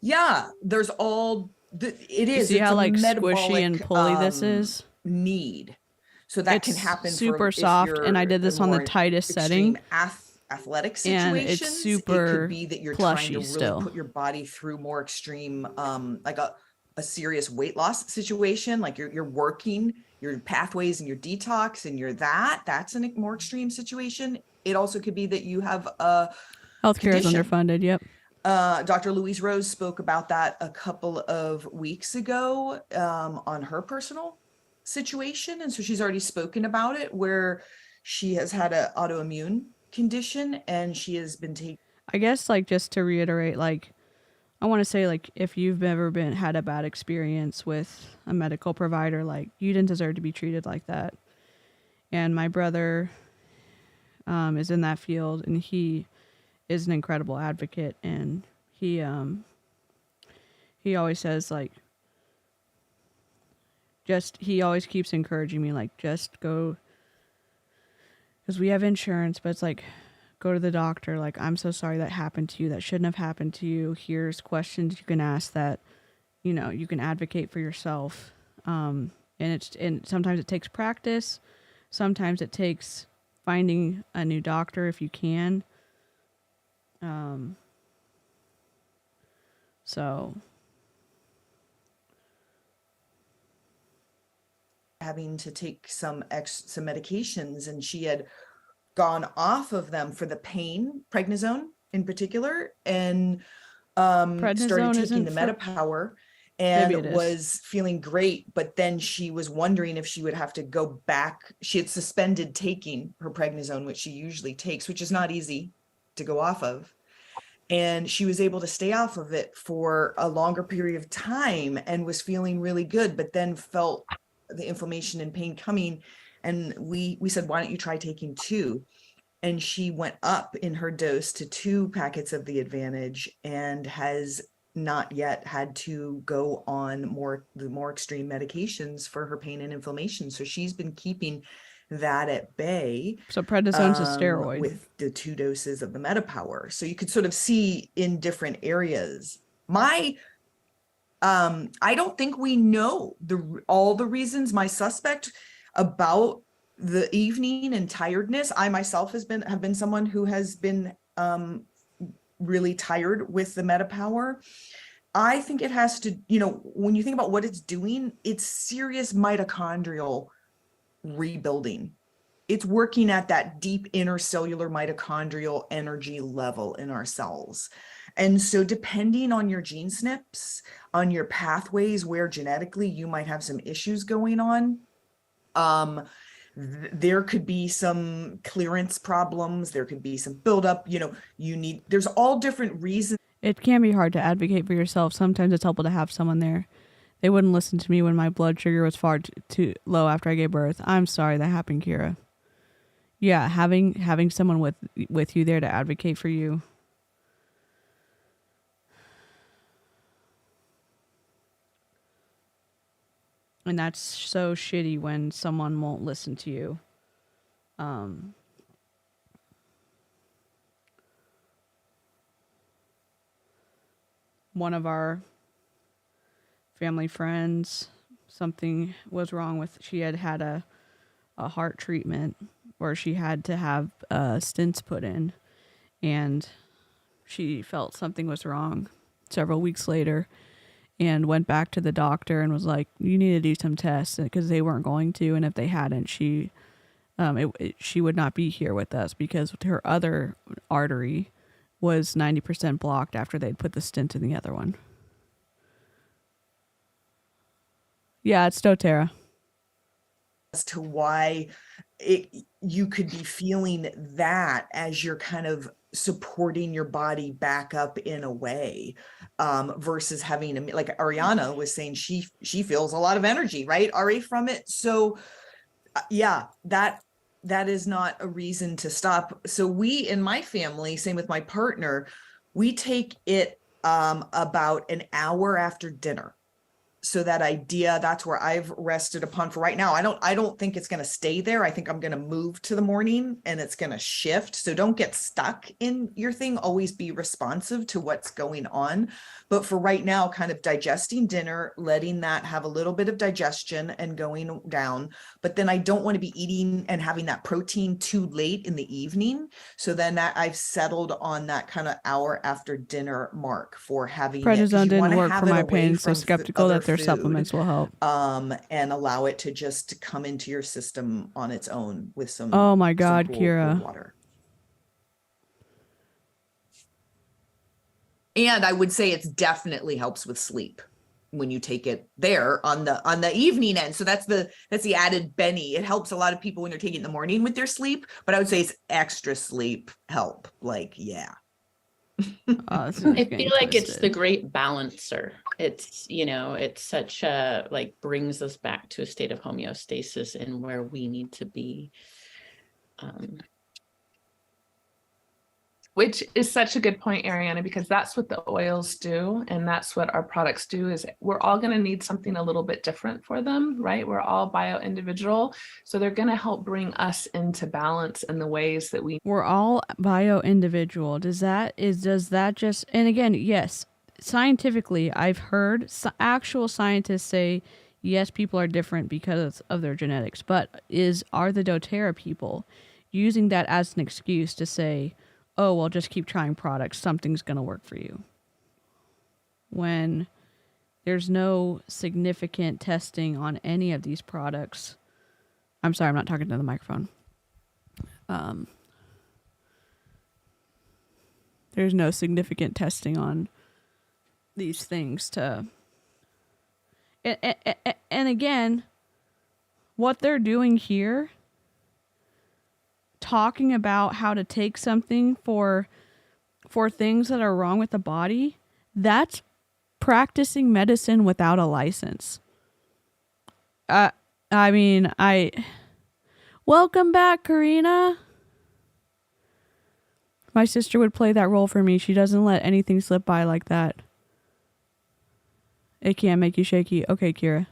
Yeah, there's all, it is. See how like metabolic, squishy and pulley this is? Need. So that It's can happen super soft, and I did this on the tightest setting. Athletic And situations. it's super it could be that you're trying to really still. put your body through more extreme, like a serious weight loss situation. Like you're working your pathways and your detox, and that's a more extreme situation. It also could be that you have a Healthcare is condition. underfunded. Yep. Dr. Louise Rose spoke about that a couple of weeks ago on her personal situation. And so she's already spoken about it, where she has had an autoimmune condition and she has been taking. I guess, like, just to reiterate, like, I want to say, like, if you've ever had a bad experience with a medical provider, like, you didn't deserve to be treated like that. And my brother is in that field, and he is an incredible advocate, and he always says, like, he always keeps encouraging me, like, just go, because we have insurance, but it's like, go to the doctor. Like, I'm so sorry that happened to you. That shouldn't have happened to you. Here's questions you can ask that, you can advocate for yourself. And sometimes it takes practice. Sometimes it takes finding a new doctor if you can. So having to take some medications, and she had gone off of them for the pain, prednisone in particular, and started taking the MetaPower, and was feeling great. But then she was wondering if she would have to go back. She had suspended taking her prednisone, which she usually takes, which is not easy to go off of. And she was able to stay off of it for a longer period of time and was feeling really good, but then felt the inflammation and pain coming. And we said, why don't you try taking 2? And she went up in her dose to 2 packets of the Advantage, and has not yet had to go on the more extreme medications for her pain and inflammation. So she's been keeping that at bay. So prednisone's a steroid with the 2 doses of the MetaPower. So you could sort of see in different areas. I don't think we know all the reasons. My suspect about the evening and tiredness, I myself have been someone who has been really tired with the MetaPower. I think it has to, when you think about what it's doing, it's serious mitochondrial rebuilding. It's working at that deep intercellular mitochondrial energy level in our cells. And so depending on your gene SNPs, on your pathways where genetically you might have some issues going on, there could be some clearance problems. There could be some buildup, there's all different reasons. It can be hard to advocate for yourself. Sometimes it's helpful to have someone there. They wouldn't listen to me when my blood sugar was far too low after I gave birth. I'm sorry that happened, Kira. Yeah, having someone with you there to advocate for you. And that's so shitty when someone won't listen to you. One of our family friends, something was wrong with, she had a heart treatment where she had to have stents put in, and she felt something was wrong several weeks later and went back to the doctor and was like, you need to do some tests, because they weren't going to, and if they hadn't, she would not be here with us because her other artery was 90% blocked after they'd put the stent in the other one. Yeah, it's doTERRA. As to why you could be feeling that as you're kind of supporting your body back up in a way, versus having, like Ariana was saying, she feels a lot of energy, right, Ari, from it. So yeah, that is not a reason to stop. So we, in my family, same with my partner, we take it about an hour after dinner. So that idea, that's where I've rested upon for right now. I don't think it's going to stay there. I think I'm going to move to the morning and it's going to shift. So don't get stuck in your thing. Always be responsive to what's going on. But for right now, kind of digesting dinner, letting that have a little bit of digestion and going down. But then I don't want to be eating and having that protein too late in the evening. So then that I've settled on that kind of hour after dinner mark for having Prednisone didn't work for my pain, so skeptical that their supplements will help. And allow it to just come into your system on its own with some. Oh my God, cool Kira. water. And I would say it definitely helps with sleep when you take it there on the evening end. So that's the added Benny. It helps a lot of people when they're taking it in the morning with their sleep, but I would say it's extra sleep help. Like, yeah. I feel like it's the great balancer. It's, it's such a, like, brings us back to a state of homeostasis and where we need to be. Which is such a good point, Ariana, because that's what the oils do. And that's what our products do, is we're all going to need something a little bit different for them, right? We're all bio-individual. So they're going to help bring us into balance in the ways that we're all bio-individual. Does that just, and again, yes, scientifically, I've heard actual scientists say, yes, people are different because of their genetics, but are the doTERRA people using that as an excuse to say, oh, well, just keep trying products, something's going to work for you, when there's no significant testing on any of these products? I'm sorry, I'm not talking to the microphone. There's no significant testing on these things to... And again, what they're doing here, talking about how to take something for things that are wrong with the body, that's practicing medicine without a license. Welcome back, Karina. My sister would play that role for me. She doesn't let anything slip by like that. It can't make you shaky. Okay, Kira.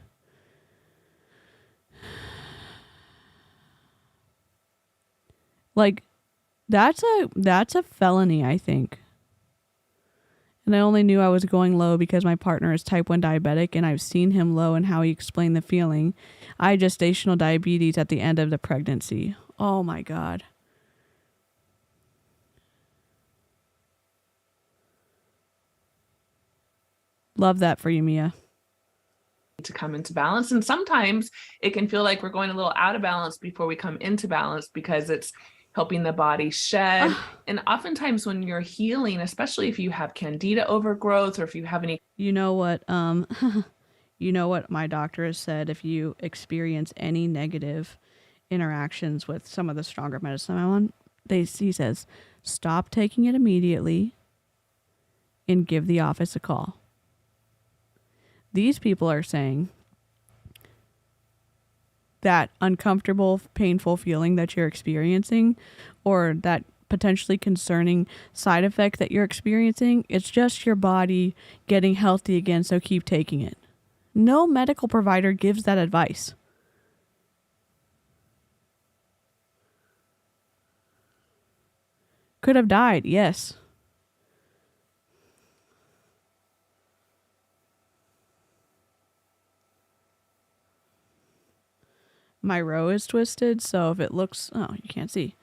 Like, that's a felony, I think. And I only knew I was going low because my partner is type 1 diabetic, and I've seen him low and how he explained the feeling. I had gestational diabetes at the end of the pregnancy. Oh my God. Love that for you, Mia. To come into balance. And sometimes it can feel like we're going a little out of balance before we come into balance because it's helping the body shed. And oftentimes when you're healing, especially if you have candida overgrowth or if you have any, you know what my doctor has said, if you experience any negative interactions with some of the stronger medicine I'm on, he says, stop taking it immediately and give the office a call. These people are saying that uncomfortable, painful feeling that you're experiencing, or that potentially concerning side effect that you're experiencing, it's just your body getting healthy again, so keep taking it. No medical provider gives that advice. Could have died, yes. My row is twisted, so if it looks, you can't see.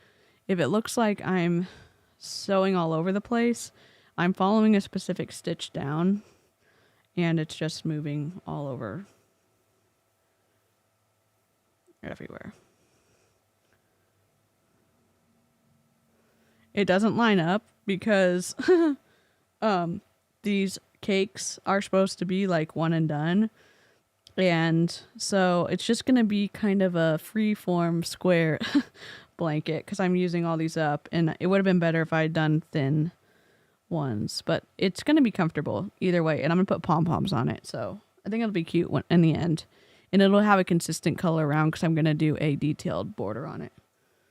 If it looks like I'm sewing all over the place, I'm following a specific stitch down, and it's just moving all over everywhere. It doesn't line up because these cakes are supposed to be like one and done. And so it's just going to be kind of a free form square blanket because I'm using all these up, and it would have been better if I had done thin ones, but it's going to be comfortable either way. And I'm going to put pom-poms on it. So I think it'll be cute in the end, and it'll have a consistent color around because I'm going to do a detailed border on it.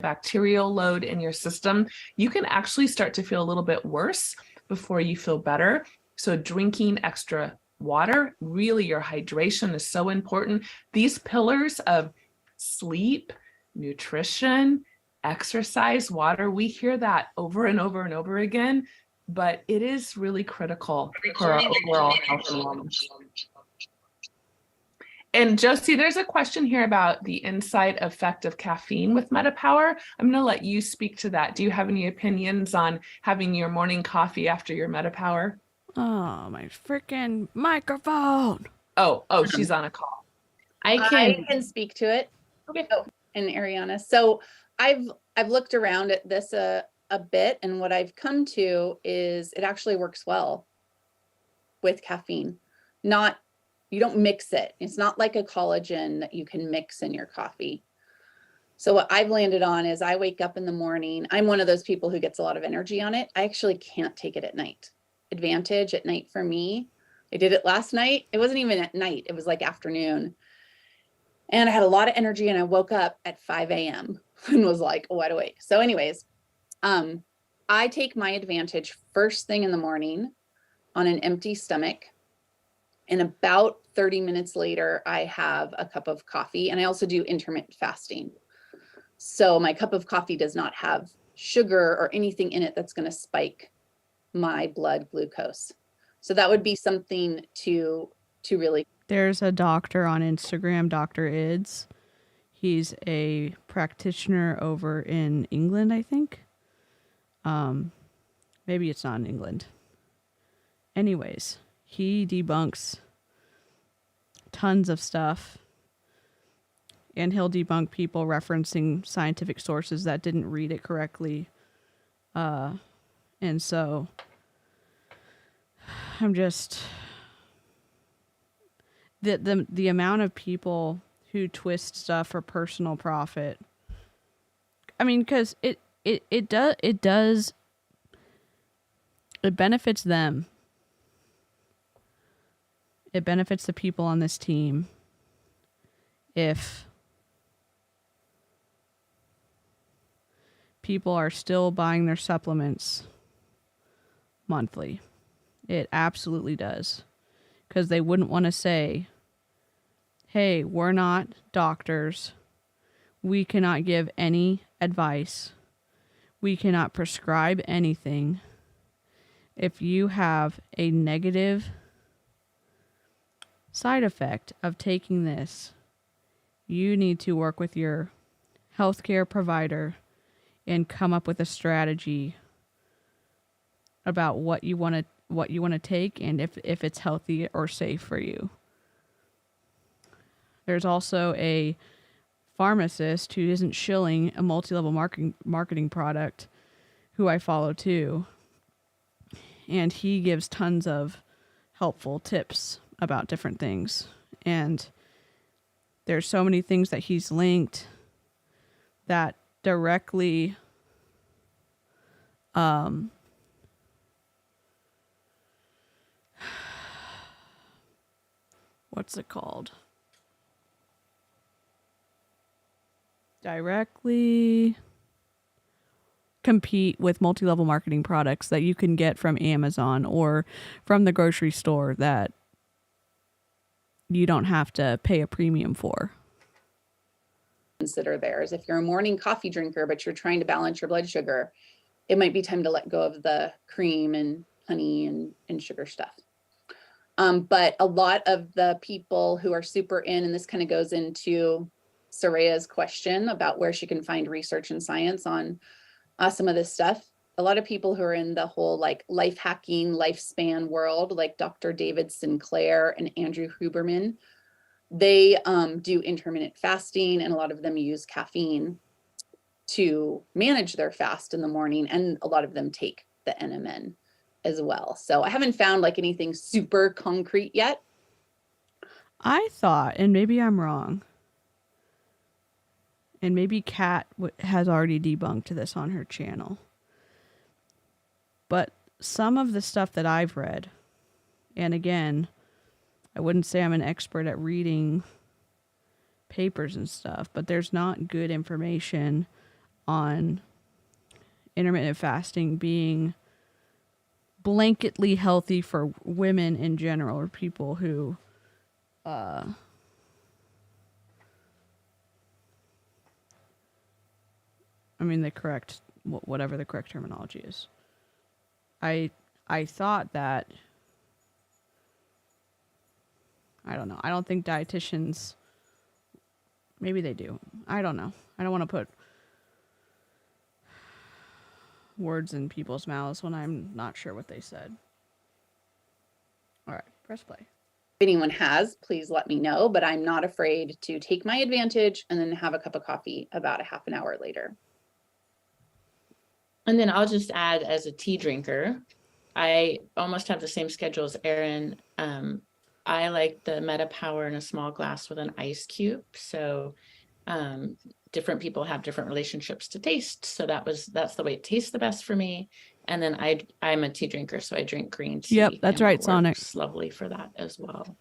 Bacterial load in your system, you can actually start to feel a little bit worse before you feel better. So drinking extra water, really your hydration is so important. These pillars of sleep, nutrition, exercise, water, we hear that over and over and over again, but it is really critical for our overall health and wellness. And Josie, there's a question here about the inside effect of caffeine with MetaPower. I'm going to let you speak to that. Do you have any opinions on having your morning coffee after your MetaPower? Oh, my freaking microphone. Oh, she's on a call. I can speak to it. Okay. Oh, and Ariana. So I've looked around at this a bit, and what I've come to is it actually works well with caffeine. You don't mix it. It's not like a collagen that you can mix in your coffee. So what I've landed on is I wake up in the morning. I'm one of those people who gets a lot of energy on it. I actually can't take it at night. Advantage at night for me. I did it last night. It wasn't even at night. It was like afternoon. And I had a lot of energy, and I woke up at 5 a.m. and was like wide awake. So anyways, I take my Advantage first thing in the morning on an empty stomach. And about 30 minutes later, I have a cup of coffee, and I also do intermittent fasting. So my cup of coffee does not have sugar or anything in it that's going to spike my blood glucose. So that would be something to really. There's a doctor on Instagram, Dr. Ids. He's a practitioner over in England, I think. Maybe it's not in England. Anyways, he debunks tons of stuff, and he'll debunk people referencing scientific sources that didn't read it correctly. And so I'm just, the amount of people who twist stuff for personal profit. I mean, because it benefits them. It benefits the people on this team if people are still buying their supplements monthly. It absolutely does. Because they wouldn't want to say, hey, we're not doctors. We cannot give any advice. We cannot prescribe anything. If you have a negative side effect of taking this, you need to work with your healthcare provider and come up with a strategy about what you want to what you want to take and if it's healthy or safe for you. There's also a pharmacist who isn't shilling a multi-level marketing product who I follow too. And he gives tons of helpful tips about different things. And there's so many things that he's linked that directly what's it called? Directly compete with multi-level marketing products that you can get from Amazon or from the grocery store that you don't have to pay a premium for. Consider theirs. If you're a morning coffee drinker, but you're trying to balance your blood sugar, it might be time to let go of the cream and honey and sugar stuff. But a lot of the people who are super in, and this kind of goes into Soraya's question about where she can find research and science on some of this stuff. A lot of people who are in the whole like life hacking, lifespan world, like Dr. David Sinclair and Andrew Huberman, they do intermittent fasting, and a lot of them use caffeine to manage their fast in the morning, and a lot of them take the NMN as well. So I haven't found like anything super concrete yet. I thought, and maybe I'm wrong, and maybe Kat has already debunked this on her channel, but some of the stuff that I've read, and again, I wouldn't say I'm an expert at reading papers and stuff, but there's not good information on intermittent fasting being blanketly healthy for women in general, or people who the correct, whatever the correct terminology is. I thought that, I don't know. I don't think dietitians, maybe they do. I don't know. I don't want to put words in people's mouths when I'm not sure what they said. All right, press play. If anyone has, please let me know, but I'm not afraid to take my advantage and then have a cup of coffee about a half an hour later. And then I'll just add, as a tea drinker, I almost have the same schedule as Erin. I like the Meta Power in a small glass with an ice cube. So different people have different relationships to taste. So that's the way it tastes the best for me. And then I'm a tea drinker, so I drink green tea. Yep, that's right, Sonic. It's lovely for that as well.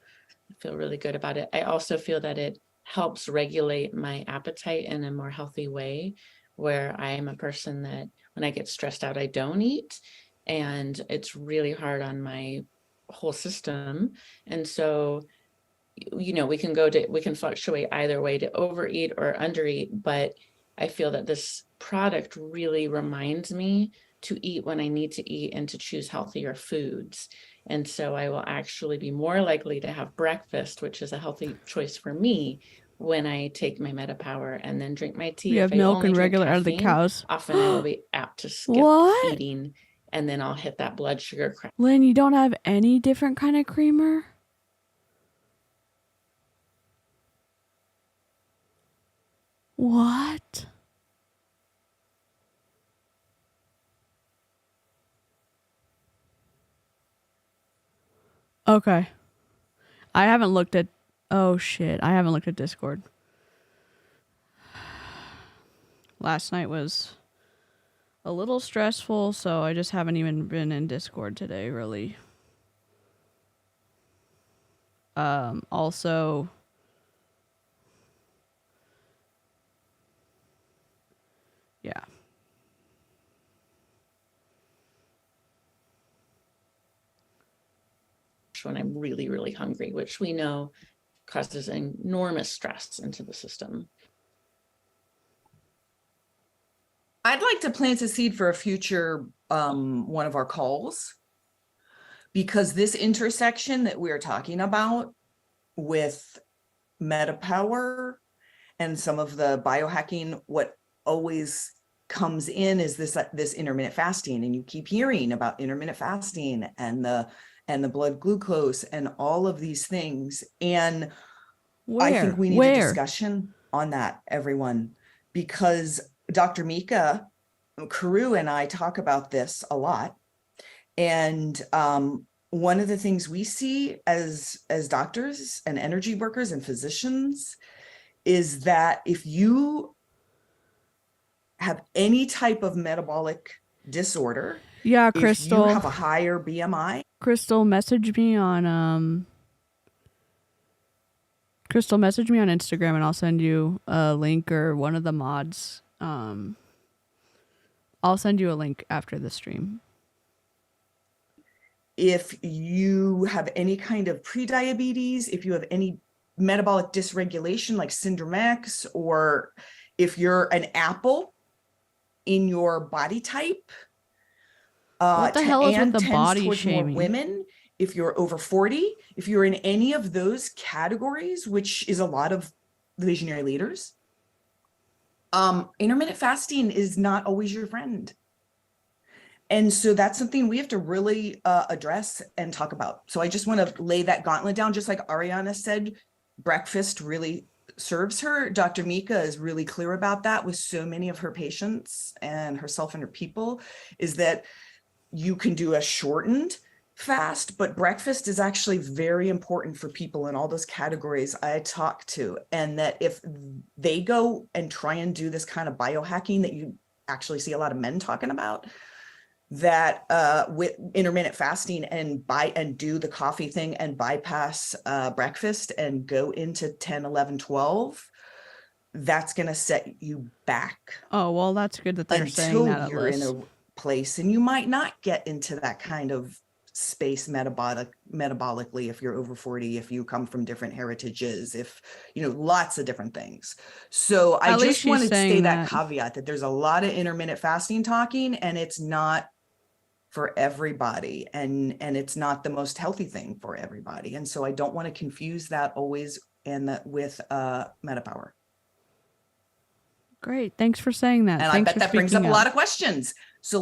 I feel really good about it. I also feel that it helps regulate my appetite in a more healthy way, where I am a person that when I get stressed out, I don't eat. And it's really hard on my whole system. And so, we can fluctuate either way, to overeat or undereat, but I feel that this product really reminds me to eat when I need to eat and to choose healthier foods. And so I will actually be more likely to have breakfast, which is a healthy choice for me, when I take my Meta Power and then drink my tea. You have milk and regular out of the cows. Often I will be apt to skip eating, and then I'll hit that blood sugar crash. Lynn, you don't have any different kind of creamer? What? Okay. I haven't looked at... Oh, shit. I haven't looked at Discord. Last night was a little stressful, so I just haven't even been in Discord today, really. Also... Yeah. When I'm really, really hungry, which we know causes enormous stress into the system. I'd like to plant a seed for a future one of our calls, because this intersection that we're talking about with Meta Power and some of the biohacking, what always comes in is this intermittent fasting, and you keep hearing about intermittent fasting and the blood glucose and all of these things. And I think we need a discussion on that, everyone, because Dr. Mika Carew and I talk about this a lot. And one of the things we see as doctors and energy workers and physicians is that if you have any type of metabolic disorder, Yeah, if Crystal. you have a higher BMI, Crystal, message me on Instagram, and I'll send you a link, or one of the mods. I'll send you a link after the stream. if you have any kind of prediabetes, if you have any metabolic dysregulation like syndrome X, or if you're an apple in your body type, What the hell is with the tends body towards more shaming? women, if you're over 40, if you're in any of those categories, which is a lot of visionary leaders, intermittent fasting is not always your friend. And so that's something we have to really address and talk about. So I just want to lay that gauntlet down, just like Ariana said, breakfast really serves her. Dr. Mika is really clear about that with so many of her patients and herself and her people, is that you can do a shortened fast, but breakfast is actually very important for people in all those categories I talk to. And that if they go and try and do this kind of biohacking that you actually see a lot of men talking about, that with intermittent fasting and do the coffee thing and bypass breakfast and go into 10, 11, 12, that's going to set you back. Oh, well, that's good that they're saying that at Until you're in least. a place, and you might not get into that kind of space metabolically if you're over 40, if you come from different heritages, if lots of different things. So I At least just wanted she's to say saying that that. caveat that there's a lot of intermittent fasting talking, and it's not for everybody, and it's not the most healthy thing for everybody. And so I don't want to confuse that always and that with MetaPower. Great. Thanks for saying that. And Thanks I bet that brings up a lot of questions. So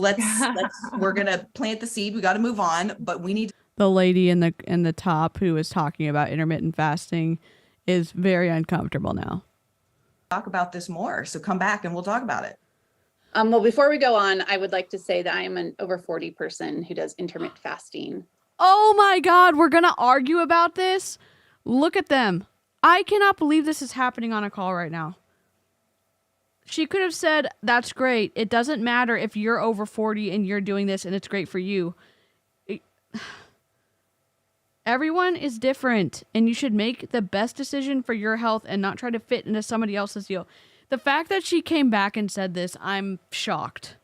we're gonna plant the seed. We got to move on, but we need The lady in the top who was talking about intermittent fasting is very uncomfortable now. to talk about this more. So come back and we'll talk about it. Well, before we go on, I would like to say that I am an over 40 person who does intermittent fasting. Oh my God, we're going to argue about this? Look at them. I cannot believe this is happening on a call right now. She could have said, that's great. It doesn't matter if you're over 40 and you're doing this and it's great for you. Everyone is different, and you should make the best decision for your health and not try to fit into somebody else's deal. The fact that she came back and said this, I'm shocked.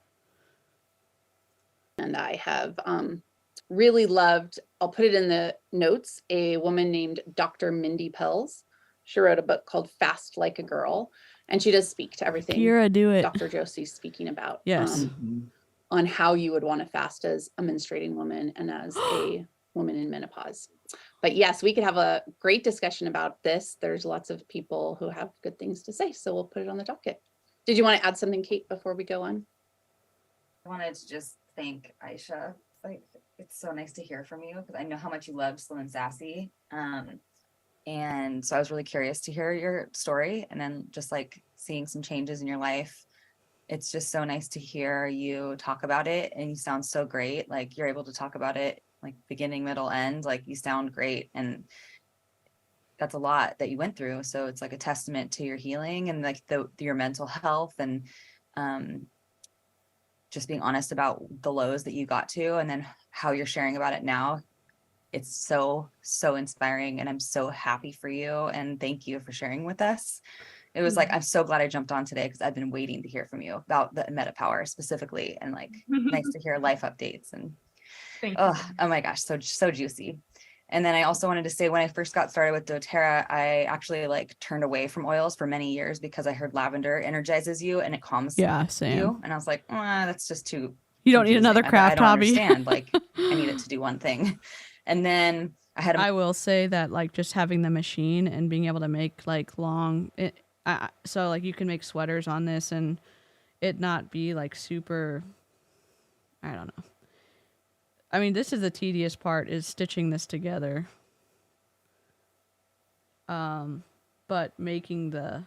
And I have really loved, I'll put it in the notes, a woman named Dr. Mindy Pelz. She wrote a book called Fast Like a Girl, and she does speak to everything Kira, do it. Dr. Josie's speaking about. Yes. On how you would want to fast as a menstruating woman and as a woman in menopause. But yes, we could have a great discussion about this. There's lots of people who have good things to say, so we'll put it on the docket. Did you want to add something, Kate, before we go on? I wanted to just thank Aisha. It's so nice to hear from you, because I know how much you love Slim and Sassy. And so I was really curious to hear your story, and then just seeing some changes in your life. It's just so nice to hear you talk about it, and you sound so great. You're able to talk about it beginning, middle, end. You sound great, and that's a lot that you went through. So it's a testament to your healing and your mental health, and just being honest about the lows that you got to, and then how you're sharing about it now. It's so inspiring, and I'm so happy for you, and thank you for sharing with us. It was I'm so glad I jumped on today, because I've been waiting to hear from you about the MetaPower specifically, and nice to hear life updates. And oh my gosh, so juicy. And then I also wanted to say, when I first got started with doTERRA, I actually turned away from oils for many years, because I heard lavender energizes you and it calms you. And I was like, that's just too You don't need another craft hobby. I don't understand. I need it to do one thing. And then I will say that just having the machine and being able to make long, so you can make sweaters on this, and it not be like super, I don't know. I mean, this is the tedious part, is stitching this together. But making the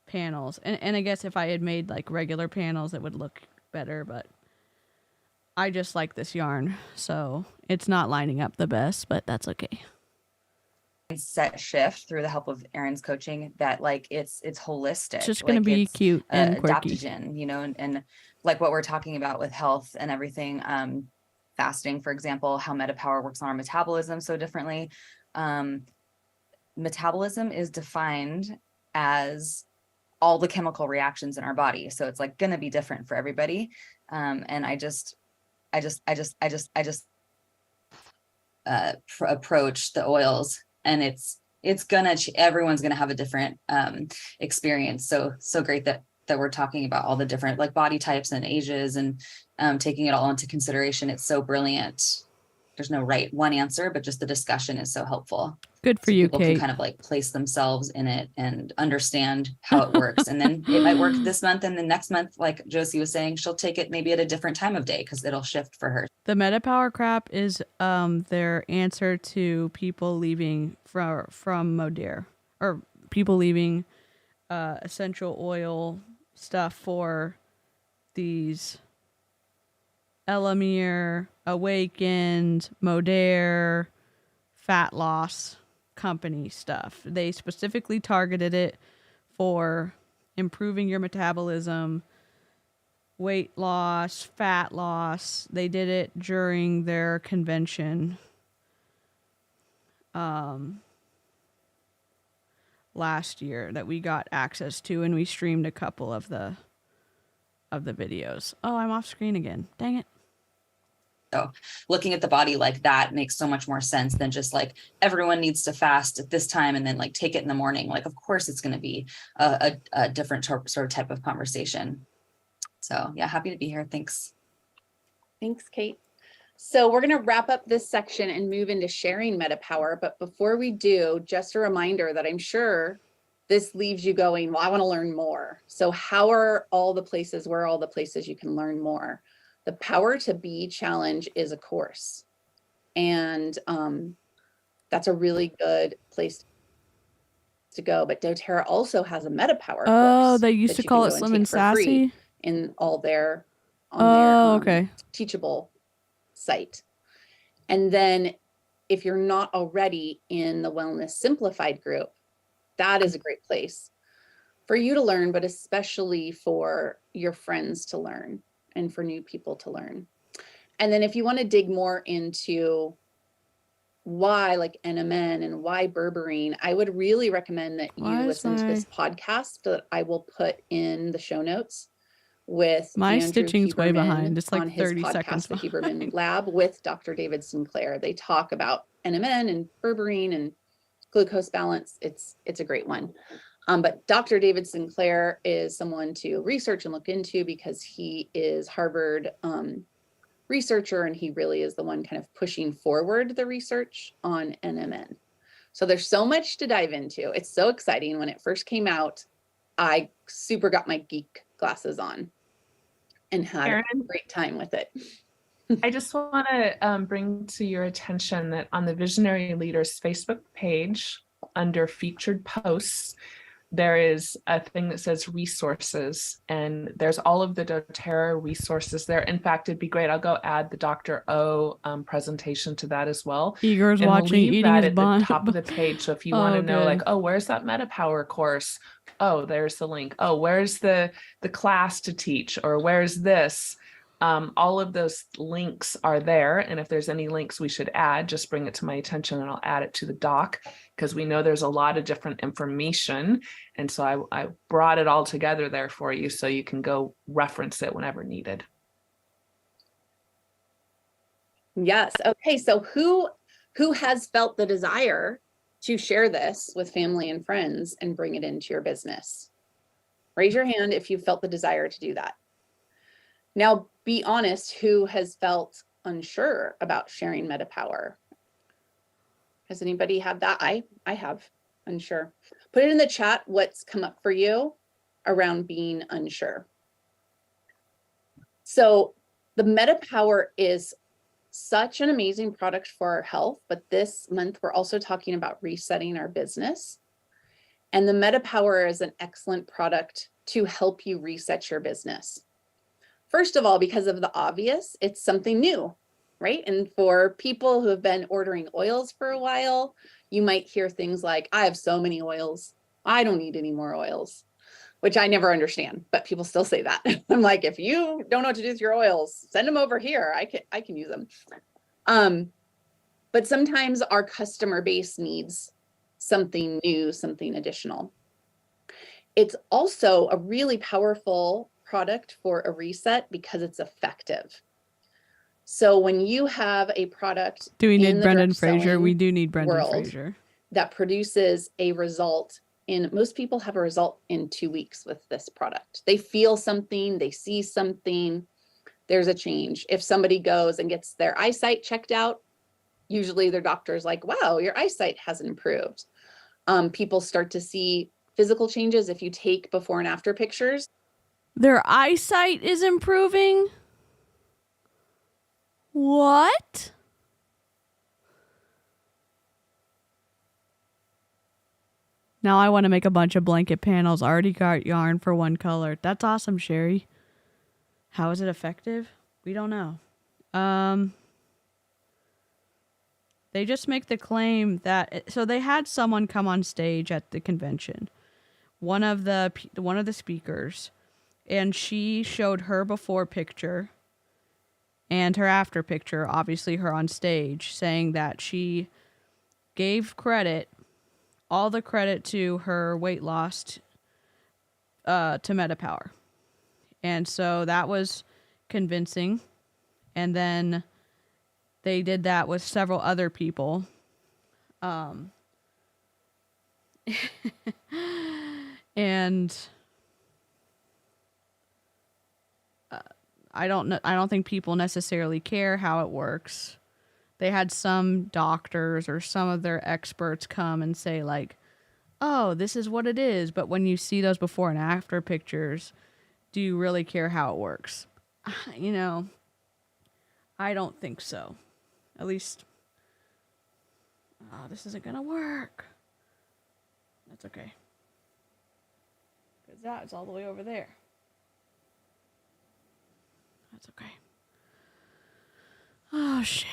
panels, and I guess if I had made like regular panels, it would look better, but I just like this yarn, so it's not lining up the best, but that's okay. Set shift through the help of Erin's coaching that like it's holistic. It's just gonna be it's cute and quirky. adaptogen, you know, and like what we're talking about with health and everything. Fasting, for example, how MetaPower works on our metabolism so differently. Metabolism is defined as all the chemical reactions in our body, so it's like gonna be different for everybody. And I just approach the oils, and it's gonna everyone's gonna have a different experience. So great that we're talking about all the different like body types and ages, and taking it all into consideration. It's so brilliant. There's no right one answer, but just the discussion is so helpful. Good for So you, people Kate. can kind of like place themselves in it and understand how it works. And then it might work this month, and the next month, like Josie was saying, she'll take it maybe at a different time of day because it'll shift for her. The MetaPower crap is their answer to people leaving from Modere, or people leaving essential oil stuff for these Elamir, Awakened, Modere, fat loss company stuff. They specifically targeted it for improving your metabolism, weight loss, fat loss. They did it during their convention last year that we got access to, and we streamed a couple of the videos. Oh, I'm off screen again. Dang it. So looking at the body like that makes so much more sense than just like everyone needs to fast at this time and then like take it in the morning. Like, of course, it's going to be a different sort of type of conversation. So yeah, happy to be here. Thanks. Thanks, Kate. So we're going to wrap up this section and move into sharing MetaPower. But before we do, just a reminder that I'm sure this leaves you going, well, I want to learn more. So how are all the places, where are all the places you can learn more? The Power to Be Challenge is a course. And that's a really good place to go. But doTERRA also has a MetaPower course. Oh, they used to call it Slim and Sassy in all their okay. Teachable site. And then if you're not already in the Wellness Simplified group, that is a great place for you to learn, but especially for your friends to learn and for new people to learn. And then if you want to dig more into why like NMN and why berberine, I would really recommend that you listen to this podcast that I will put in the show notes with my Andrew stitching's way Huberman behind. It's like on his 30 podcast, seconds The Huberman Lab, with Dr. David Sinclair. They talk about NMN and berberine and glucose balance. It's a great one. But Dr. David Sinclair is someone to research and look into because he is Harvard researcher, and he really is the one kind of pushing forward the research on NMN. So there's so much to dive into. It's so exciting. When it first came out, I super got my geek glasses on and had Erin, a great time with it. I just want to bring to your attention that on the Visionary Leaders Facebook page, under featured posts, there is a thing that says resources, and there's all of the doTERRA resources there. In fact, it'd be great. I'll go add the Dr. O presentation to that as well. Igor's and watching, we'll leave eating that his at bun. the top of the page. So if you want to know, good. like, oh, where's that MetaPower course? Oh, there's the link. Oh, where's the class to teach? Or where's this? All of those links are there. And if there's any links we should add, just bring it to my attention and I'll add it to the doc, because we know there's a lot of different information. And so I brought it all together there for you so you can go reference it whenever needed. Yes. Okay. So who has felt the desire to share this with family and friends and bring it into your business? Raise your hand if you felt the desire to do that. Now, be honest, who has felt unsure about sharing MetaPower? Has anybody had that? I have, unsure. Put it in the chat what's come up for you around being unsure. So the MetaPower is such an amazing product for our health, but this month we're also talking about resetting our business. And the MetaPower is an excellent product to help you reset your business. First of all, because of the obvious, it's something new, right? And for people who have been ordering oils for a while, you might hear things like, I have so many oils, I don't need any more oils, which I never understand, but people still say that. I'm like, if you don't know what to do with your oils, send them over here. I can use them. But sometimes our customer base needs something new, something additional. It's also a really powerful product for a reset because it's effective. So when you have a product, Do we in need the Brendan direct Fraser? selling We do need Brendan world Fraser. that produces a result in, most people have a result in 2 weeks with this product. They feel something, they see something, there's a change. If somebody goes and gets their eyesight checked out, usually their doctor's like, wow, your eyesight hasn't improved. People start to see physical changes if you take before and after pictures. Their eyesight is improving? What? Now I want to make a bunch of blanket panels. I already got yarn for one color. That's awesome, Sherry. How is it effective? We don't know. They just make the claim that, so they had someone come on stage at the convention, one of the speakers, and she showed her before picture and her after picture, obviously her on stage, saying that she gave all the credit to her weight loss to MetaPower. And so that was convincing. And then they did that with several other people. And I don't think people necessarily care how it works. They had some doctors or some of their experts come and say like, oh, this is what it is. But when you see those before and after pictures, do you really care how it works? You know, I don't think so. At least, oh, this isn't going to work. That's okay. Because that is all the way over there. That's okay. Oh, shit.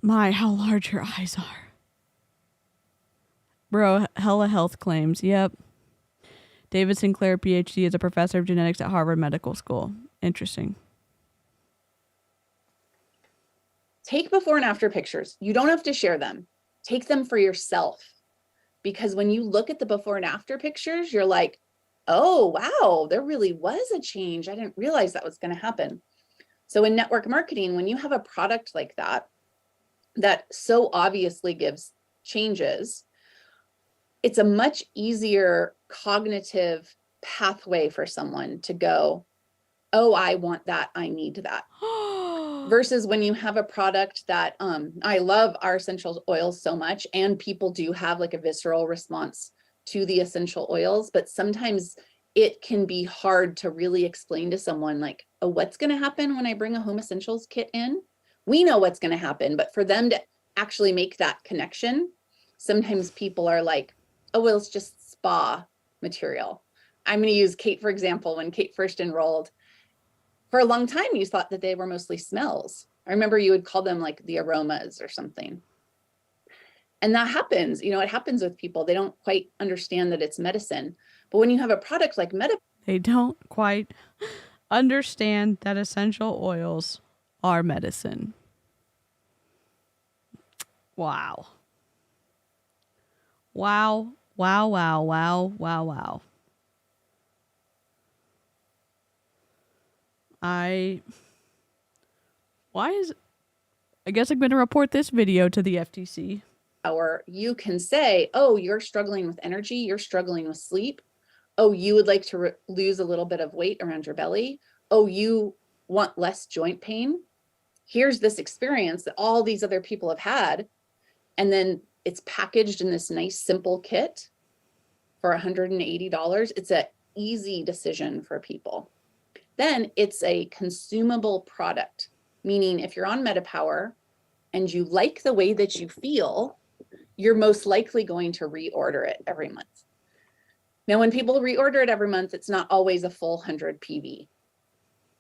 My, how large your eyes are. Bro, hella health claims. Yep. David Sinclair, PhD, is a professor of genetics at Harvard Medical School. Interesting. Take before and after pictures. You don't have to share them. Take them for yourself. Because when you look at the before and after pictures, you're like, oh, wow, there really was a change. I didn't realize that was going to happen. So in network marketing, when you have a product like that, that so obviously gives changes, it's a much easier cognitive pathway for someone to go, oh, I want that, I need that. Versus when you have a product that, I love our essential oils so much, and people do have like a visceral response to the essential oils, but sometimes it can be hard to really explain to someone like, oh, what's going to happen when I bring a home essentials kit in? We know what's going to happen, but for them to actually make that connection, sometimes people are like, oh, well, it's just spa material. I'm going to use Kate, for example. When Kate first enrolled, for a long time, you thought that they were mostly smells. I remember you would call them like the aromas or something. And that happens, you know, it happens with people. They don't quite understand that it's medicine. But when you have a product like they don't quite understand that essential oils are medicine. Wow. Wow. Wow, wow, wow, wow, wow. I guess I'm going to report this video to the FTC. Or you can say, oh, you're struggling with energy, you're struggling with sleep. Oh, you would like to lose a little bit of weight around your belly. Oh, you want less joint pain. Here's this experience that all these other people have had. And then it's packaged in this nice, simple kit for $180. It's an easy decision for people. then it's a consumable product, meaning if you're on MetaPower and you like the way that you feel, you're most likely going to reorder it every month. Now, when people reorder it every month, it's not always a full 100 PV.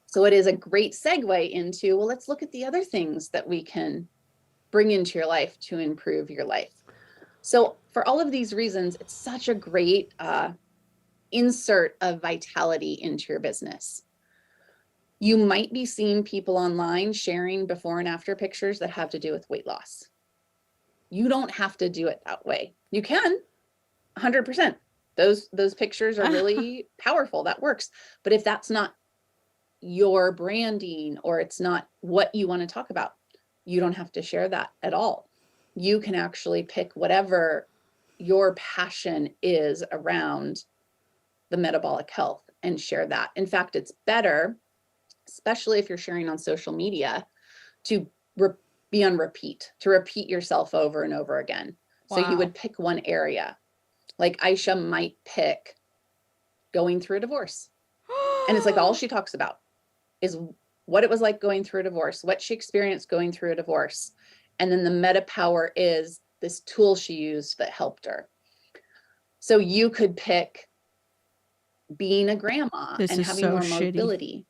So it is a great segue into, well, let's look at the other things that we can bring into your life to improve your life. So for all of these reasons, it's such a great insert of vitality into your business. You might be seeing people online sharing before and after pictures that have to do with weight loss. You don't have to do it that way. You can, 100%. Those pictures are really powerful. That works. But if that's not your branding or it's not what you want to talk about, you don't have to share that at all. You can actually pick whatever your passion is around the metabolic health and share that. In fact, it's better, especially if you're sharing on social media, to be on repeat, to repeat yourself over and over again. Wow. So you would pick one area. Like Aisha might pick going through a divorce. And it's like all she talks about is what it was like going through a divorce, what she experienced going through a divorce. And then the MetaPower is this tool she used that helped her. So you could pick being a grandma and having more mobility.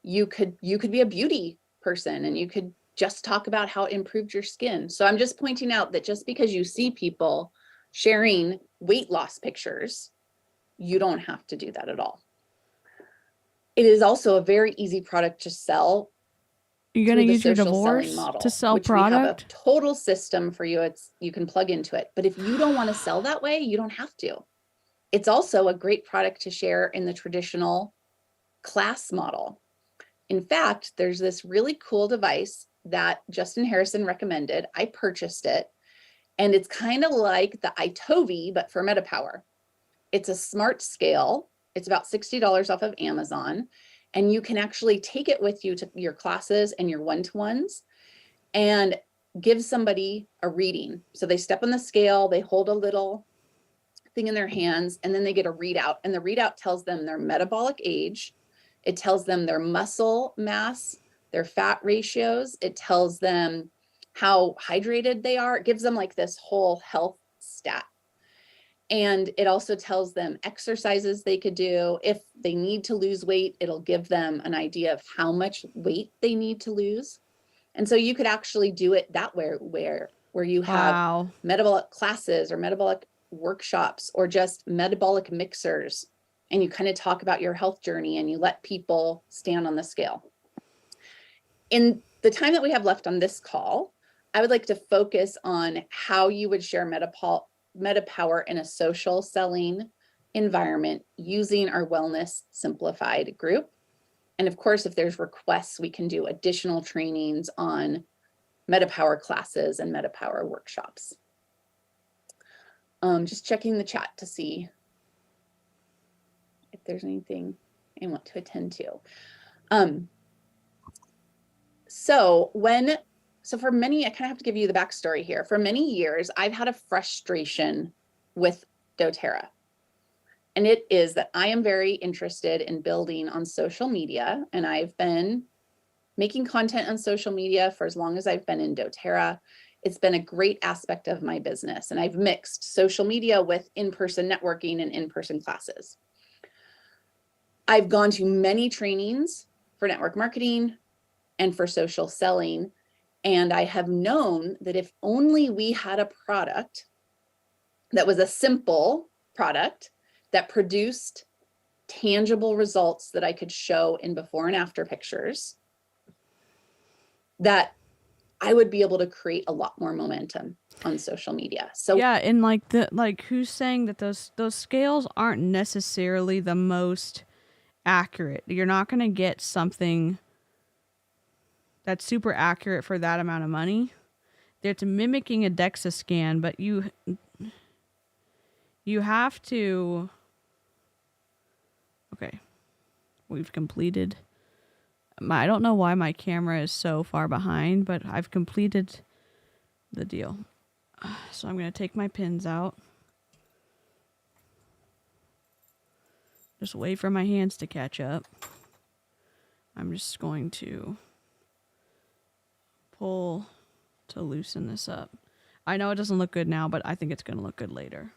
You could be a beauty person and you could just talk about how it improved your skin. So I'm just pointing out that just because you see people sharing weight loss pictures, you don't have to do that at all. It is also a very easy product to sell. You're going to use your divorce to sell product? We have a total system for you. You can plug into it. But if you don't want to sell that way, you don't have to. It's also a great product to share in the traditional class model. In fact, there's this really cool device that Justin Harrison recommended. I purchased it. And it's kind of like the iTovi, but for MetaPower. It's a smart scale. It's about $60 off of Amazon. And you can actually take it with you to your classes and your one-to-ones and give somebody a reading. So they step on the scale, they hold a little thing in their hands, and then they get a readout. And the readout tells them their metabolic age. It tells them their muscle mass, their fat ratios. It tells them how hydrated they are. It gives them like this whole health stat. And it also tells them exercises they could do. If they need to lose weight, it'll give them an idea of how much weight they need to lose. And so you could actually do it that way, where you have metabolic classes or metabolic workshops or just metabolic mixers. And you kind of talk about your health journey and you let people stand on the scale. In the time that we have left on this call, I would like to focus on how you would share MetaPower in a social selling environment using our Wellness Simplified group. And of course, if there's requests, we can do additional trainings on MetaPower classes and MetaPower workshops. Just checking the chat to see if there's anything I want to attend to. So for many, I kind of have to give you the backstory here. For many years, I've had a frustration with doTERRA. And it is that I am very interested in building on social media. And I've been making content on social media for as long as I've been in doTERRA. It's been a great aspect of my business. And I've mixed social media with in-person networking and in-person classes. I've gone to many trainings for network marketing and for social selling. And I have known that if only we had a product that was a simple product that produced tangible results that I could show in before and after pictures, that I would be able to create a lot more momentum on social media. So yeah, and who's saying that those scales aren't necessarily the most accurate? You're not going to get something that's super accurate for that amount of money. It's mimicking a DEXA scan, but you have to. Okay, we've completed. I don't know why my camera is so far behind, but I've completed the deal. So I'm going to take my pins out. Just wait for my hands to catch up. I'm just going to pull to loosen this up. I know it doesn't look good now, but I think it's going to look good later.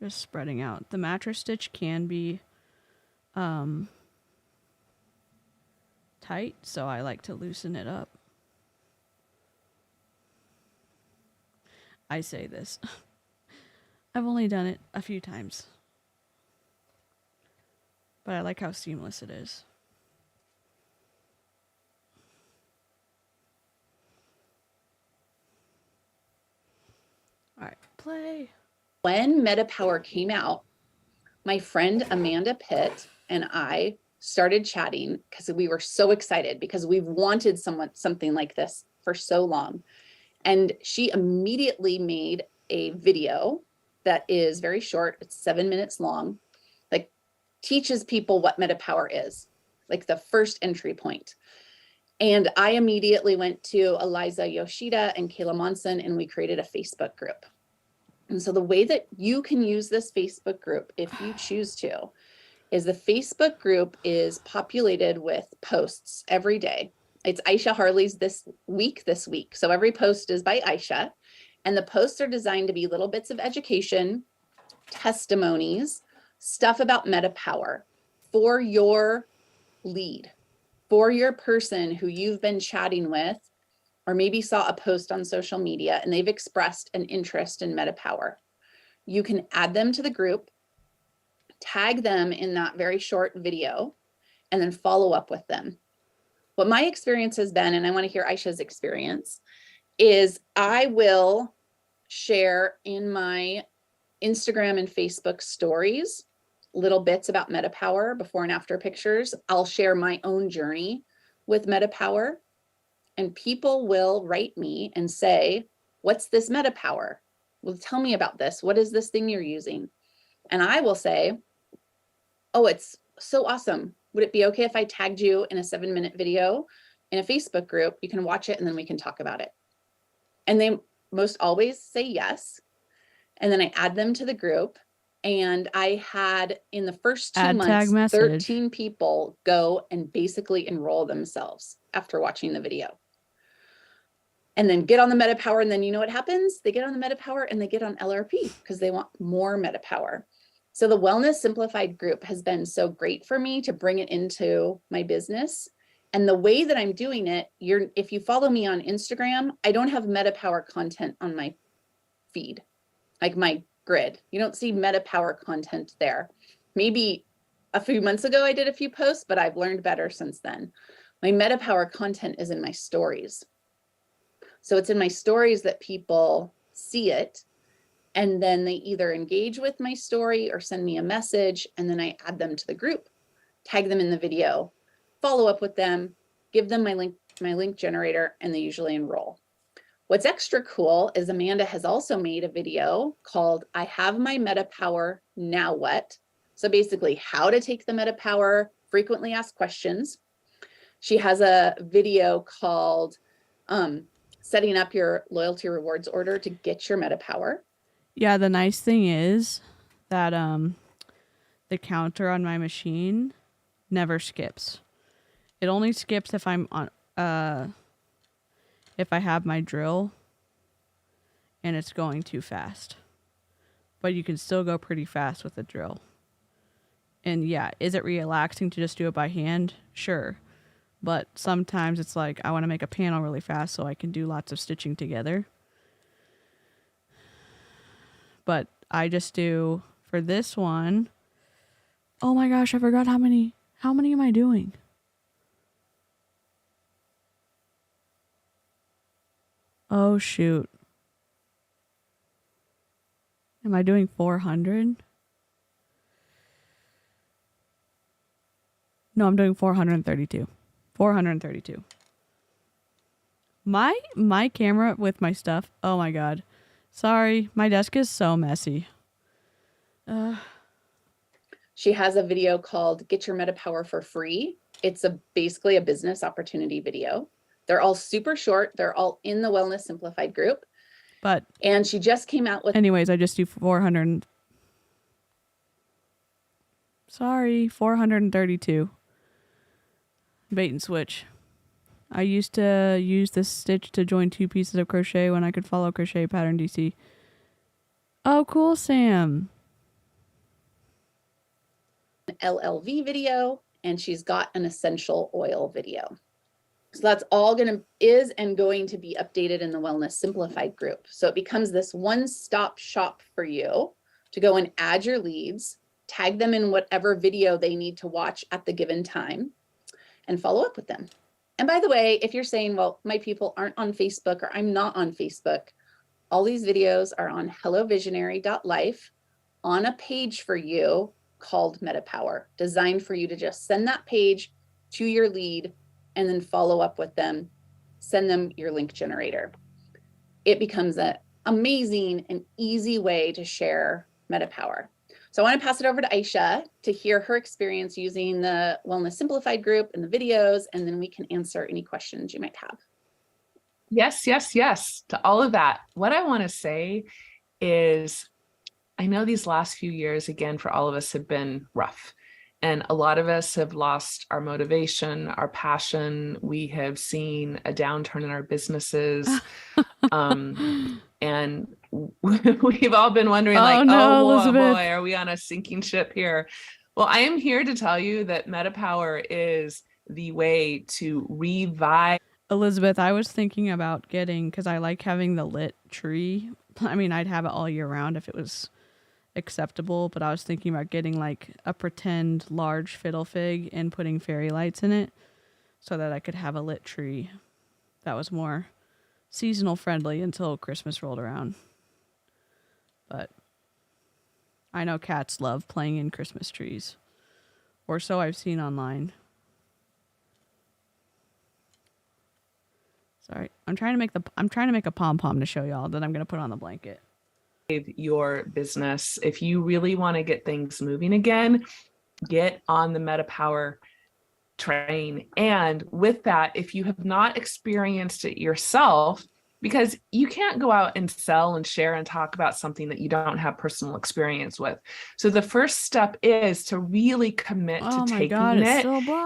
Just spreading out. The mattress stitch can be tight, so I like to loosen it up. I say this. I've only done it a few times, but I like how seamless it is. All right, play. When MetaPower came out, my friend Amanda Pitt and I started chatting because we were so excited because we've wanted something like this for so long. And she immediately made a video that is very short. It's 7 minutes long, like teaches people what MetaPower is, like the first entry point. And I immediately went to Eliza Yoshida and Kayla Monson, and we created a Facebook group. And so the way that you can use this Facebook group, if you choose to, is the Facebook group is populated with posts every day. It's Aisha Harley's this week. So every post is by Aisha, and the posts are designed to be little bits of education, testimonies, stuff about MetaPower for your lead, for your person who you've been chatting with, or maybe saw a post on social media and they've expressed an interest in MetaPower. You can add them to the group, tag them in that very short video, and then follow up with them. What my experience has been, and I want to hear Aisha's experience, is I will share in my Instagram and Facebook stories little bits about MetaPower, before and after pictures. I'll share my own journey with MetaPower, and people will write me and say, what's this MetaPower? Well, tell me about this. What is this thing you're using? And I will say, oh, it's so awesome. Would it be okay if I tagged you in a 7-minute video in a Facebook group? You can watch it and then we can talk about it. And they most always say yes. And then I add them to the group. And I had in the first 2 months, 13 people go and basically enroll themselves after watching the video. And then get on the MetaPower. And then you know what happens? They get on the MetaPower and they get on LRP because they want more MetaPower. So the Wellness Simplified group has been so great for me to bring it into my business. And the way that I'm doing it, if you follow me on Instagram, I don't have MetaPower content on my feed, like my grid. You don't see MetaPower content there. Maybe a few months ago, I did a few posts, but I've learned better since then. My MetaPower content is in my stories. So it's in my stories that people see it. And then they either engage with my story or send me a message, and then I add them to the group, tag them in the video, follow up with them, give them my link generator, and they usually enroll. What's extra cool is Amanda has also made a video called I Have My MetaPower, Now What? So basically how to take the MetaPower, frequently asked questions. She has a video called setting up your loyalty rewards order to get your MetaPower. Yeah, the nice thing is that the counter on my machine never skips. It only skips if I'm on if I have my drill and it's going too fast. But you can still go pretty fast with the drill. And yeah, is it relaxing to just do it by hand? Sure. But sometimes it's like I want to make a panel really fast so I can do lots of stitching together. But I just do for this one. Oh my gosh, I forgot how many am I doing? Oh shoot. Am I doing 400? No, I'm doing 432. 432. My camera with my stuff. Oh my god. Sorry, my desk is so messy. She has a video called Get Your MetaPower for Free. It's basically a business opportunity video. They're all super short. They're all in the Wellness Simplified group. But and she just came out with anyways, I just do 400. Sorry, 432. Bait and switch. I used to use this stitch to join 2 pieces of crochet when I could follow crochet pattern DC. Oh, cool, Sam. An LLV video, and she's got an essential oil video. So that's all going to be updated in the Wellness Simplified group. So it becomes this one-stop shop for you to go and add your leads, tag them in whatever video they need to watch at the given time, and follow up with them. And by the way, if you're saying, well, my people aren't on Facebook or I'm not on Facebook, all these videos are on hellovisionary.life on a page for you called MetaPower, designed for you to just send that page to your lead and then follow up with them, send them your link generator. It becomes an amazing and easy way to share MetaPower. So I want to pass it over to Aisha to hear her experience using the Wellness Simplified group and the videos, and then we can answer any questions you might have. Yes, yes, yes to all of that. What I want to say is, I know these last few years, again, for all of us have been rough. And a lot of us have lost our motivation, our passion. We have seen a downturn in our businesses. And we've all been wondering, like, no, oh Elizabeth. boy, are we on a sinking ship here? Well, I am here to tell you that MetaPower is the way to revive. Elizabeth, I was thinking about getting, because I like having the lit tree. I mean, I'd have it all year round if it was acceptable, but I was thinking about getting like a pretend large fiddle fig and putting fairy lights in it so that I could have a lit tree that was more seasonal friendly until Christmas rolled around. But I know cats love playing in Christmas trees, or so I've seen online. Sorry, I'm trying to make a pom-pom to show y'all that I'm going to put on the blanket. Your business. If you really want to get things moving again, get on the MetaPower train. And with that, if you have not experienced it yourself, because you can't go out and sell and share and talk about something that you don't have personal experience with. So the first step is to really commit to taking it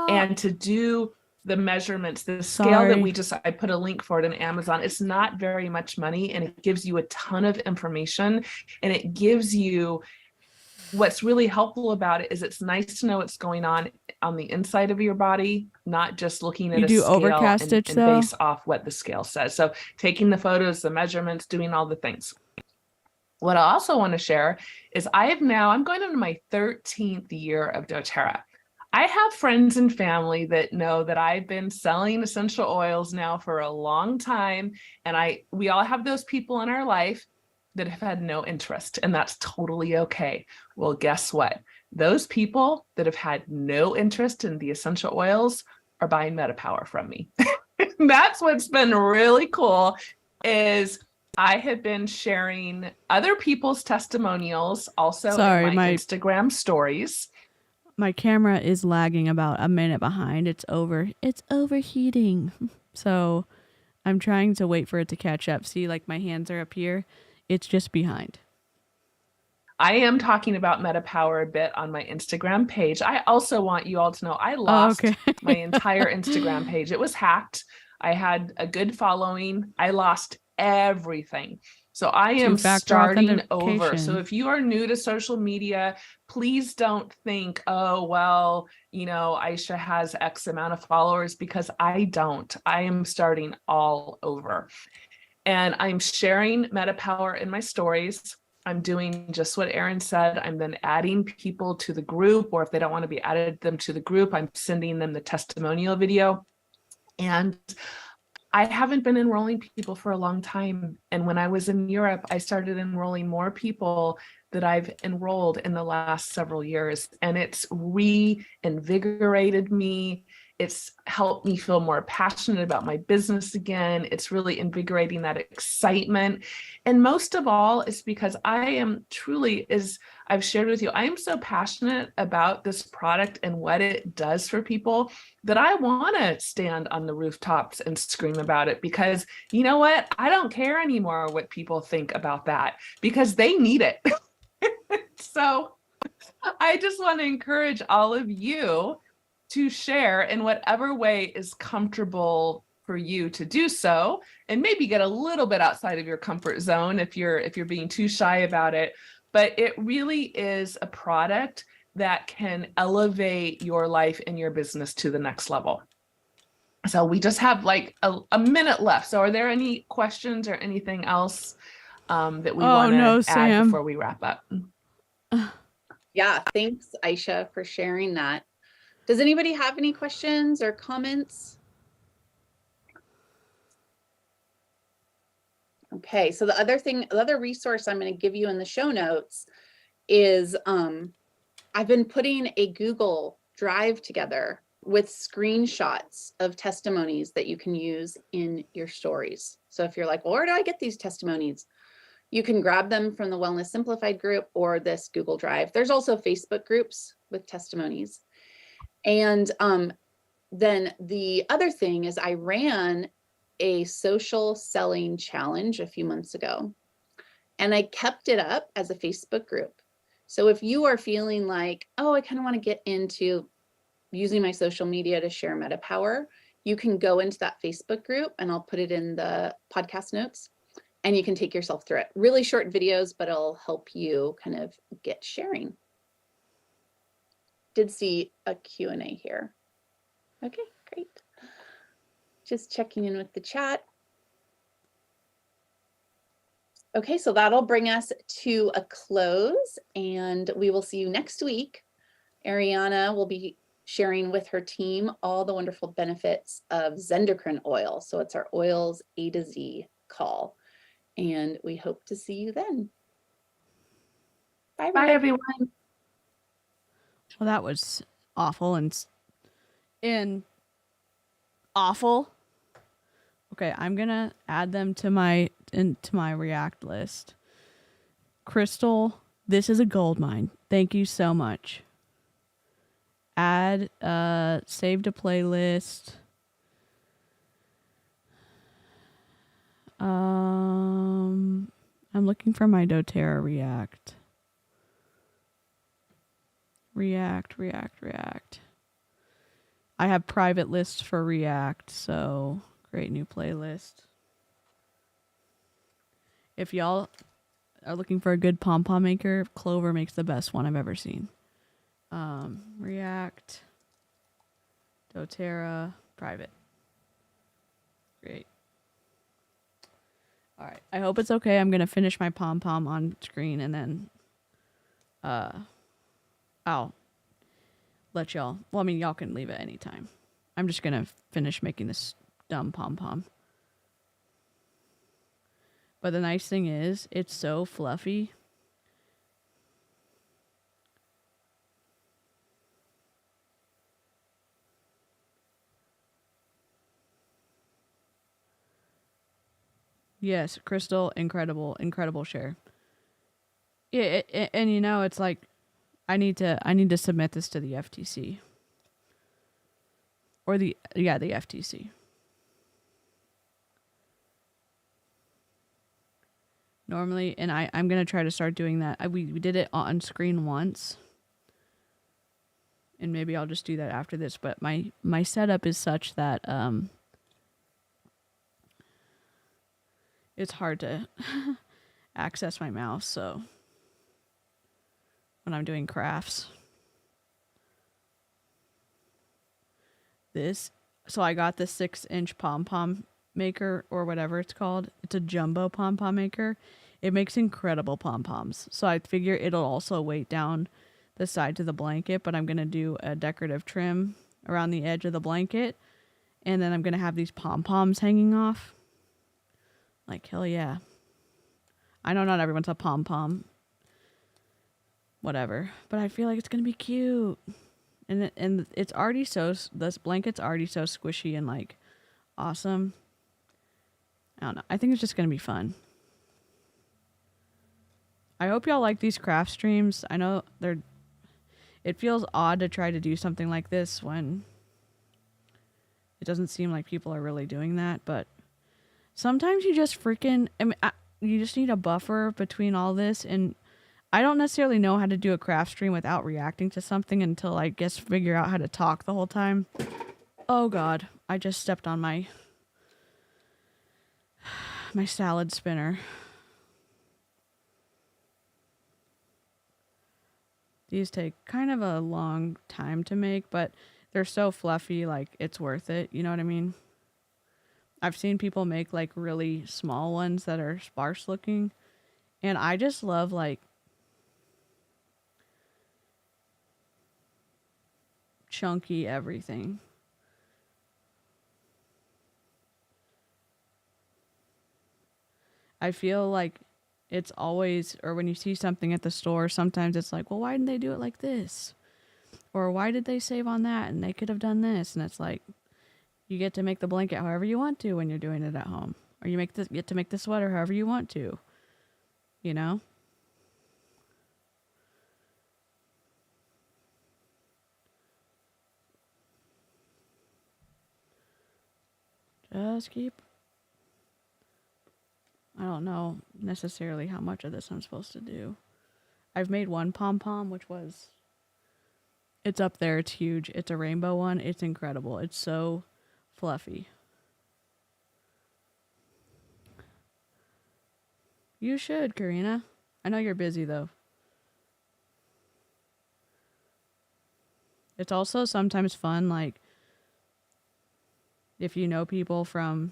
and to do the measurements, the scale that I put a link for it in Amazon. It's not very much money, and it gives you a ton of information, and it gives you, what's really helpful about it is it's nice to know what's going on the inside of your body, not just looking at a scale overcast and stitch, though? base off what the scale says. So taking the photos, the measurements, doing all the things. What I also want to share is I'm going into my 13th year of doTERRA. I have friends and family that know that I've been selling essential oils now for a long time. And we all have those people in our life that have had no interest, and that's totally okay. Well, guess what? Those people that have had no interest in the essential oils are buying MetaPower from me. That's what's been really cool is I have been sharing other people's testimonials also in my Instagram stories. My camera is lagging about a minute behind. It's overheating. So I'm trying to wait for it to catch up. See, like my hands are up here. It's just behind. I am talking about MetaPower a bit on my Instagram page. I also want you all to know I lost my entire Instagram page. It was hacked. I had a good following. I lost everything. So I am starting over. So if you are new to social media, please don't think, oh, well, Aisha has X amount of followers, because I don't. I am starting all over. And I'm sharing MetaPower in my stories. I'm doing just what Erin said. I'm then adding people to the group, or if they don't want to be added them to the group, I'm sending them the testimonial video. And I haven't been enrolling people for a long time. And when I was in Europe, I started enrolling more people that I've enrolled in the last several years. And it's reinvigorated me. It's helped me feel more passionate about my business again. It's really invigorating that excitement. And most of all, it's because I am truly, as I've shared with you, I am so passionate about this product and what it does for people that I want to stand on the rooftops and scream about it, because you know what? I don't care anymore what people think about that, because they need it. So I just want to encourage all of you to share in whatever way is comfortable for you to do so, and maybe get a little bit outside of your comfort zone if you're being too shy about it. But it really is a product that can elevate your life and your business to the next level. So we just have like a minute left. So are there any questions or anything else that we want to add before we wrap up? Yeah, thanks, Aisha, for sharing that. Does anybody have any questions or comments? Okay, so the other resource I'm going to give you in the show notes is I've been putting a Google Drive together with screenshots of testimonies that you can use in your stories. So if you're like, well, where do I get these testimonies? You can grab them from the Wellness Simplified group or this Google Drive. There's also Facebook groups with testimonies. And then the other thing is I ran a social selling challenge a few months ago, and I kept it up as a Facebook group. So if you are feeling like, oh, I kind of want to get into using my social media to share MetaPower, you can go into that Facebook group, and I'll put it in the podcast notes, and you can take yourself through it. Really short videos, but it'll help you kind of get sharing. Did see a Q&A here. Okay, great. Just checking in with the chat. Okay, so that'll bring us to a close, and we will see you next week. Ariana will be sharing with her team all the wonderful benefits of Zendocrine oil. So it's our oils A to Z call, and we hope to see you then. Bye, Bye, everyone. Well, that was awful and awful. Okay, I'm gonna add them to my React list. Crystal, this is a gold mine. Thank you so much. Add save to playlist. I'm looking for my doTERRA React. React. I have private lists for React, so create new playlist. If y'all are looking for a good pom-pom maker, Clover makes the best one I've ever seen. React, doTERRA, private. Great. All right. I hope it's okay. I'm going to finish my pom-pom on screen, and then I'll let y'all. Well, I mean, y'all can leave at any time. I'm just going to finish making this dumb pom-pom. But the nice thing is, it's so fluffy. Yes, Crystal, incredible share. Yeah, and you know, it's like I need to submit this to the FTC. Or the FTC. Normally, and I'm going to try to start doing that. We did it on screen once. And maybe I'll just do that after this, but my setup is such that it's hard to access my mouse, so when I'm doing crafts. So I got this 6-inch pom-pom maker, or whatever it's called. It's a jumbo pom-pom maker. It makes incredible pom-poms. So I figure it'll also weight down the sides of the blanket, but I'm going to do a decorative trim around the edge of the blanket, and then I'm going to have these pom-poms hanging off. Like, hell yeah. I know not everyone's a pom-pom. Whatever. But I feel like it's going to be cute. And it's already this blanket's already so squishy and, like, awesome. I don't know. I think it's just going to be fun. I hope y'all like these craft streams. I know it feels odd to try to do something like this when it doesn't seem like people are really doing that, but sometimes you just you just need a buffer between all this, and I don't necessarily know how to do a craft stream without reacting to something until I guess figure out how to talk the whole time. Oh God, I just stepped on my salad spinner. These take kind of a long time to make, but they're so fluffy, like it's worth it. You know what I mean? I've seen people make like really small ones that are sparse looking, and I just love like chunky everything. I feel like it's always, or when you see something at the store, sometimes it's like, well, why didn't they do it like this? Or why did they save on that and they could have done this? And it's like, you get to make the blanket however you want to when you're doing it at home. Or you get to make the sweater however you want to. You know? Just keep... I don't know necessarily how much of this I'm supposed to do. I've made one pom-pom, which was... It's up there. It's huge. It's a rainbow one. It's incredible. It's so fluffy. You should, Karina. I know you're busy, though. It's also sometimes fun, like, if you know people from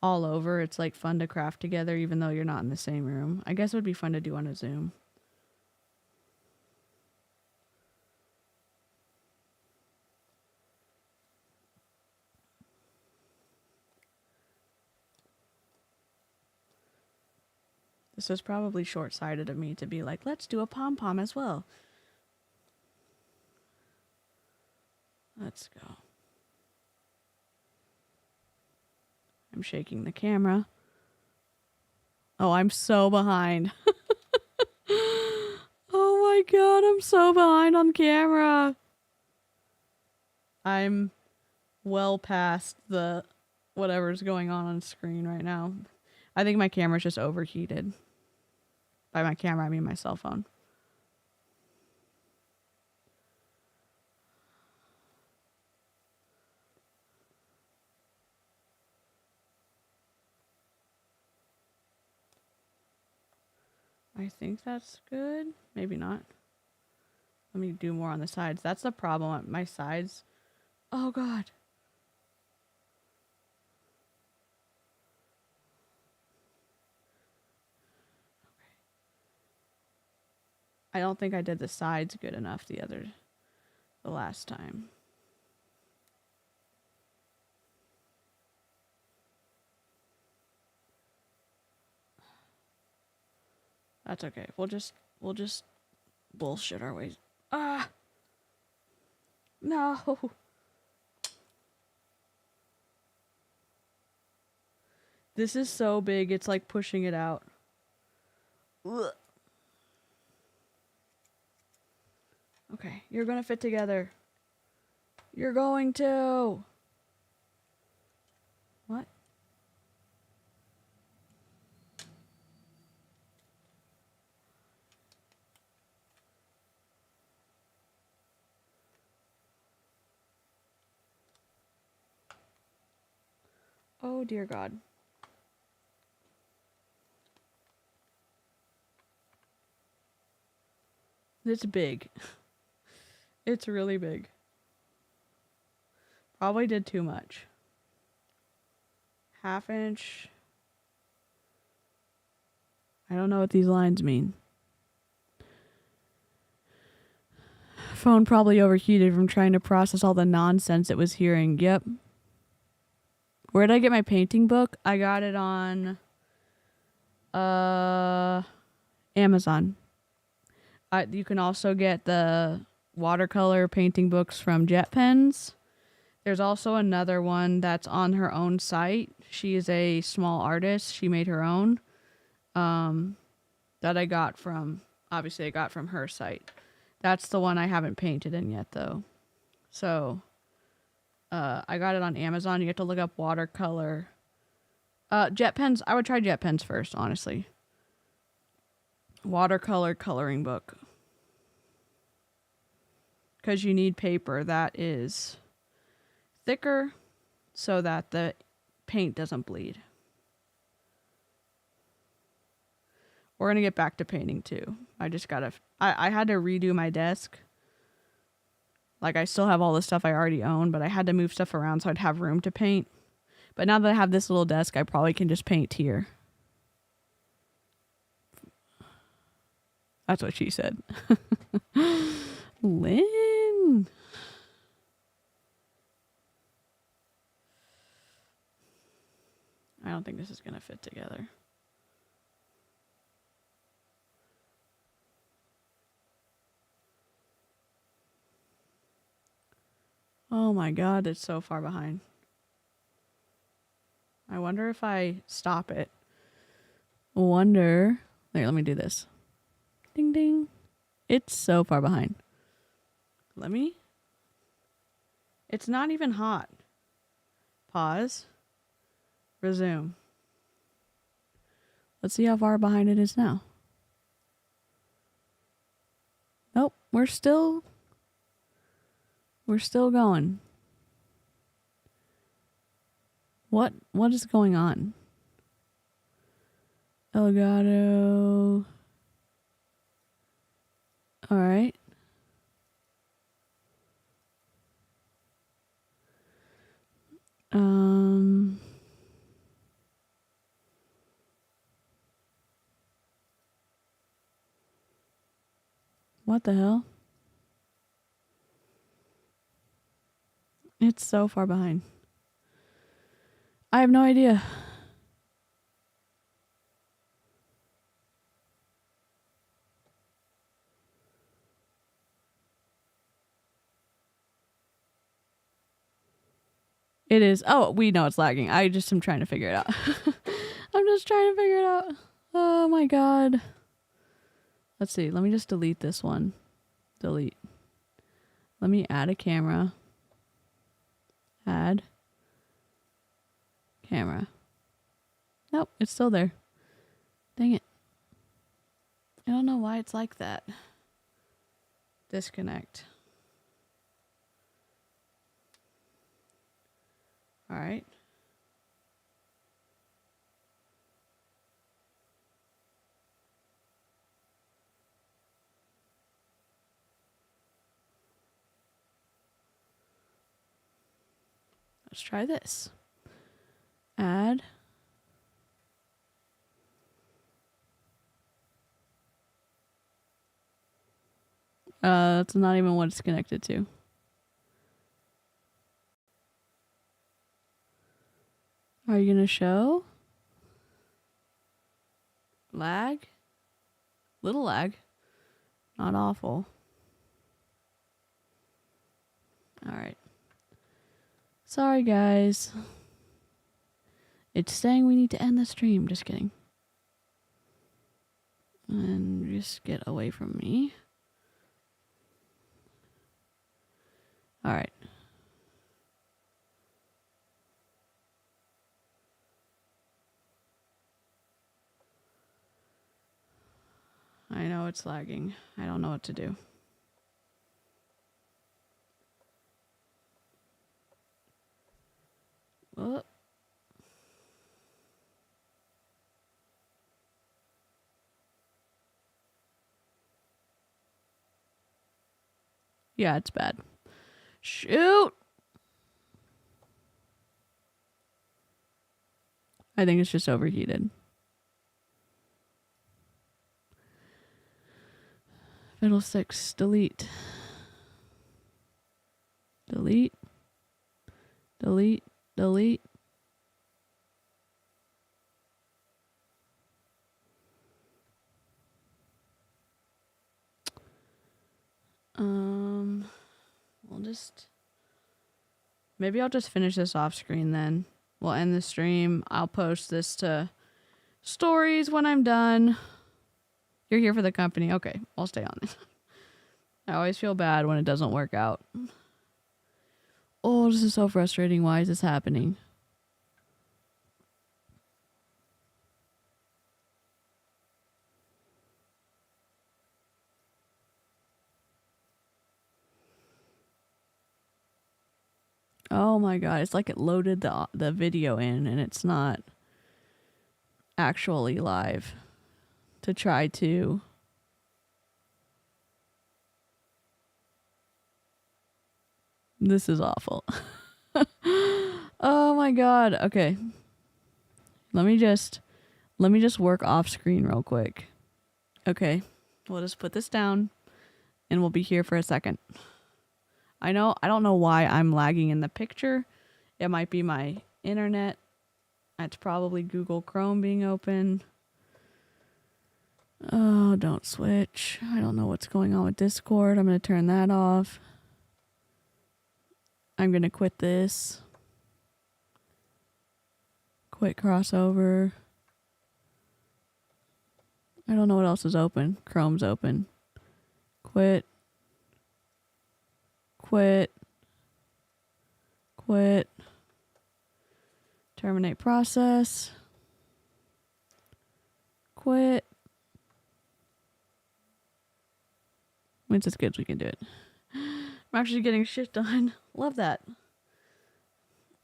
all over, it's, like, fun to craft together, even though you're not in the same room. I guess it would be fun to do on a Zoom. This is probably short-sighted of me to be like, let's do a pom-pom as well. Let's go. I'm shaking the camera. Oh, I'm so behind. Oh my God, I'm so behind on camera. I'm well past the whatever's going on screen right now. I think my camera's just overheated. By my camera, I mean my cell phone. I think that's good. Maybe not. Let me do more on the sides. That's the problem. My sides. Oh, God. I don't think I did the sides good enough the last time. That's okay. We'll just bullshit our ways. Ah! No! This is so big, it's like pushing it out. Ugh. Okay, you're gonna fit together. You're going to. What? Oh, dear God. It's big. It's really big. Probably did too much. 1/2 inch. I don't know what these lines mean. Phone probably overheated from trying to process all the nonsense it was hearing. Yep. Where did I get my painting book? I got it on Amazon. You can also get the watercolor painting books from Jet Pens. There's also another one that's on her own site. She is a small artist. She made her own. That I got from, obviously I got from her site. That's the one I haven't painted in yet though. So, I got it on Amazon. You have to look up watercolor. Jet Pens, I would try Jet Pens first, honestly. watercolor coloring book. Because you need paper that is thicker so that the paint doesn't bleed. We're going to get back to painting too. I had to redo my desk. Like, I still have all the stuff I already own, but I had to move stuff around so I'd have room to paint. But now that I have this little desk, I probably can just paint here. That's what she said. Lynn. I don't think this is going to fit together. Oh my God, it's so far behind. I wonder if I stop it. Here, let me do this. Ding ding. It's so far behind. It's not even hot. Pause. Resume. Let's see how far behind it is now. Nope, we're still going. What is going on? Elgato. All right. What the hell? It's so far behind. I have no idea. It is. Oh, we know it's lagging. I just am trying to figure it out. I'm just trying to figure it out. Oh my God. Let's see. Let me just delete this one. Delete. Let me add a camera. Add camera. Nope, it's still there. Dang it. I don't know why it's like that. Disconnect. All right. Let's try this. Add. That's not even what it's connected to. Are you gonna show? Lag? Little lag. Not awful. Alright. Sorry, guys. It's saying we need to end the stream. Just kidding. And just get away from me. Alright. I know it's lagging. I don't know what to do. Oh. Yeah, it's bad. Shoot! I think it's just overheated. Fiddlesticks, delete. Delete. Delete. Delete. We'll just... Maybe I'll just finish this off screen then. We'll end the stream. I'll post this to stories when I'm done. You're here for the company. Okay, I'll stay on it. I always feel bad when it doesn't work out. Oh, this is so frustrating. Why is this happening? Oh my god, it's like it loaded the video in and it's not actually live to try to. This is awful. Oh my god. Okay. Let me just work off screen real quick. Okay. We'll just put this down and we'll be here for a second. I don't know why I'm lagging in the picture. It might be my internet. It's probably Google Chrome being open. Oh, don't switch. I don't know what's going on with Discord. I'm going to turn that off. I'm going to quit this. Quit crossover. I don't know what else is open. Chrome's open. Quit. Quit. Quit. Terminate process. Quit. It's as good as we can do it. I'm actually getting shit done. Love that.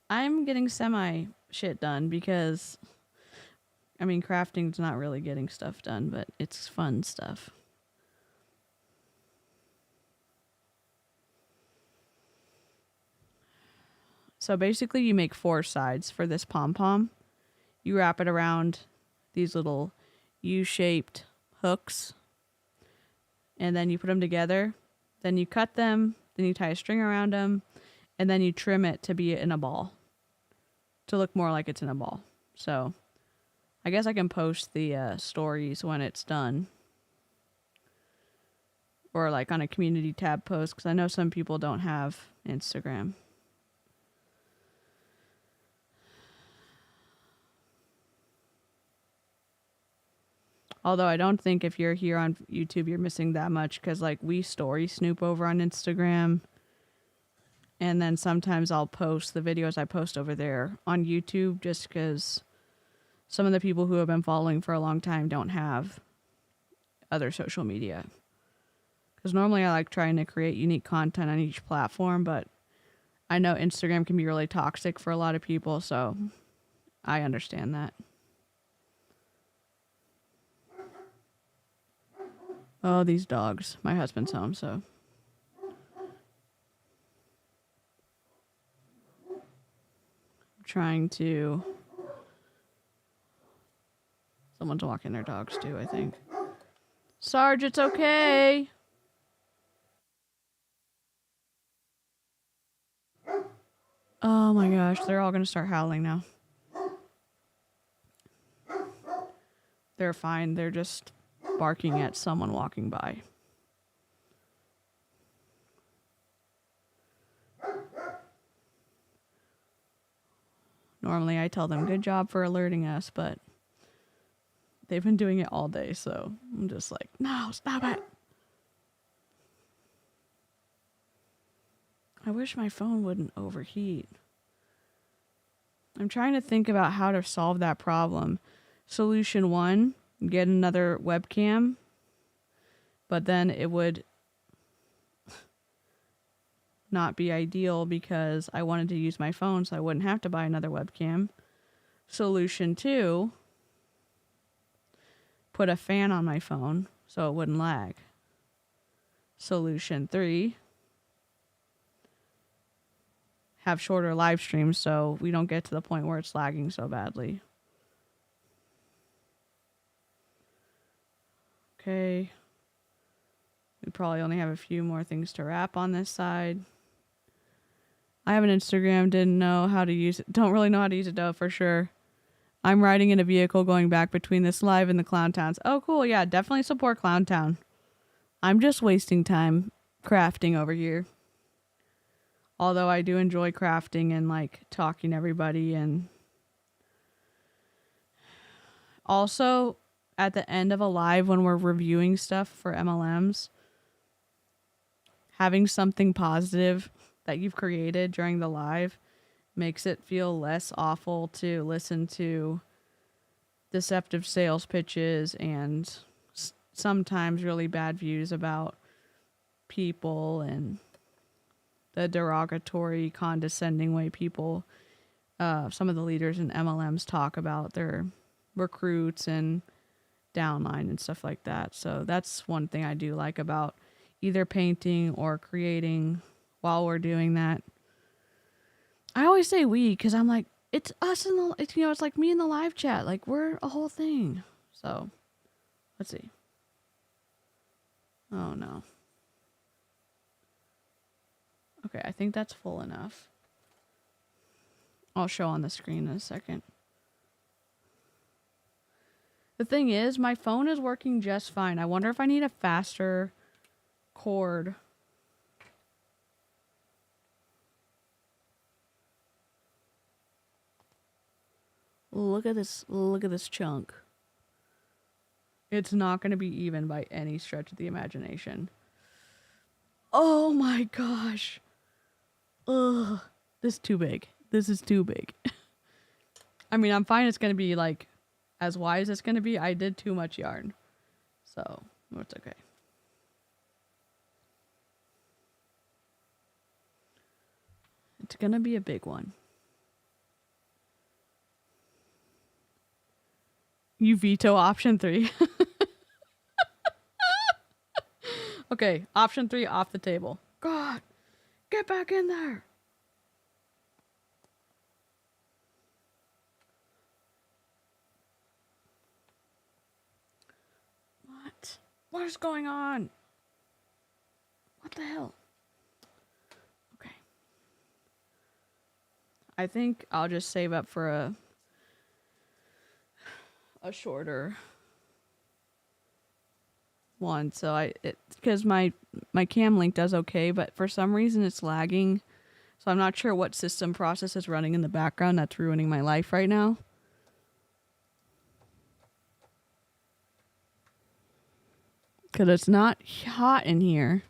I'm getting semi shit done because, I mean, crafting's not really getting stuff done, but it's fun stuff. So basically you make 4 sides for this pom-pom. You wrap it around these little U-shaped hooks. And then you put them together. Then you cut them. Then you tie a string around them. And then you trim it to be in a ball. To look more like it's in a ball. So I guess I can post the stories when it's done. Or like on a community tab post. Because I know some people don't have Instagram. Although I don't think if you're here on YouTube, you're missing that much because like we story snoop over on Instagram. And then sometimes I'll post the videos I post over there on YouTube just because some of the people who have been following for a long time don't have other social media. Because normally I like trying to create unique content on each platform, but I know Instagram can be really toxic for a lot of people, so I understand that. Oh, these dogs. My husband's home, so. I'm trying to. Someone's walking their dogs too, I think. Sarge, it's okay. Oh my gosh, they're all gonna start howling now. They're fine. They're just barking at someone walking by. Normally I tell them good job for alerting us, but they've been doing it all day, so I'm just like, no, stop it. I wish my phone wouldn't overheat. I'm trying to think about how to solve that problem. Solution 1, get another webcam, but then it would not be ideal because I wanted to use my phone so I wouldn't have to buy another webcam. Solution 2, put a fan on my phone so it wouldn't lag. Solution 3, have shorter live streams so we don't get to the point where it's lagging so badly. Okay. We probably only have a few more things to wrap on this side. I have an Instagram, didn't know how to use it. Don't really know how to use it though, for sure. I'm riding in a vehicle going back between this live and the Clown Towns. Oh, cool. Yeah, definitely support Clown Town. I'm just wasting time crafting over here. Although I do enjoy crafting and like talking to everybody, and also at the end of a live when we're reviewing stuff for MLMs, having something positive that you've created during the live makes it feel less awful to listen to deceptive sales pitches and sometimes really bad views about people and the derogatory, condescending way people, some of the leaders in MLMs talk about their recruits and downline and stuff like that. So that's one thing I do like about either painting or creating while we're doing that. I always say we because I'm like, it's us in the, it's, you know, it's like me in the live chat. Like, we're a whole thing. So, let's see. Oh, no. Okay, I think that's full enough. I'll show on the screen in a second. The thing is, my phone is working just fine. I wonder if I need a faster cord. Look at this chunk. It's not going to be even by any stretch of the imagination. Oh my gosh. Ugh. This is too big. This is too big. I mean, I'm fine. It's going to be like as wide as it's going to be. I did too much yarn. So, it's okay. It's going to be a big one. You veto option 3. Okay, option 3 off the table. God, get back in there. What? What is going on? What the hell? Okay. I think I'll just save up for a shorter one. So because my cam link does okay, but for some reason it's lagging. So I'm not sure what system process is running in the background that's ruining my life right now. Because it's not hot in here.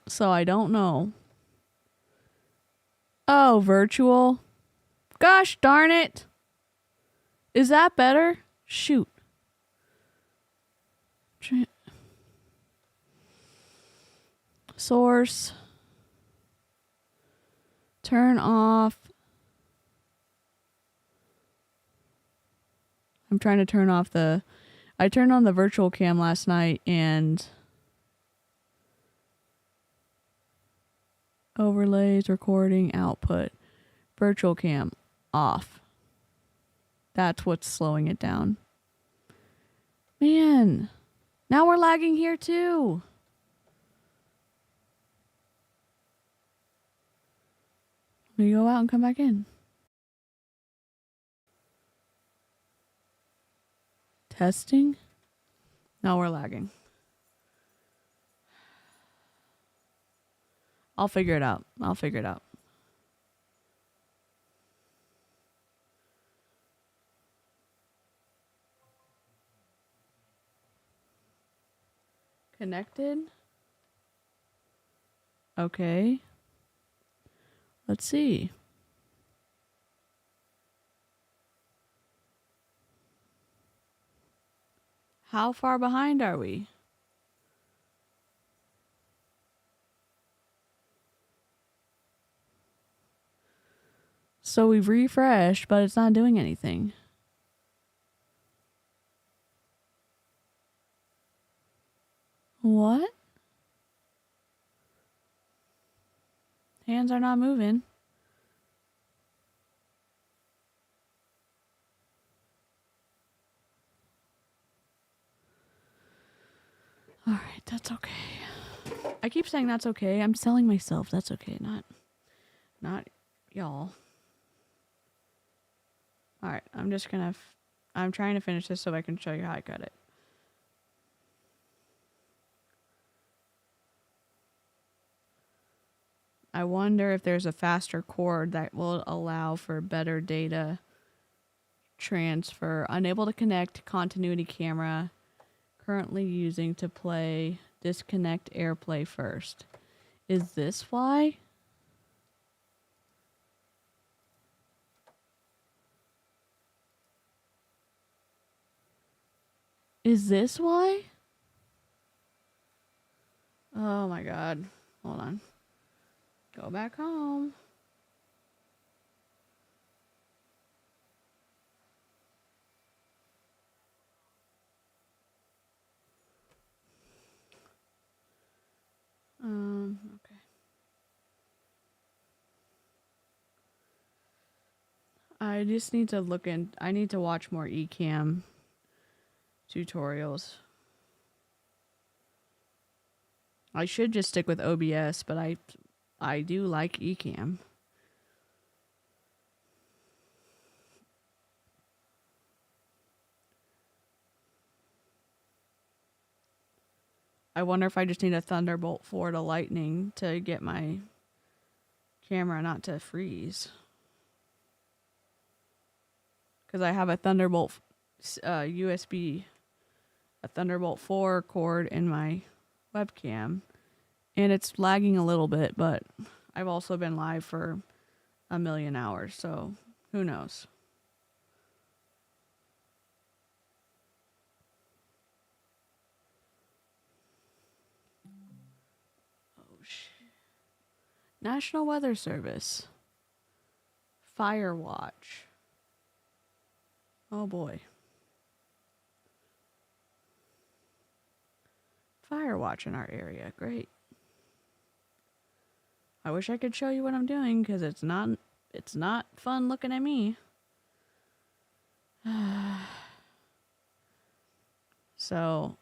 So I don't know. Oh, virtual. Gosh darn it. Is that better? Shoot. Source. Turn off. I'm trying to turn off the... I turned on the virtual cam last night and... Overlays, recording, output. Virtual cam, off. That's what's slowing it down. Man, now we're lagging here too. Let me go out and come back in. Testing. Now we're lagging. I'll figure it out. I'll figure it out. Connected. Okay. Let's see. How far behind are we? So we've refreshed, but it's not doing anything. What? Hands are not moving. All right, that's okay. I keep saying that's okay. I'm selling myself. That's okay. Not y'all. All right, I'm just gonna, I'm trying to finish this so I can show you how I cut it. I wonder if there's a faster cord that will allow for better data transfer. Unable to connect continuity camera. Currently using to play. Disconnect AirPlay first. Is this why? Is this why? Oh my god. Hold on. Go back home. Okay. I just need to I need to watch more eCam tutorials. I should just stick with OBS, but I do like eCam. I wonder if I just need a Thunderbolt 4 to Lightning to get my camera not to freeze. Because I have a Thunderbolt USB, a Thunderbolt 4 cord in my webcam, and it's lagging a little bit, but I've also been live for a million hours, so who knows. Oh shit. National Weather Service. Fire Watch. Oh boy. Fire watch in our area. Great. I wish I could show you what I'm doing because it's not fun looking at me. So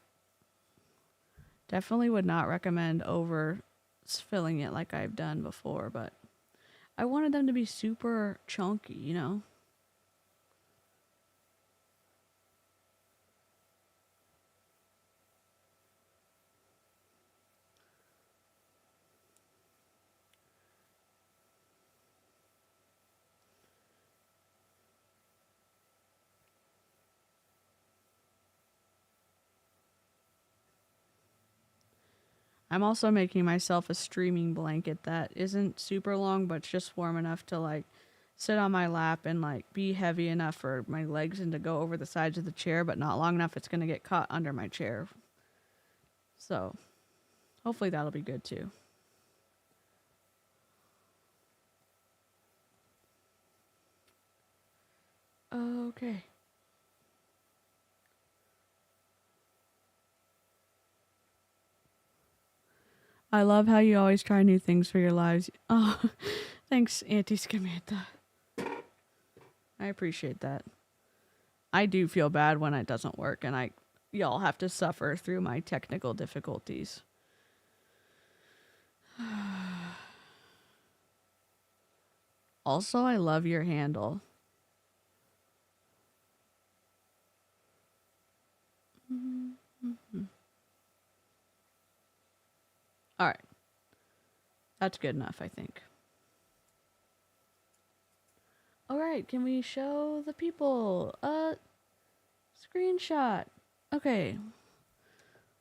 definitely would not recommend over filling it like I've done before, but I wanted them to be super chunky, you know? I'm also making myself a streaming blanket that isn't super long, but it's just warm enough to like sit on my lap and like be heavy enough for my legs and to go over the sides of the chair, but not long enough it's going to get caught under my chair. So hopefully that'll be good too. Okay. I love how you always try new things for your lives. Oh, thanks, Auntie Scamantha. I appreciate that. I do feel bad when it doesn't work, and y'all have to suffer through my technical difficulties. Also, I love your handle. All right. That's good enough, I think. All right, can we show the people a screenshot? Okay.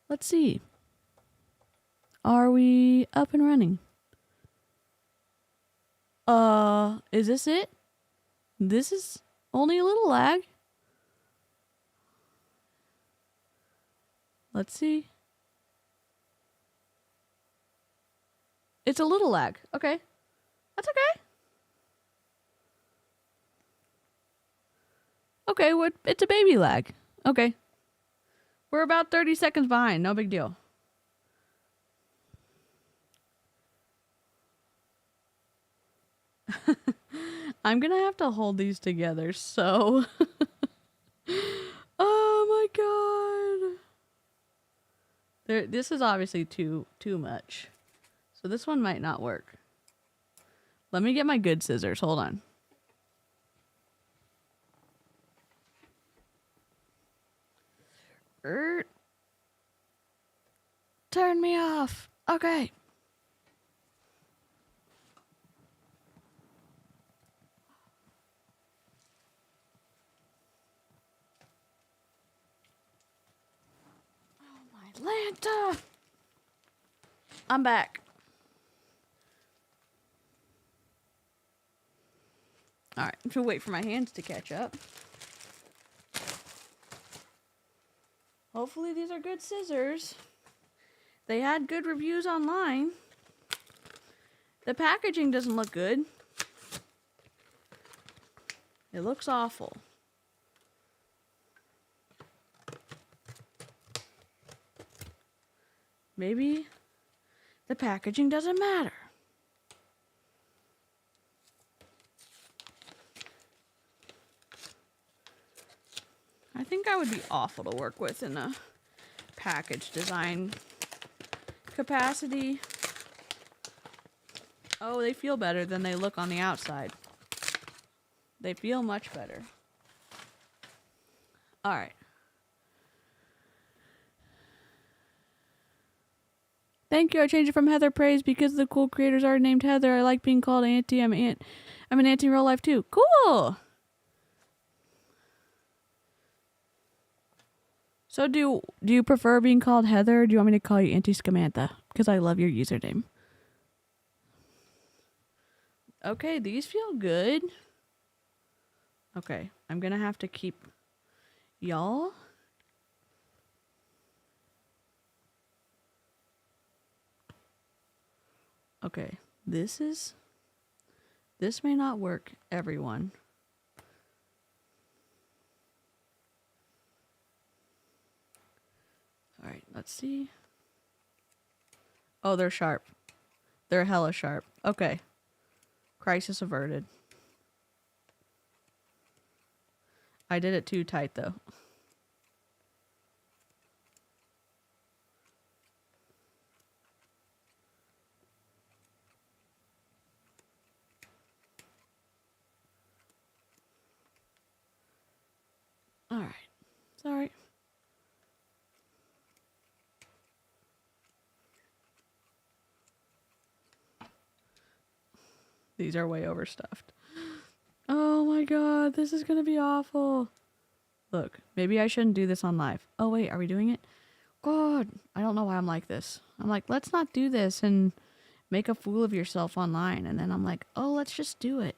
Let's see. Are we up and running? Is this it? This is only a little lag. Let's see. It's a little lag. Okay. That's okay. Okay, it's a baby lag. Okay. We're about 30 seconds behind. No big deal. I'm gonna have to hold these together, so... Oh my god. This is obviously too much. So this one might not work. Let me get my good scissors. Hold on. Turn me off. Okay. Oh my Lanta. I'm back. All right, I'm gonna wait for my hands to catch up. Hopefully these are good scissors. They had good reviews online. The packaging doesn't look good. It looks awful. Maybe the packaging doesn't matter. I think I would be awful to work with in a package design capacity. Oh, they feel better than they look on the outside. They feel much better. All right. Thank you. I changed it from Heather Praise because the cool creators are named Heather. I like being called Auntie. I'm an auntie in real life too. Cool. So do you prefer being called Heather, or do you want me to call you Auntie Scamantha? Because I love your username. Okay, these feel good. Okay, I'm gonna have to keep y'all. Okay, this may not work, everyone. All right, let's see. Oh, they're sharp. They're hella sharp. Okay. Crisis averted. I did it too tight, though. All right. Sorry. These are way overstuffed. Oh my god, this is gonna be awful. Look, maybe I shouldn't do this on live. Oh wait, are we doing it? God, I don't know why I'm like this. I'm like, let's not do this and make a fool of yourself online. And then I'm like, oh, let's just do it.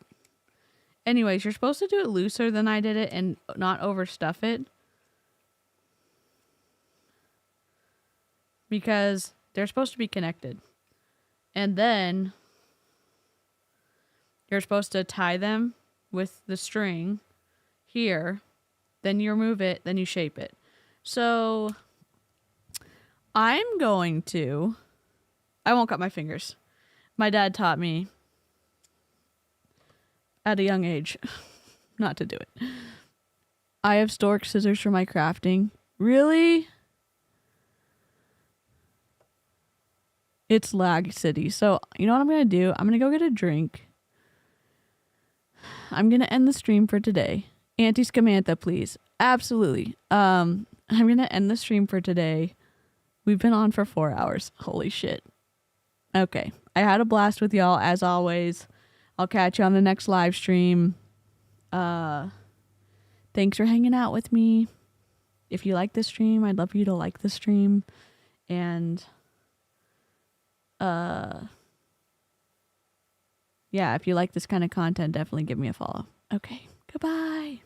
Anyways, you're supposed to do it looser than I did it and not overstuff it. Because they're supposed to be connected. And then you're supposed to tie them with the string here. Then you remove it, then you shape it. So I won't cut my fingers. My dad taught me at a young age not to do it. I have stork scissors for my crafting. Really? It's lag city. So you know what I'm going to do? I'm going to go get a drink. I'm going to end the stream for today. Auntie Scamantha, please. Absolutely. I'm going to end the stream for today. We've been on for 4 hours. Holy shit. Okay. I had a blast with y'all as always. I'll catch you on the next live stream. Thanks for hanging out with me. If you like this stream, I'd love for you to like the stream. And yeah, if you like this kind of content, definitely give me a follow. Okay. Goodbye.